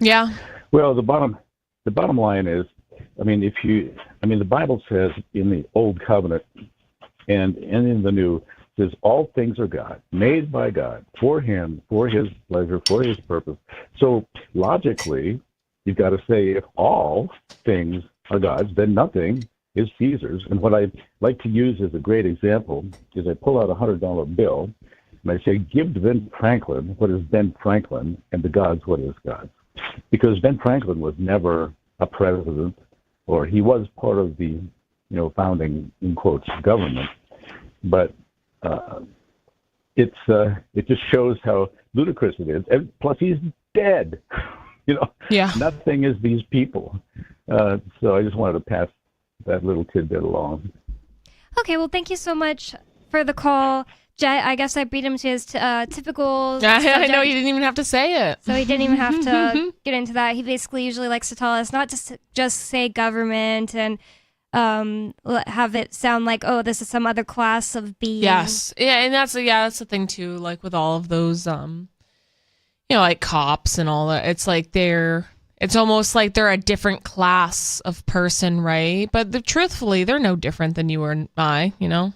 Yeah. Well, the bottom line is, the Bible says in the Old Covenant and in the New, it says all things are God, made by God, for Him, for His pleasure, for His purpose. So logically, you've got to say if all things are God's, then nothing is Caesar's. And what I like to use as a great example is I pull out a $100 bill and I say, give to Ben Franklin what is Ben Franklin, and to God's what is God's. Because Ben Franklin was never a president, or he was part of the, founding, in quotes, government. But it just shows how ludicrous it is. And plus, he's dead. Nothing is these people. So I just wanted to pass that little tidbit along. Okay, well, thank you so much for the call. Jet, I guess I beat him to his typical I know, you didn't even have to say it. So he didn't even have to get into that. He basically usually likes to tell us not to just say government and have it sound like, oh, this is some other class of being. Yes. Yeah, and that's the thing too, like with all of those like cops and all that. It's like it's almost like they're a different class of person, right? But truthfully, they're no different than you or I,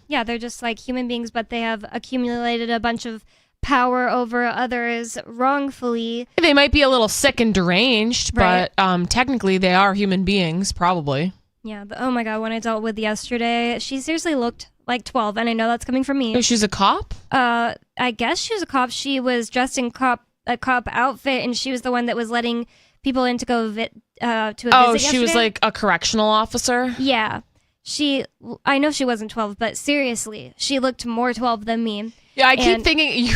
Yeah, they're just like human beings, but they have accumulated a bunch of power over others wrongfully. They might be a little sick and deranged, right. But technically they are human beings, probably. Yeah, oh my God, one I dealt with yesterday, she seriously looked like 12, and I know that's coming from me. Oh, she's a cop? I guess she was a cop. She was dressed in a cop outfit, and she was the one that was letting people in to go to a visit yesterday. She was like a correctional officer? Yeah. I know she wasn't 12, but seriously, she looked more 12 than me. Yeah, I keep thinking,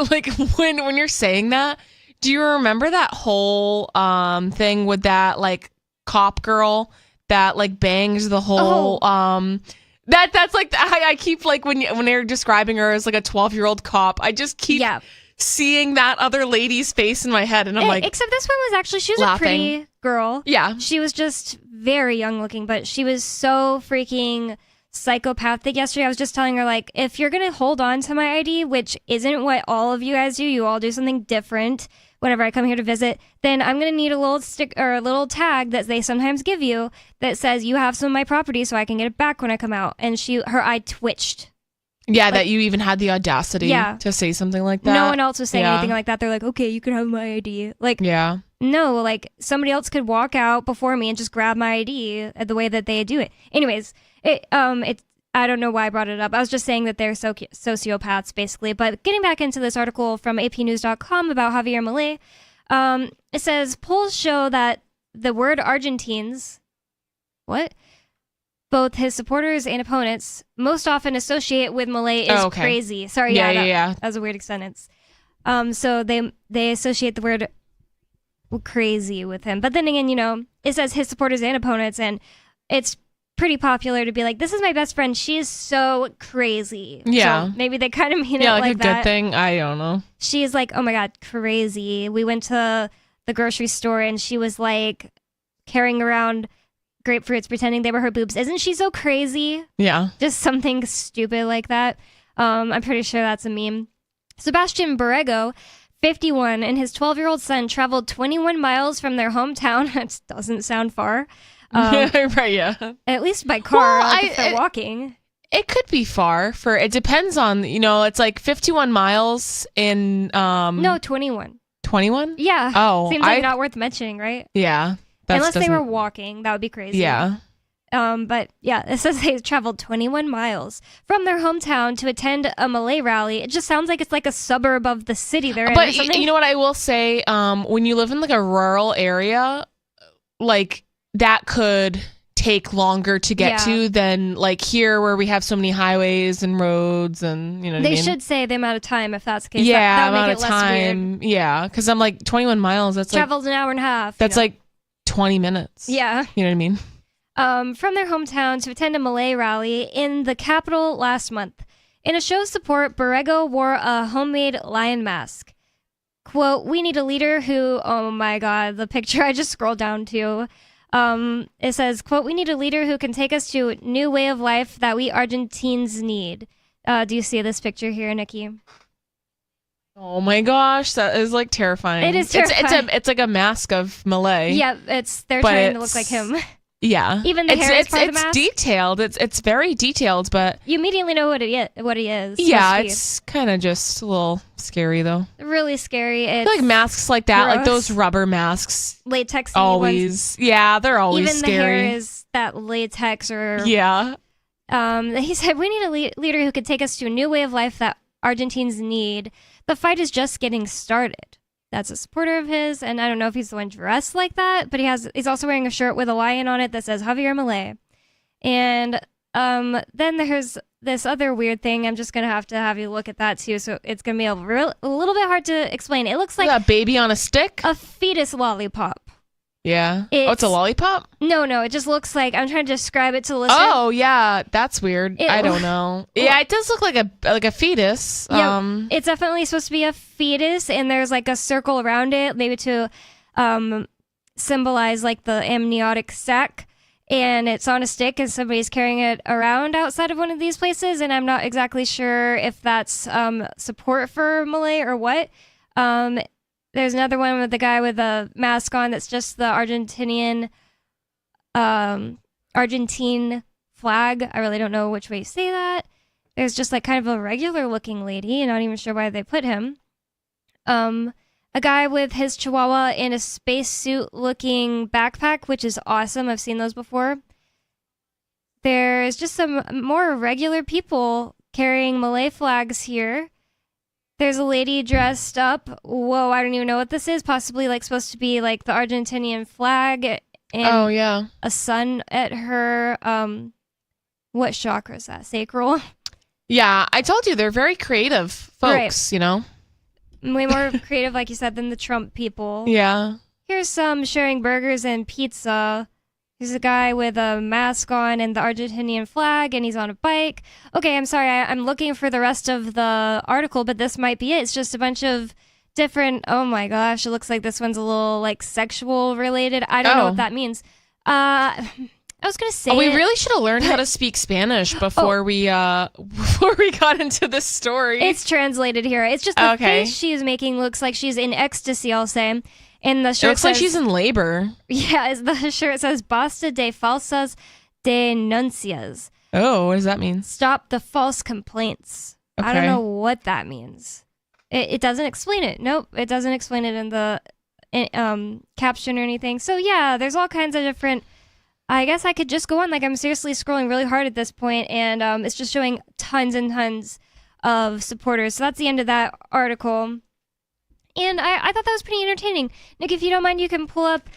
like, when you're saying that, do you remember that whole thing with that, like, cop girl that, like, bangs the whole, that's like, I keep, like, when they're describing her as, like, a 12-year-old cop, I just keep seeing that other lady's face in my head, and I'm like, except this one was actually, she was laughing. A pretty girl. Yeah. She was just very young looking, but she was so freaking psychopathic yesterday. I was just telling her, like, if you're going to hold on to my ID, which isn't what all of you guys do, you all do something different whenever I come here to visit, then I'm going to need a little stick or a little tag that they sometimes give you that says you have some of my property so I can get it back when I come out. And her eye twitched. Yeah, like, that you even had the audacity to say something like that. No one else was saying anything like that. They're like, okay, you can have my ID. Like, no, like somebody else could walk out before me and just grab my ID the way that they do it. Anyways, I don't know why I brought it up. I was just saying that they're sociopaths, basically. But getting back into this article from apnews.com about Javier Milei, it says polls show that the word Argentines, both his supporters and opponents most often associate with Milei is crazy. Sorry, that was a weird sentence. So they associate the word crazy with him. But then again, it says his supporters and opponents, and it's pretty popular to be like, this is my best friend. She is so crazy. Yeah. So maybe they kind of mean it Yeah, like like a that. good thing. I don't know. She's like, oh my God, crazy. We went to the grocery store and she was like carrying around grapefruits pretending they were her boobs. Isn't she so crazy? Yeah. Just something stupid like that. I'm pretty sure that's a meme. Sebastian Borrego, 51, and his 12-year-old son traveled 21 miles from their hometown. That doesn't sound far. Right, yeah. At least by car, Well, if they're walking. It could be far. It depends on, it's like 51 miles in... No, 21. 21? Yeah. Oh. Seems like not worth mentioning, right? Yeah. Unless they were walking. That would be crazy. Yeah. But yeah, it says they traveled 21 miles from their hometown to attend a Malay rally. It just sounds like it's like a suburb of the city they're in. But you know what I will say? When you live in like a rural area, like that could take longer to get to than like here where we have so many highways and roads and you know what I mean? They should say the amount of time if that's the case. Yeah, that would amount make of it less time. weird. Yeah, because I'm like 21 miles. That's Traveled an hour and a half. That's like 20 minutes. Yeah. You know what I mean? From their hometown to attend a Malay rally in the capital last month. In a show of support, Borrego wore a homemade lion mask. Quote, we need a leader who, oh my God, the picture I just scrolled down to. It says, quote, we need a leader who can take us to a new way of life that we Argentines need. Do you see this picture here, Nikki? Oh my gosh, that is like terrifying. It is terrifying. It's like a mask of Malay. Yeah, they're trying to look like him. Yeah, Even the hair is part of the mask? It's detailed. It's very detailed, but you immediately know what he is. Yeah, it's kind of just a little scary though. Really scary. I feel like masks like that, gross. like those rubber masks, latex always. Yeah, they're always even scary. The hair is that latex or yeah. He said we need a leader who could take us to a new way of life that Argentines need. The fight is just getting started. That's a supporter of his, and I don't know if he's the one dressed like that, but he's also wearing a shirt with a lion on it that says Javier Milei. And then there's this other weird thing. I'm just gonna have you look at that too. So it's gonna be a little bit hard to explain. It looks like a baby on a stick, a fetus lollipop. Yeah. It's a lollipop? No, it just looks like, I'm trying to describe it to the listener. Oh, yeah, that's weird. I don't know. Yeah, it does look like a fetus. Yeah, it's definitely supposed to be a fetus, and there's like a circle around it, maybe to symbolize like the amniotic sac, and it's on a stick, and somebody's carrying it around outside of one of these places, and I'm not exactly sure if that's support for Malay or what. There's another one with the guy with a mask on that's just the Argentine flag. I really don't know which way you say that. There's just like kind of a regular looking lady, not even sure why they put him. A guy with his chihuahua in a spacesuit looking backpack, which is awesome. I've seen those before. There's just some more regular people carrying Malay flags here. There's a lady dressed up. Whoa, I don't even know what this is. Possibly like supposed to be like the Argentinian flag. And a sun at her, what chakra is that? Sacral? Yeah, I told you, they're very creative folks, you know? Way more creative, like you said, than the Trump people. Yeah. Here's some sharing burgers and pizza. Here's a guy with a mask on and the Argentinian flag, and he's on a bike. Okay, I'm sorry, I'm looking for the rest of the article, but this might be it. It's just a bunch of different, oh my gosh, it looks like this one's a little, like, sexual related. I don't know what that means. I was going to say we really should have learned how to speak Spanish before we got into this story. It's translated here. It's just the face she's making looks like she's in ecstasy, I'll say. And the shirt looks like she's in labor. Yeah, the shirt says "Basta de falsas denuncias." Oh, what does that mean? Stop the false complaints. Okay. I don't know what that means. It doesn't explain it. Nope, it doesn't explain it in the caption or anything. So yeah, there's all kinds of different. I guess I could just go on. Like I'm seriously scrolling really hard at this point, and it's just showing tons and tons of supporters. So that's the end of that article. And I thought that was pretty entertaining. Nick, if you don't mind, you can pull up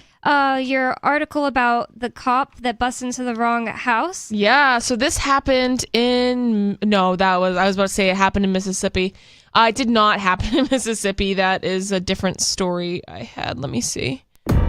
your article about the cop that busts into the wrong house. Yeah, so this happened I was about to say it happened in Mississippi. It did not happen in Mississippi. That is a different story I had. Let me see. It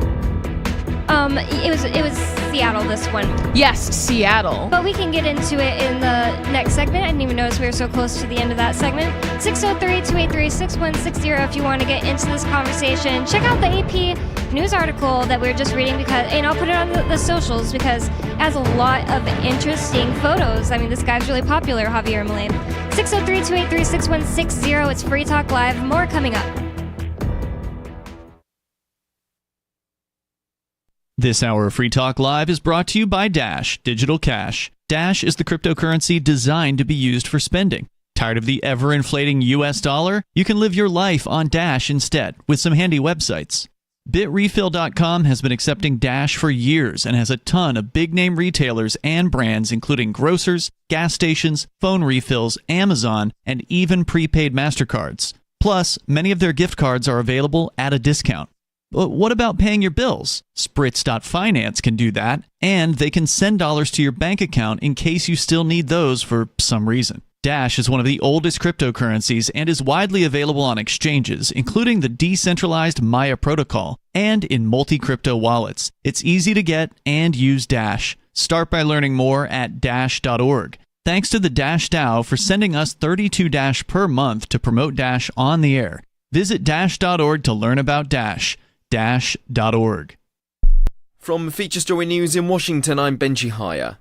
was Seattle, this one. Yes, Seattle. But we can get into it in the next segment. I didn't even notice we were so close to the end of that segment. 603-283-6160 if you want to get into this conversation. Check out the AP news article that we were just reading, and I'll put it on the socials because it has a lot of interesting photos. I mean, this guy's really popular, Javier Milei. 603-283-6160. It's Free Talk Live. More coming up. This hour of Free Talk Live is brought to you by Dash Digital Cash. Dash is the cryptocurrency designed to be used for spending. Tired of the ever-inflating US dollar? You can live your life on Dash instead with some handy websites. BitRefill.com has been accepting Dash for years and has a ton of big-name retailers and brands including grocers, gas stations, phone refills, Amazon, and even prepaid MasterCards. Plus, many of their gift cards are available at a discount. But what about paying your bills? Spritz.finance can do that, and they can send dollars to your bank account in case you still need those for some reason. Dash is one of the oldest cryptocurrencies and is widely available on exchanges, including the decentralized Maya protocol, and in multi-crypto wallets. It's easy to get and use Dash. Start by learning more at Dash.org. Thanks to the Dash DAO for sending us 32 Dash per month to promote Dash on the air. Visit Dash.org to learn about Dash. Dash.org. From Feature Story News in Washington, I'm Benji Haya.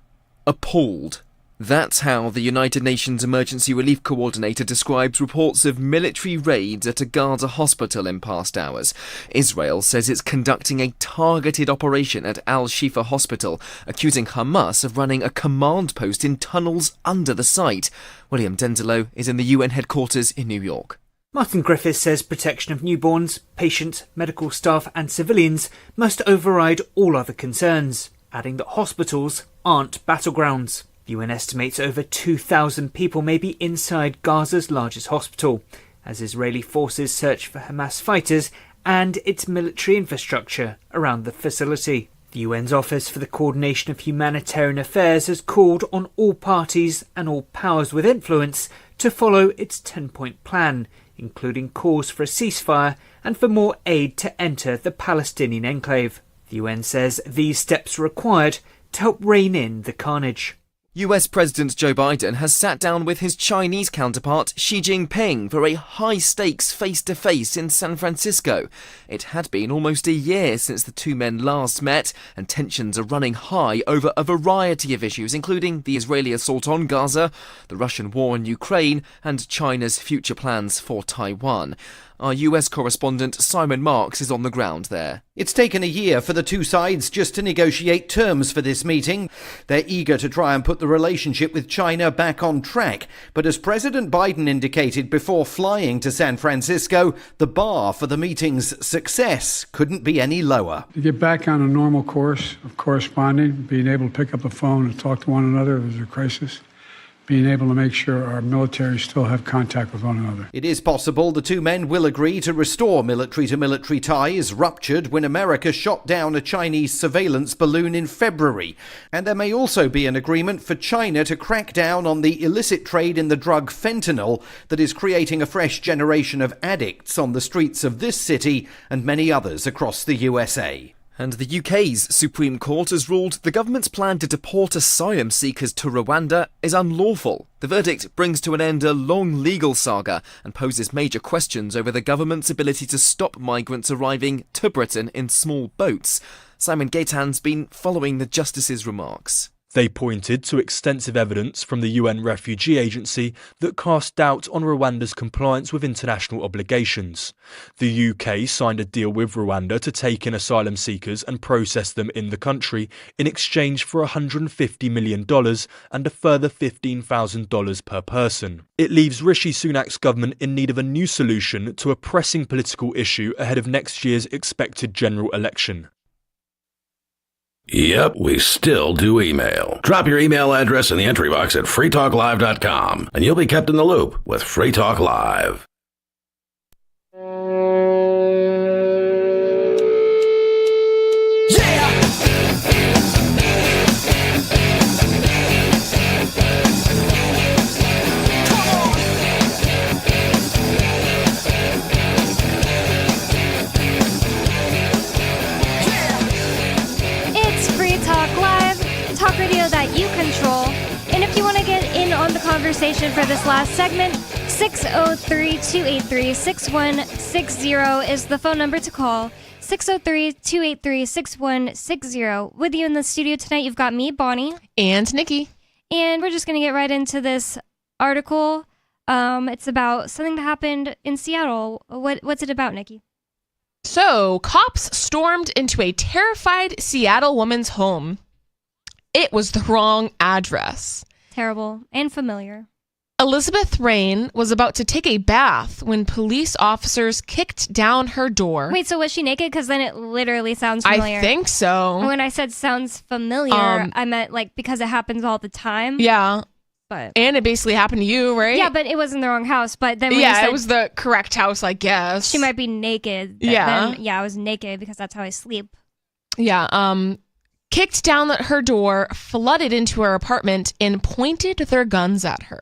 Appalled. That's how the United Nations Emergency Relief Coordinator describes reports of military raids at a Gaza hospital in past hours. Israel says it's conducting a targeted operation at Al-Shifa Hospital, accusing Hamas of running a command post in tunnels under the site. William Denzelo is in the UN headquarters in New York. Martin Griffiths says protection of newborns, patients, medical staff and civilians must override all other concerns, adding that hospitals aren't battlegrounds. The UN estimates over 2,000 people may be inside Gaza's largest hospital, as Israeli forces search for Hamas fighters and its military infrastructure around the facility. The UN's Office for the Coordination of Humanitarian Affairs has called on all parties and all powers with influence to follow its 10-point plan, including calls for a ceasefire and for more aid to enter the Palestinian enclave. The UN says these steps are required to help rein in the carnage. US President Joe Biden has sat down with his Chinese counterpart Xi Jinping for a high-stakes face-to-face in San Francisco. It had been almost a year since the two men last met, and tensions are running high over a variety of issues, including the Israeli assault on Gaza, the Russian war in Ukraine, and China's future plans for Taiwan. Our US correspondent Simon Marks is on the ground there. It's taken a year for the two sides just to negotiate terms for this meeting. They're eager to try and put the relationship with China back on track. But as President Biden indicated before flying to San Francisco, the bar for the meeting's success couldn't be any lower. To get back on a normal course of corresponding, being able to pick up the phone and talk to one another if there's a crisis, being able to make sure our military still have contact with one another. It is possible the two men will agree to restore military-to-military ties ruptured when America shot down a Chinese surveillance balloon in February. And there may also be an agreement for China to crack down on the illicit trade in the drug fentanyl that is creating a fresh generation of addicts on the streets of this city and many others across the USA. And the UK's Supreme Court has ruled the government's plan to deport asylum seekers to Rwanda is unlawful. The verdict brings to an end a long legal saga and poses major questions over the government's ability to stop migrants arriving to Britain in small boats. Simon Gaitan's been following the justice's remarks. They pointed to extensive evidence from the UN Refugee Agency that cast doubt on Rwanda's compliance with international obligations. The UK signed a deal with Rwanda to take in asylum seekers and process them in the country in exchange for $150 million and a further $15,000 per person. It leaves Rishi Sunak's government in need of a new solution to a pressing political issue ahead of next year's expected general election. Yep, we still do email. Drop your email address in the entry box at freetalklive.com and you'll be kept in the loop with Free Talk Live. conversation for this last segment. 603-283-6160 is the phone number to call. 603-283-6160. With you in the studio tonight, you've got me, Bonnie. And Nikki. And we're just going to get right into this article. It's about something that happened in Seattle. What's it about, Nikki? So, cops stormed into a terrified Seattle woman's home. It was the wrong address. Terrible and familiar. Elizabeth Rain was about to take a bath when police officers kicked down her door. Wait, so was she naked? Because then it literally sounds familiar. I think so. When I said sounds familiar, I meant like because it happens all the time. Yeah. But and it basically happened to you, right? Yeah, but it was in the wrong house. But then when you said it was the correct house, I guess. She might be naked. Yeah. Then, I was naked because that's how I sleep. Yeah. Kicked down her door, flooded into her apartment, and pointed their guns at her.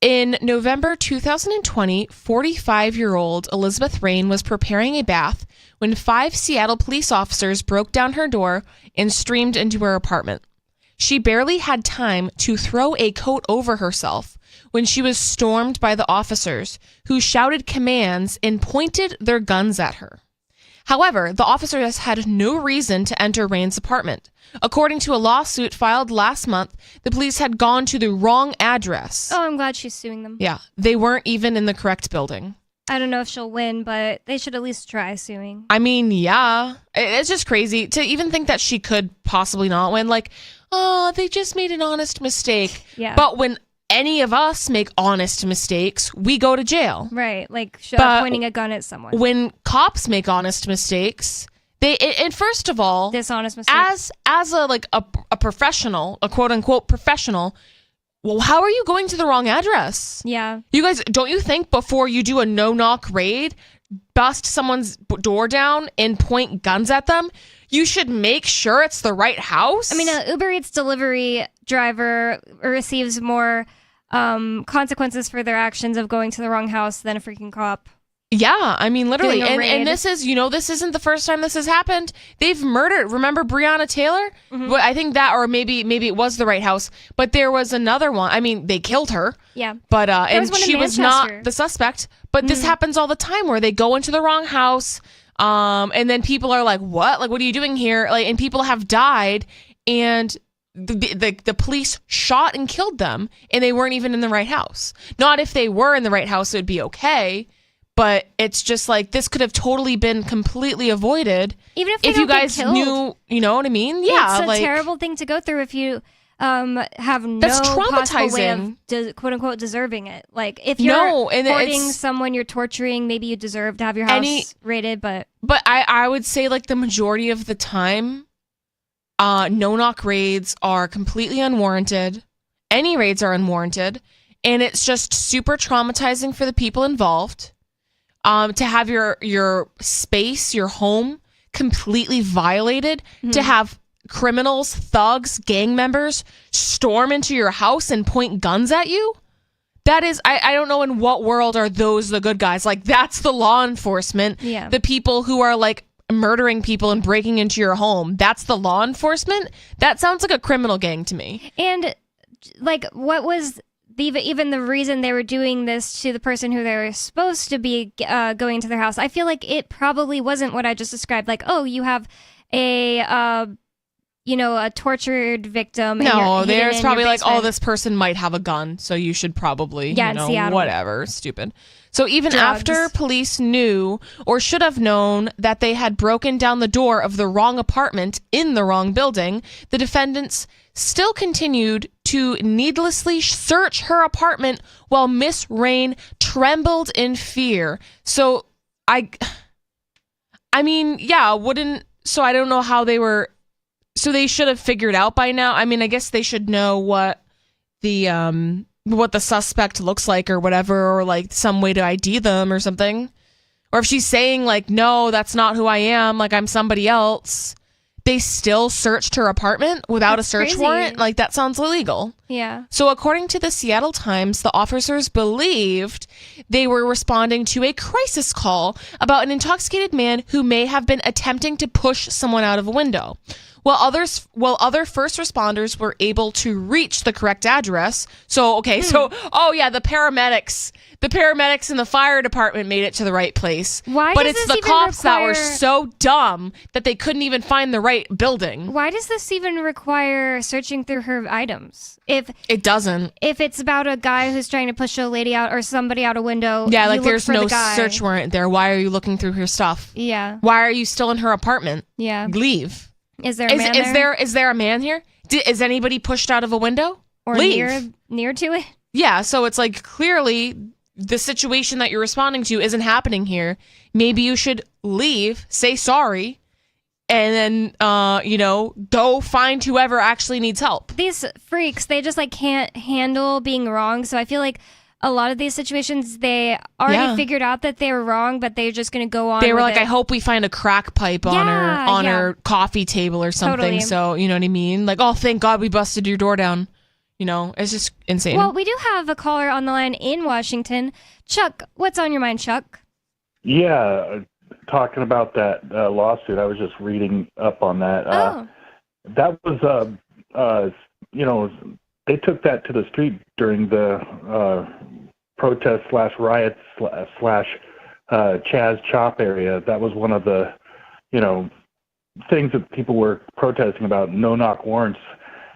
In November 2020, 45-year-old Elizabeth Rain was preparing a bath when 5 Seattle police officers broke down her door and streamed into her apartment. She barely had time to throw a coat over herself when she was stormed by the officers, who shouted commands and pointed their guns at her. However, the officers had no reason to enter Rain's apartment. According to a lawsuit filed last month, the police had gone to the wrong address. Oh, I'm glad she's suing them. Yeah, they weren't even in the correct building. I don't know if she'll win, but they should at least try suing. I mean, yeah. It's just crazy to even think that she could possibly not win. Like, oh, they just made an honest mistake. Yeah. But when any of us make honest mistakes, we go to jail. Right, like But pointing a gun at someone. When cops make honest mistakes, and first of all, dishonest mistakes. As a professional, a quote unquote professional, well, how are you going to the wrong address? Yeah. You guys, don't you think before you do a no-knock raid, bust someone's door down and point guns at them, you should make sure it's the right house? I mean, an Uber Eats delivery driver receives more consequences for their actions of going to the wrong house than a freaking cop. Yeah, I mean, literally. Doing a raid. And this is, this isn't the first time this has happened. They've murdered, remember Breonna Taylor? Mm-hmm. I think that, or maybe it was the right house, but there was another one. I mean, they killed her. Yeah. But, and she was not the suspect. But this happens all the time where they go into the wrong house, and then people are like, what? Like, what are you doing here? Like, and people have died, and the police shot and killed them, and they weren't even in the right house. Not if they were in the right house, it would be okay. But it's just like, this could have totally been completely avoided. Even if you guys knew, you know what I mean? Yeah. It's a terrible thing to go through if you have no that's possible way traumatizing. of quote unquote deserving it. Like if you're hoarding someone you're torturing, maybe you deserve to have your house raided. But I would say like the majority of the time, no-knock raids are completely unwarranted. Any raids are unwarranted. And it's just super traumatizing for the people involved. To have your space, your home completely violated, to have criminals, thugs, gang members storm into your house and point guns at you. That is, I don't know in what world are those the good guys. Like, that's the law enforcement. Yeah. The people who are like murdering people and breaking into your home. That's the law enforcement. That sounds like a criminal gang to me. And like, what was even the reason they were doing this to the person who they were supposed to be going into their house? I feel like it probably wasn't what I just described. Like, oh, you have a tortured victim. No, there's probably like, oh, this person might have a gun, so you should probably, in Seattle. whatever, stupid. So even after police knew or should have known that they had broken down the door of the wrong apartment in the wrong building, the defendants still continued to needlessly search her apartment while Miss Rain trembled in fear. So I mean, yeah, so I don't know how they were. So they should have figured out by now. I mean, I guess they should know what the suspect looks like or whatever, or like some way to ID them or something. Or if she's saying like, no, that's not who I am, like I'm somebody else, they still searched her apartment without a search warrant. Like, that sounds illegal. Yeah. So according to the Seattle Times, the officers believed they were responding to a crisis call about an intoxicated man who may have been attempting to push someone out of a window. While other first responders were able to reach the correct address. So, the paramedics and the fire department made it to the right place. Why but does it's this the even cops that were require- so dumb that they couldn't even find the right building. Why does this even require searching through her items? If It doesn't. If it's about a guy who's trying to push a lady out or somebody out a window, Yeah, you like look there's for no the guy. search warrant there. Why are you looking through her stuff? Yeah. Why are you still in her apartment? Yeah. Leave. Is there a man there? Is there a man here? Is anybody pushed out of a window? Or Leave. near to it? Yeah, so it's like clearly the situation that you're responding to isn't happening here. Maybe you should leave, say sorry, and then go find whoever actually needs help. These freaks, they just like can't handle being wrong. So I feel like a lot of these situations, they already figured out that they were wrong, but they're just going to go on. They were with like, it. I hope we find a crack pipe on her coffee table or something. Totally. So, you know what I mean? Like, oh, thank God we busted your door down. You know, it's just insane. Well, we do have a caller on the line in Washington. Chuck, what's on your mind, Chuck? Yeah, talking about that lawsuit, I was just reading up on that. That was, they took that to the street during the protest / riots / Chaz Chop area. That was one of the, things that people were protesting about, no-knock warrants,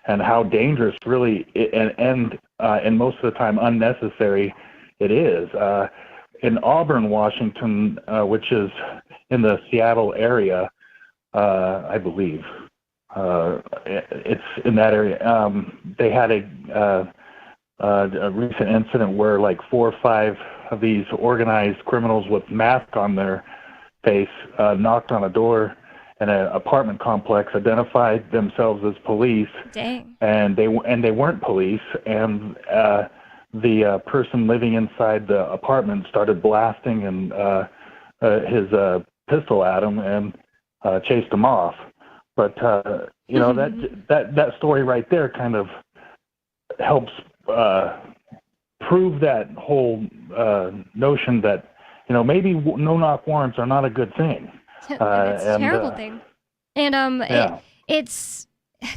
and how dangerous really and most of the time unnecessary it is. In Auburn, Washington, which is in the Seattle area, I believe, it's in that area. They had a recent incident where like 4 or 5 of these organized criminals with masks on their face knocked on a door in an apartment complex, identified themselves as police. Dang. And they weren't police, and the person living inside the apartment started blasting and his pistol at him and chased him off. But that story right there kind of helps prove that whole notion that maybe no-knock warrants are not a good thing. It's a terrible thing. And it's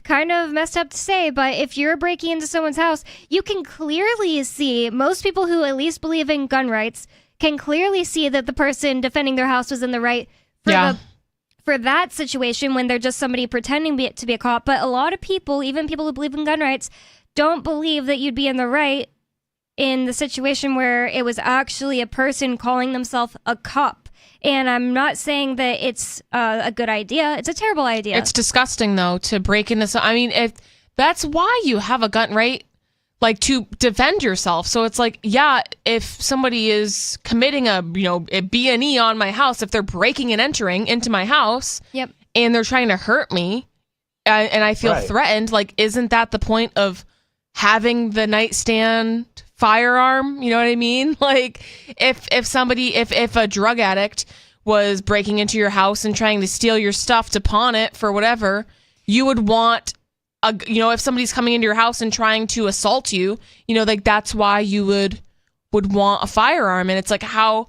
kind of messed up to say, but if you're breaking into someone's house, you can clearly see, most people who at least believe in gun rights can clearly see that the person defending their house was in the right for that situation when they're just somebody pretending to be a cop. But a lot of people, even people who believe in gun rights, don't believe that you'd be in the right in the situation where it was actually a person calling themselves a cop. And I'm not saying that it's a good idea. It's a terrible idea. It's disgusting, though, to break into. I mean, if that's why you have a gun, right? Like, to defend yourself. So it's like, yeah, if somebody is committing a B&E on my house, if they're breaking and entering into my house, and they're trying to hurt me, and I feel threatened, like, isn't that the point of having the nightstand firearm? You know what I mean? Like, if a drug addict was breaking into your house and trying to steal your stuff to pawn it for whatever, you would want if somebody's coming into your house and trying to assault you, like that's why you would want a firearm. And it's like, how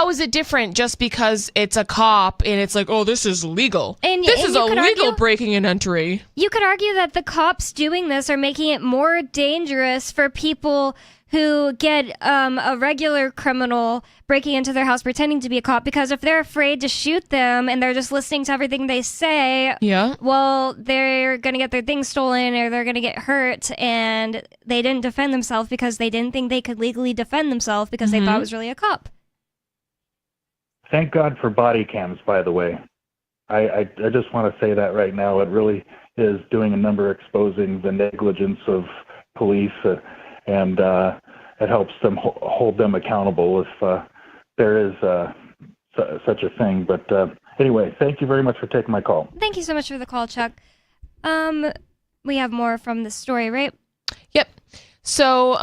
is it different just because it's a cop and it's like, oh, this is legal? This is illegal breaking and entry. You could argue that the cops doing this are making it more dangerous for people who get a regular criminal breaking into their house pretending to be a cop, because if they're afraid to shoot them and they're just listening to everything they say, well, they're going to get their things stolen or they're going to get hurt, and they didn't defend themselves because they didn't think they could legally defend themselves because they thought it was really a cop. Thank God for body cams, by the way. I just want to say that right now. It really is doing a number exposing the negligence of police, and it helps them hold them accountable if there is such a thing. But anyway, thank you very much for taking my call. Thank you so much for the call, Chuck. We have more from the story, right? Yep. So,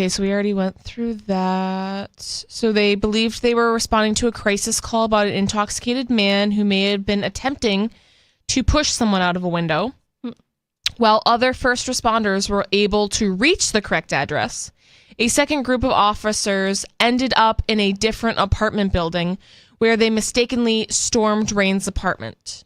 so we already went through that. So they believed they were responding to a crisis call about an intoxicated man who may have been attempting to push someone out of a window. While other first responders were able to reach the correct address, a second group of officers ended up in a different apartment building where they mistakenly stormed Rain's apartment.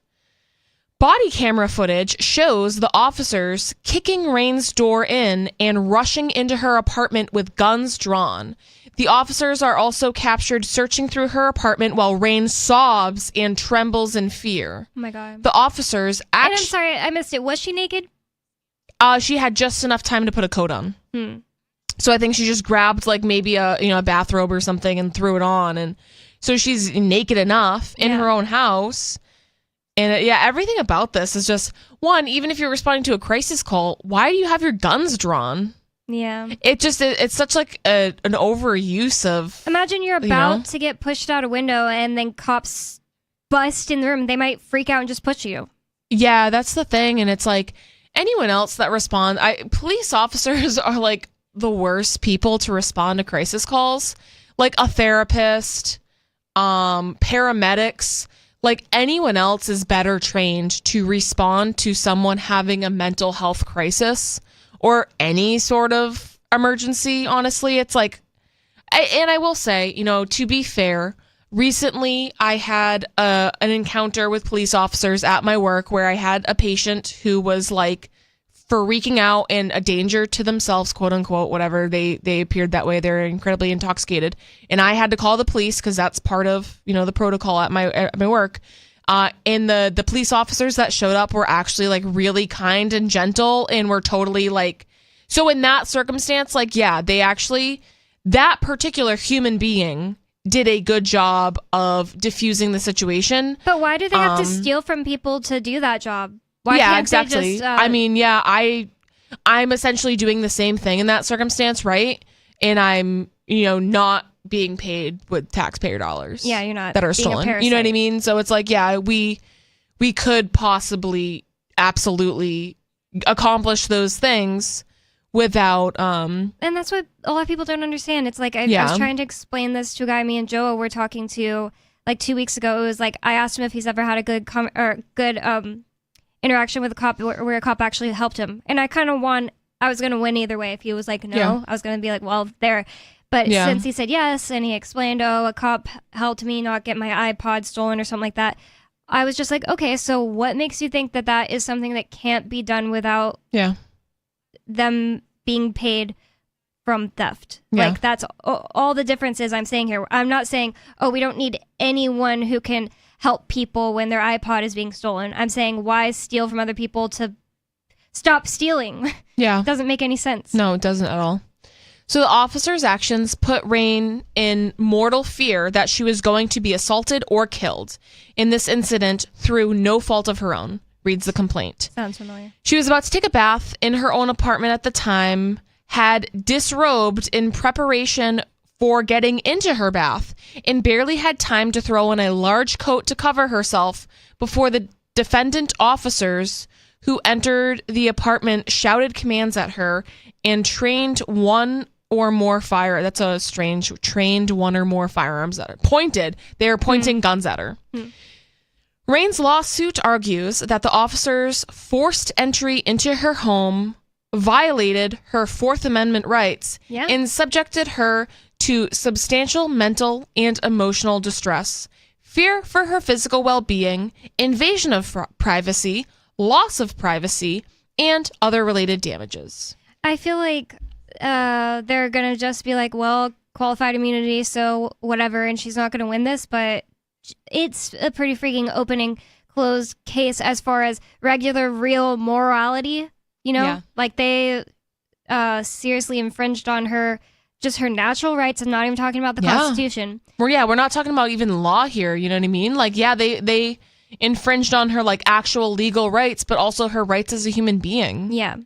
Body camera footage shows the officers kicking Rain's door in and rushing into her apartment with guns drawn. The officers are also captured searching through her apartment while Rain sobs and trembles in fear. Oh my God. The officers And I'm sorry, I missed it. Was she naked? She had just enough time to put a coat on. So I think she just grabbed like maybe a bathrobe or something and threw it on, and so she's naked enough in her own house. And everything about this is just, one, even if you're responding to a crisis call, why do you have your guns drawn? Yeah. It's such like an overuse of. Imagine you're about to get pushed out a window and then cops bust in the room. They might freak out and just push you. Yeah, that's the thing. And it's like anyone else that responds, police officers are like the worst people to respond to crisis calls. Like a therapist, paramedics. Like anyone else is better trained to respond to someone having a mental health crisis or any sort of emergency. Honestly, it's like, and I will say, to be fair, recently I had an encounter with police officers at my work where I had a patient who was like freaking out and a danger to themselves, quote unquote, whatever. They appeared that way. They're incredibly intoxicated. And I had to call the police because that's part of, the protocol at my work. And the police officers that showed up were actually like really kind and gentle and were totally like, so in that circumstance, like, yeah, they actually, that particular human being did a good job of diffusing the situation. But why do they have to steal from people to do that job? Why can't exactly. They just, I mean, I'm essentially doing the same thing in that circumstance, right? And I'm, not being paid with taxpayer dollars. Yeah, you're not that are being a stolen. parasite. You know what I mean? So it's like, yeah, we could possibly, absolutely accomplish those things without. And that's what a lot of people don't understand. It's like I was trying to explain this to a guy me and Joe were talking to like 2 weeks ago. It was like I asked him if he's ever had a good interaction with a cop where a cop actually helped him. And I was going to win either way. If he was like, no, I was going to be like, well, there. But since he said yes, and he explained, a cop helped me not get my iPod stolen or something like that, I was just like, okay, so what makes you think that that is something that can't be done without them being paid from theft? Yeah. Like, that's all the differences I'm saying here. I'm not saying, we don't need anyone who can help people when their iPod is being stolen. I'm saying, why steal from other people to stop stealing? Yeah. It doesn't make any sense. No, it doesn't at all. So the officer's actions put Rain in mortal fear that she was going to be assaulted or killed in this incident through no fault of her own, reads the complaint. Sounds familiar. She was about to take a bath in her own apartment at the time, had disrobed in preparation for getting into her bath, and barely had time to throw on a large coat to cover herself before the defendant officers who entered the apartment shouted commands at her and trained one or more firearms at her. They were pointing guns at her. Rain's lawsuit argues that the officers forced entry into her home, violated her Fourth Amendment rights, and subjected her to substantial mental and emotional distress, fear for her physical well-being, invasion of privacy, loss of privacy, and other related damages. I feel like they're going to just be like, well, qualified immunity, so whatever, and she's not going to win this, but it's a pretty freaking opening closed case as far as regular, real morality, Like they seriously infringed on her, just her natural rights. I'm not even talking about the Constitution. We're not talking about even law here, you know what I mean? Like, they infringed on her, like, actual legal rights, but also her rights as a human being. Yeah.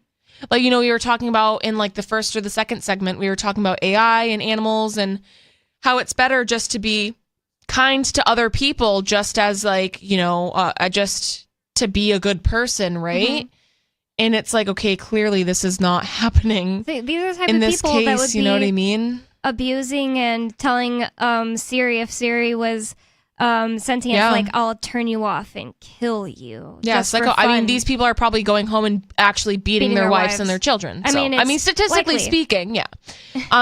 Like, we were talking about in, like, the first or the second segment, we were talking about AI and animals and how it's better just to be kind to other people just as, like, just to be a good person, right? Mm-hmm. And it's like, okay, clearly this is not happening. These are the type in of this people case, that would you know what I mean? Abusing and telling Siri if Siri was sentient, Yeah. like, I'll turn you off and kill you. Yeah, just psycho. for I mean, fun. these people are probably going home and actually beating their wives and their children. I So, mean, I mean, it's statistically likely. speaking, yeah.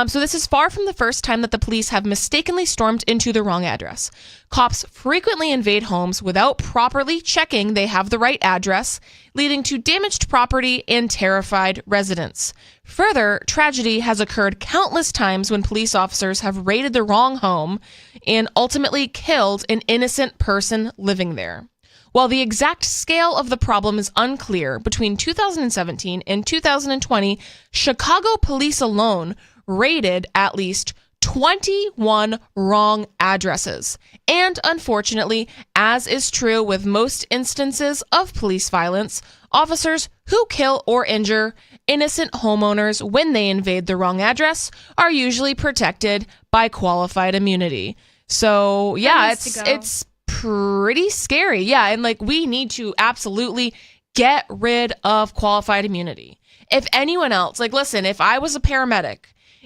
So this is far from the first time that the police have mistakenly stormed into the wrong address. Cops frequently invade homes without properly checking they have the right address, leading to damaged property and terrified residents. Further, tragedy has occurred countless times when police officers have raided the wrong home and ultimately killed an innocent person living there. While the exact scale of the problem is unclear, between 2017 and 2020, Chicago police alone raided at least 21 wrong addresses. And unfortunately, as is true with most instances of police violence, officers who kill or injure innocent homeowners when they invade the wrong address are usually protected by qualified immunity. So, yeah, it's pretty scary. Yeah, and like we need to absolutely get rid of qualified immunity. If anyone else, like listen, if I was a paramedic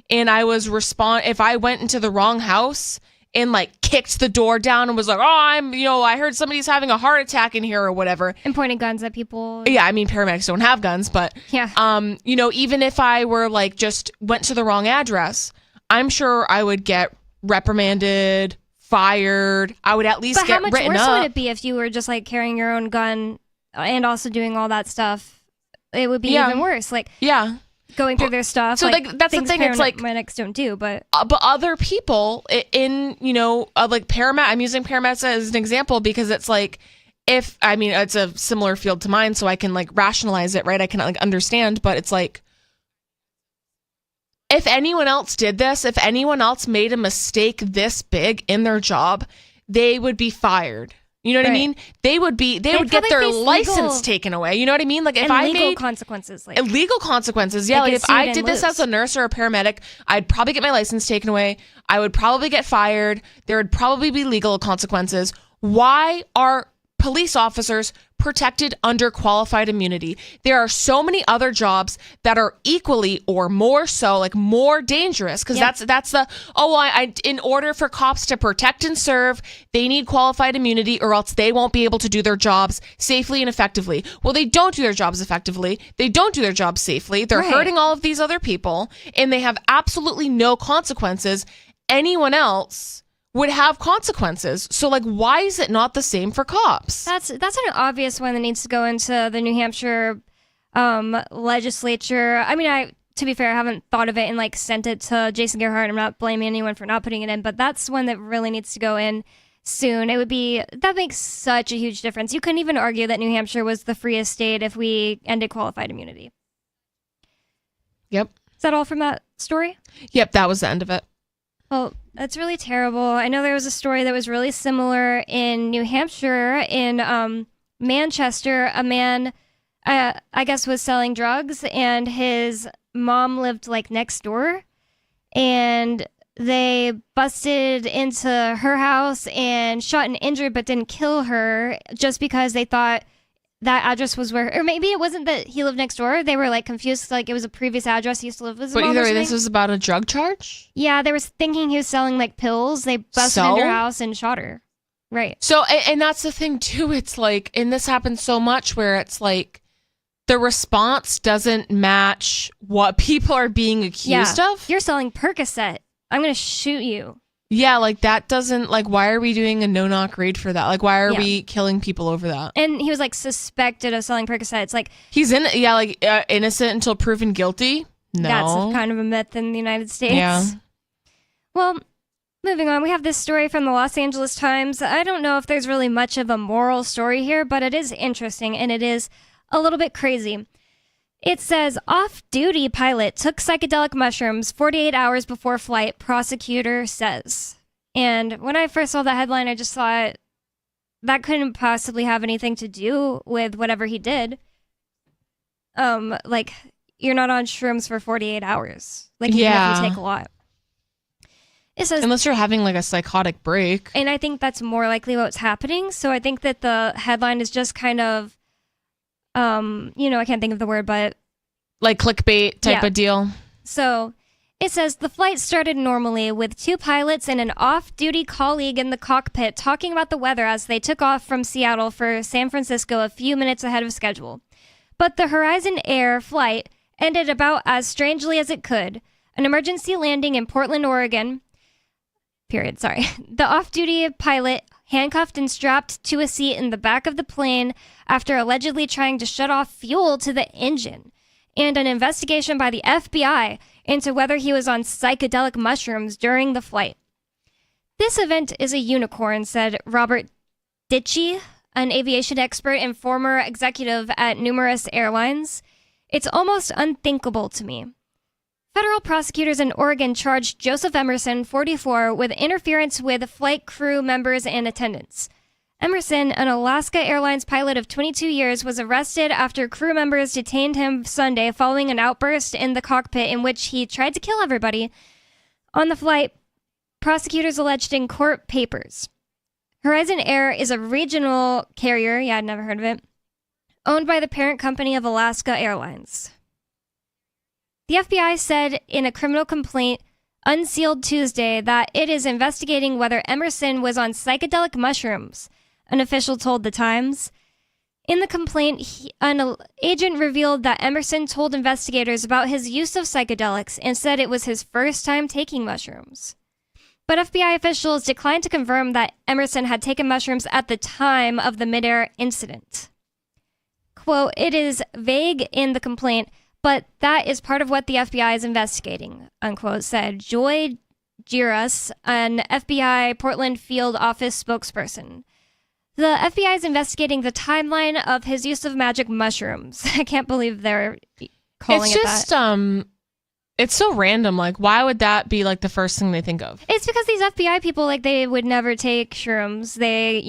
and I was if I went into the wrong house and like kicked the door down and was like, "Oh, I heard somebody's having a heart attack in here or whatever," and pointing guns at people. Yeah, I mean paramedics don't have guns, but yeah. Even if I were like just went to the wrong address, I'm sure I would get reprimanded, fired. I would at least get written up. But how much worse would it be if you were just like carrying your own gun and also doing all that stuff? It would be even worse. Like, yeah, going through their stuff. So like that's the thing. It's like paramedics don't do, but other people in like paramedic. I'm using paramedics as an example because it's like it's a similar field to mine, so I can like rationalize it, right? I can like understand, but it's like, if anyone else did this, if anyone else made a mistake this big in their job, they would be fired. You know what I mean? They would get their license taken away. You know what I mean? Like if I legal made consequences, like illegal consequences. Yeah, like if I did this as a nurse or a paramedic, I'd probably get my license taken away. I would probably get fired. There would probably be legal consequences. Why are police officers protected under qualified immunity? There are so many other jobs that are equally or more so, like more dangerous, because that's the in order for cops to protect and serve, they need qualified immunity or else they won't be able to do their jobs safely and effectively. Well, they don't do their jobs effectively. They don't do their jobs safely. They're hurting all of these other people and they have absolutely no consequences. Anyone else would have consequences. So like, why is it not the same for cops? That's an obvious one that needs to go into the New Hampshire legislature. I mean, to be fair, I haven't thought of it and like sent it to Jason Gerhardt. I'm not blaming anyone for not putting it in, but that's one that really needs to go in soon. That makes such a huge difference. You couldn't even argue that New Hampshire was the freest state if we ended qualified immunity. Yep. Is that all from that story? Yep, that was the end of it. Well, that's really terrible. I know there was a story that was really similar in New Hampshire, in Manchester. A man, I guess, was selling drugs, and his mom lived like next door, and they busted into her house and shot and injured, but didn't kill her just because they thought that address was where, or maybe it wasn't that he lived next door. They were like confused, like it was a previous address he used to live with his mom. But either or way, something. this was about a drug charge? Yeah, they were thinking he was selling like pills. They busted into her house and shot her. Right. So, and that's the thing too. It's like, and this happens so much where it's like the response doesn't match what people are being accused of. You're selling Percocet. I'm going to shoot you. Yeah, like that doesn't, like, why are we doing a no-knock raid for that? Like, why are we killing people over that? And he was like suspected of selling Percocet. It's like he's innocent until proven guilty. No, that's kind of a myth in the United States. Yeah. Well, moving on, we have this story from the Los Angeles Times. I don't know if there's really much of a moral story here, but it is interesting and it is a little bit crazy. It says, off-duty pilot took psychedelic mushrooms 48 hours before flight, prosecutor says. And when I first saw that headline, I just thought that couldn't possibly have anything to do with whatever he did. Like, you're not on shrooms for 48 hours. Like, even if you take a lot. It says, unless you're having like a psychotic break. And I think that's more likely what's happening. So I think that the headline is just kind of, I can't think of the word, but like clickbait type of deal. So It says the flight started normally with 2 pilots and an off-duty colleague in the cockpit talking about the weather as they took off from Seattle for San Francisco a few minutes ahead of schedule. But the Horizon Air flight ended about as strangely as it could. An emergency landing in Portland, Oregon. The off-duty pilot handcuffed and strapped to a seat in the back of the plane after allegedly trying to shut off fuel to the engine. And an investigation by the FBI into whether he was on psychedelic mushrooms during the flight. This event is a unicorn, said Robert Ditchie, an aviation expert and former executive at numerous airlines. It's almost unthinkable to me. Federal prosecutors in Oregon charged Joseph Emerson, 44, with interference with flight crew members and attendants. Emerson, an Alaska Airlines pilot of 22 years, was arrested after crew members detained him Sunday following an outburst in the cockpit in which he tried to kill everybody. On the flight, prosecutors alleged in court papers. Horizon Air is a regional carrier, I'd never heard of it, owned by the parent company of Alaska Airlines. The FBI said in a criminal complaint unsealed Tuesday that it is investigating whether Emerson was on psychedelic mushrooms, an official told The Times. In the complaint, an agent revealed that Emerson told investigators about his use of psychedelics and said it was his first time taking mushrooms. But FBI officials declined to confirm that Emerson had taken mushrooms at the time of the midair incident. Quote, it is vague in the complaint, but that is part of what the FBI is investigating, unquote, said Joy Giras, an FBI Portland field office spokesperson. The FBI is investigating the timeline of his use of magic mushrooms. I can't believe they're calling it that. It's just, it's so random. Like, why would that be, like, the first thing they think of? It's because these FBI people, like, they would never take shrooms. They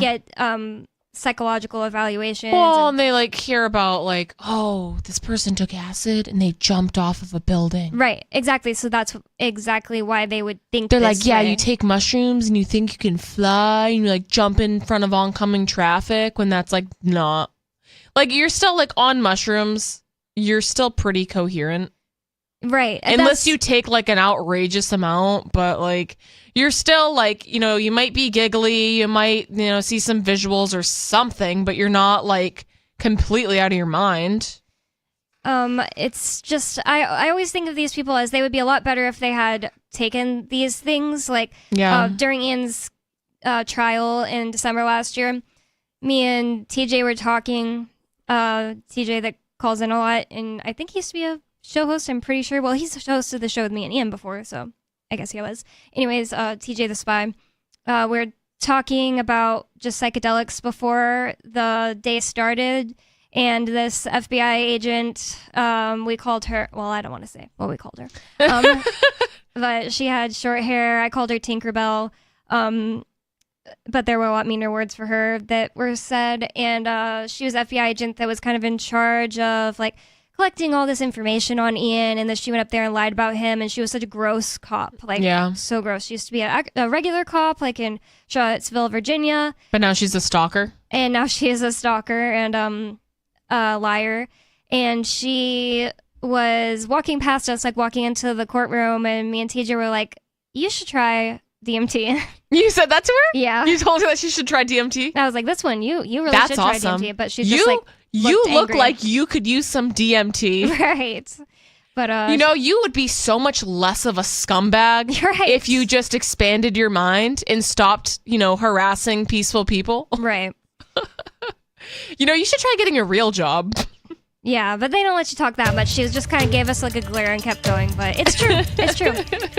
get psychological evaluations. Well, and they, like, hear about, like, oh, this person took acid and they jumped off of a building. Right, exactly. So that's exactly why they would think they're this like, yeah, way. you take mushrooms and you think you can fly and you, like, jump in front of oncoming traffic when that's, like, not. Like, you're still, like, on mushrooms. You're still pretty coherent. Right. Unless you take, like, an outrageous amount, but, like, you're still, like, you know, you might be giggly, you might, you know, see some visuals or something, but you're not, like, completely out of your mind. It's just, I always think of these people as they would be a lot better if they had taken these things. Like, during Ian's trial in December last year, me and TJ were talking, TJ that calls in a lot, and I think he used to be a show host, I'm pretty sure. Well, he's hosted the show with me and Ian before, so I guess he was. Anyways, TJ the Spy, we're talking about just psychedelics before the day started, and this FBI agent, we called her, well, I don't want to say what we called her, but she had short hair. I called her Tinkerbell, but there were a lot meaner words for her that were said, and she was an FBI agent that was kind of in charge of, like, collecting all this information on Ian, and then she went up there and lied about him, and she was such a gross cop. Like, so gross. She used to be a regular cop, like in Charlottesville, Virginia. But now she's a stalker. And now she is a stalker and a liar. And she was walking past us, like walking into the courtroom, and me and TJ were like, you should try DMT. You said that to her? Yeah. You told her that she should try DMT? I was like, this one, you really That's should awesome. try DMT. But she's just like, you look angry. like you could use some DMT. Right. But you know, you would be so much less of a scumbag if you just expanded your mind and stopped, you know, harassing peaceful people. Right. You know, you should try getting a real job. Yeah, but they don't let you talk that much. She just kind of gave us like a glare and kept going, but it's true. It's true.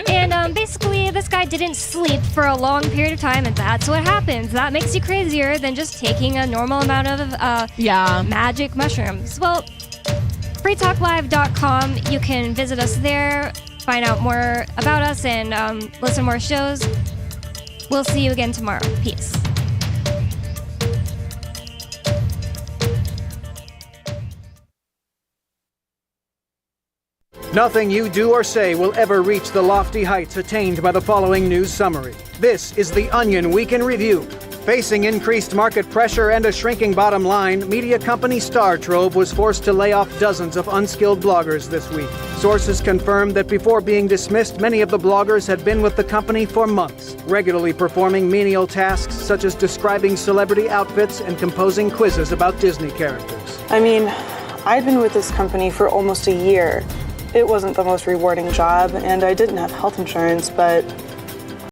And basically, this guy didn't sleep for a long period of time, and that's what happens. That makes you crazier than just taking a normal amount of magic mushrooms. Well, freetalklive.com, you can visit us there, find out more about us, and listen to more shows. We'll see you again tomorrow. Peace. Nothing you do or say will ever reach the lofty heights attained by the following news summary. This is the Onion Week in Review. Facing increased market pressure and a shrinking bottom line, media company Star Trove was forced to lay off dozens of unskilled bloggers this week. Sources confirmed that before being dismissed, many of the bloggers had been with the company for months, regularly performing menial tasks such as describing celebrity outfits and composing quizzes about Disney characters. I mean, I'd been with this company for almost a year. It wasn't the most rewarding job, and I didn't have health insurance, but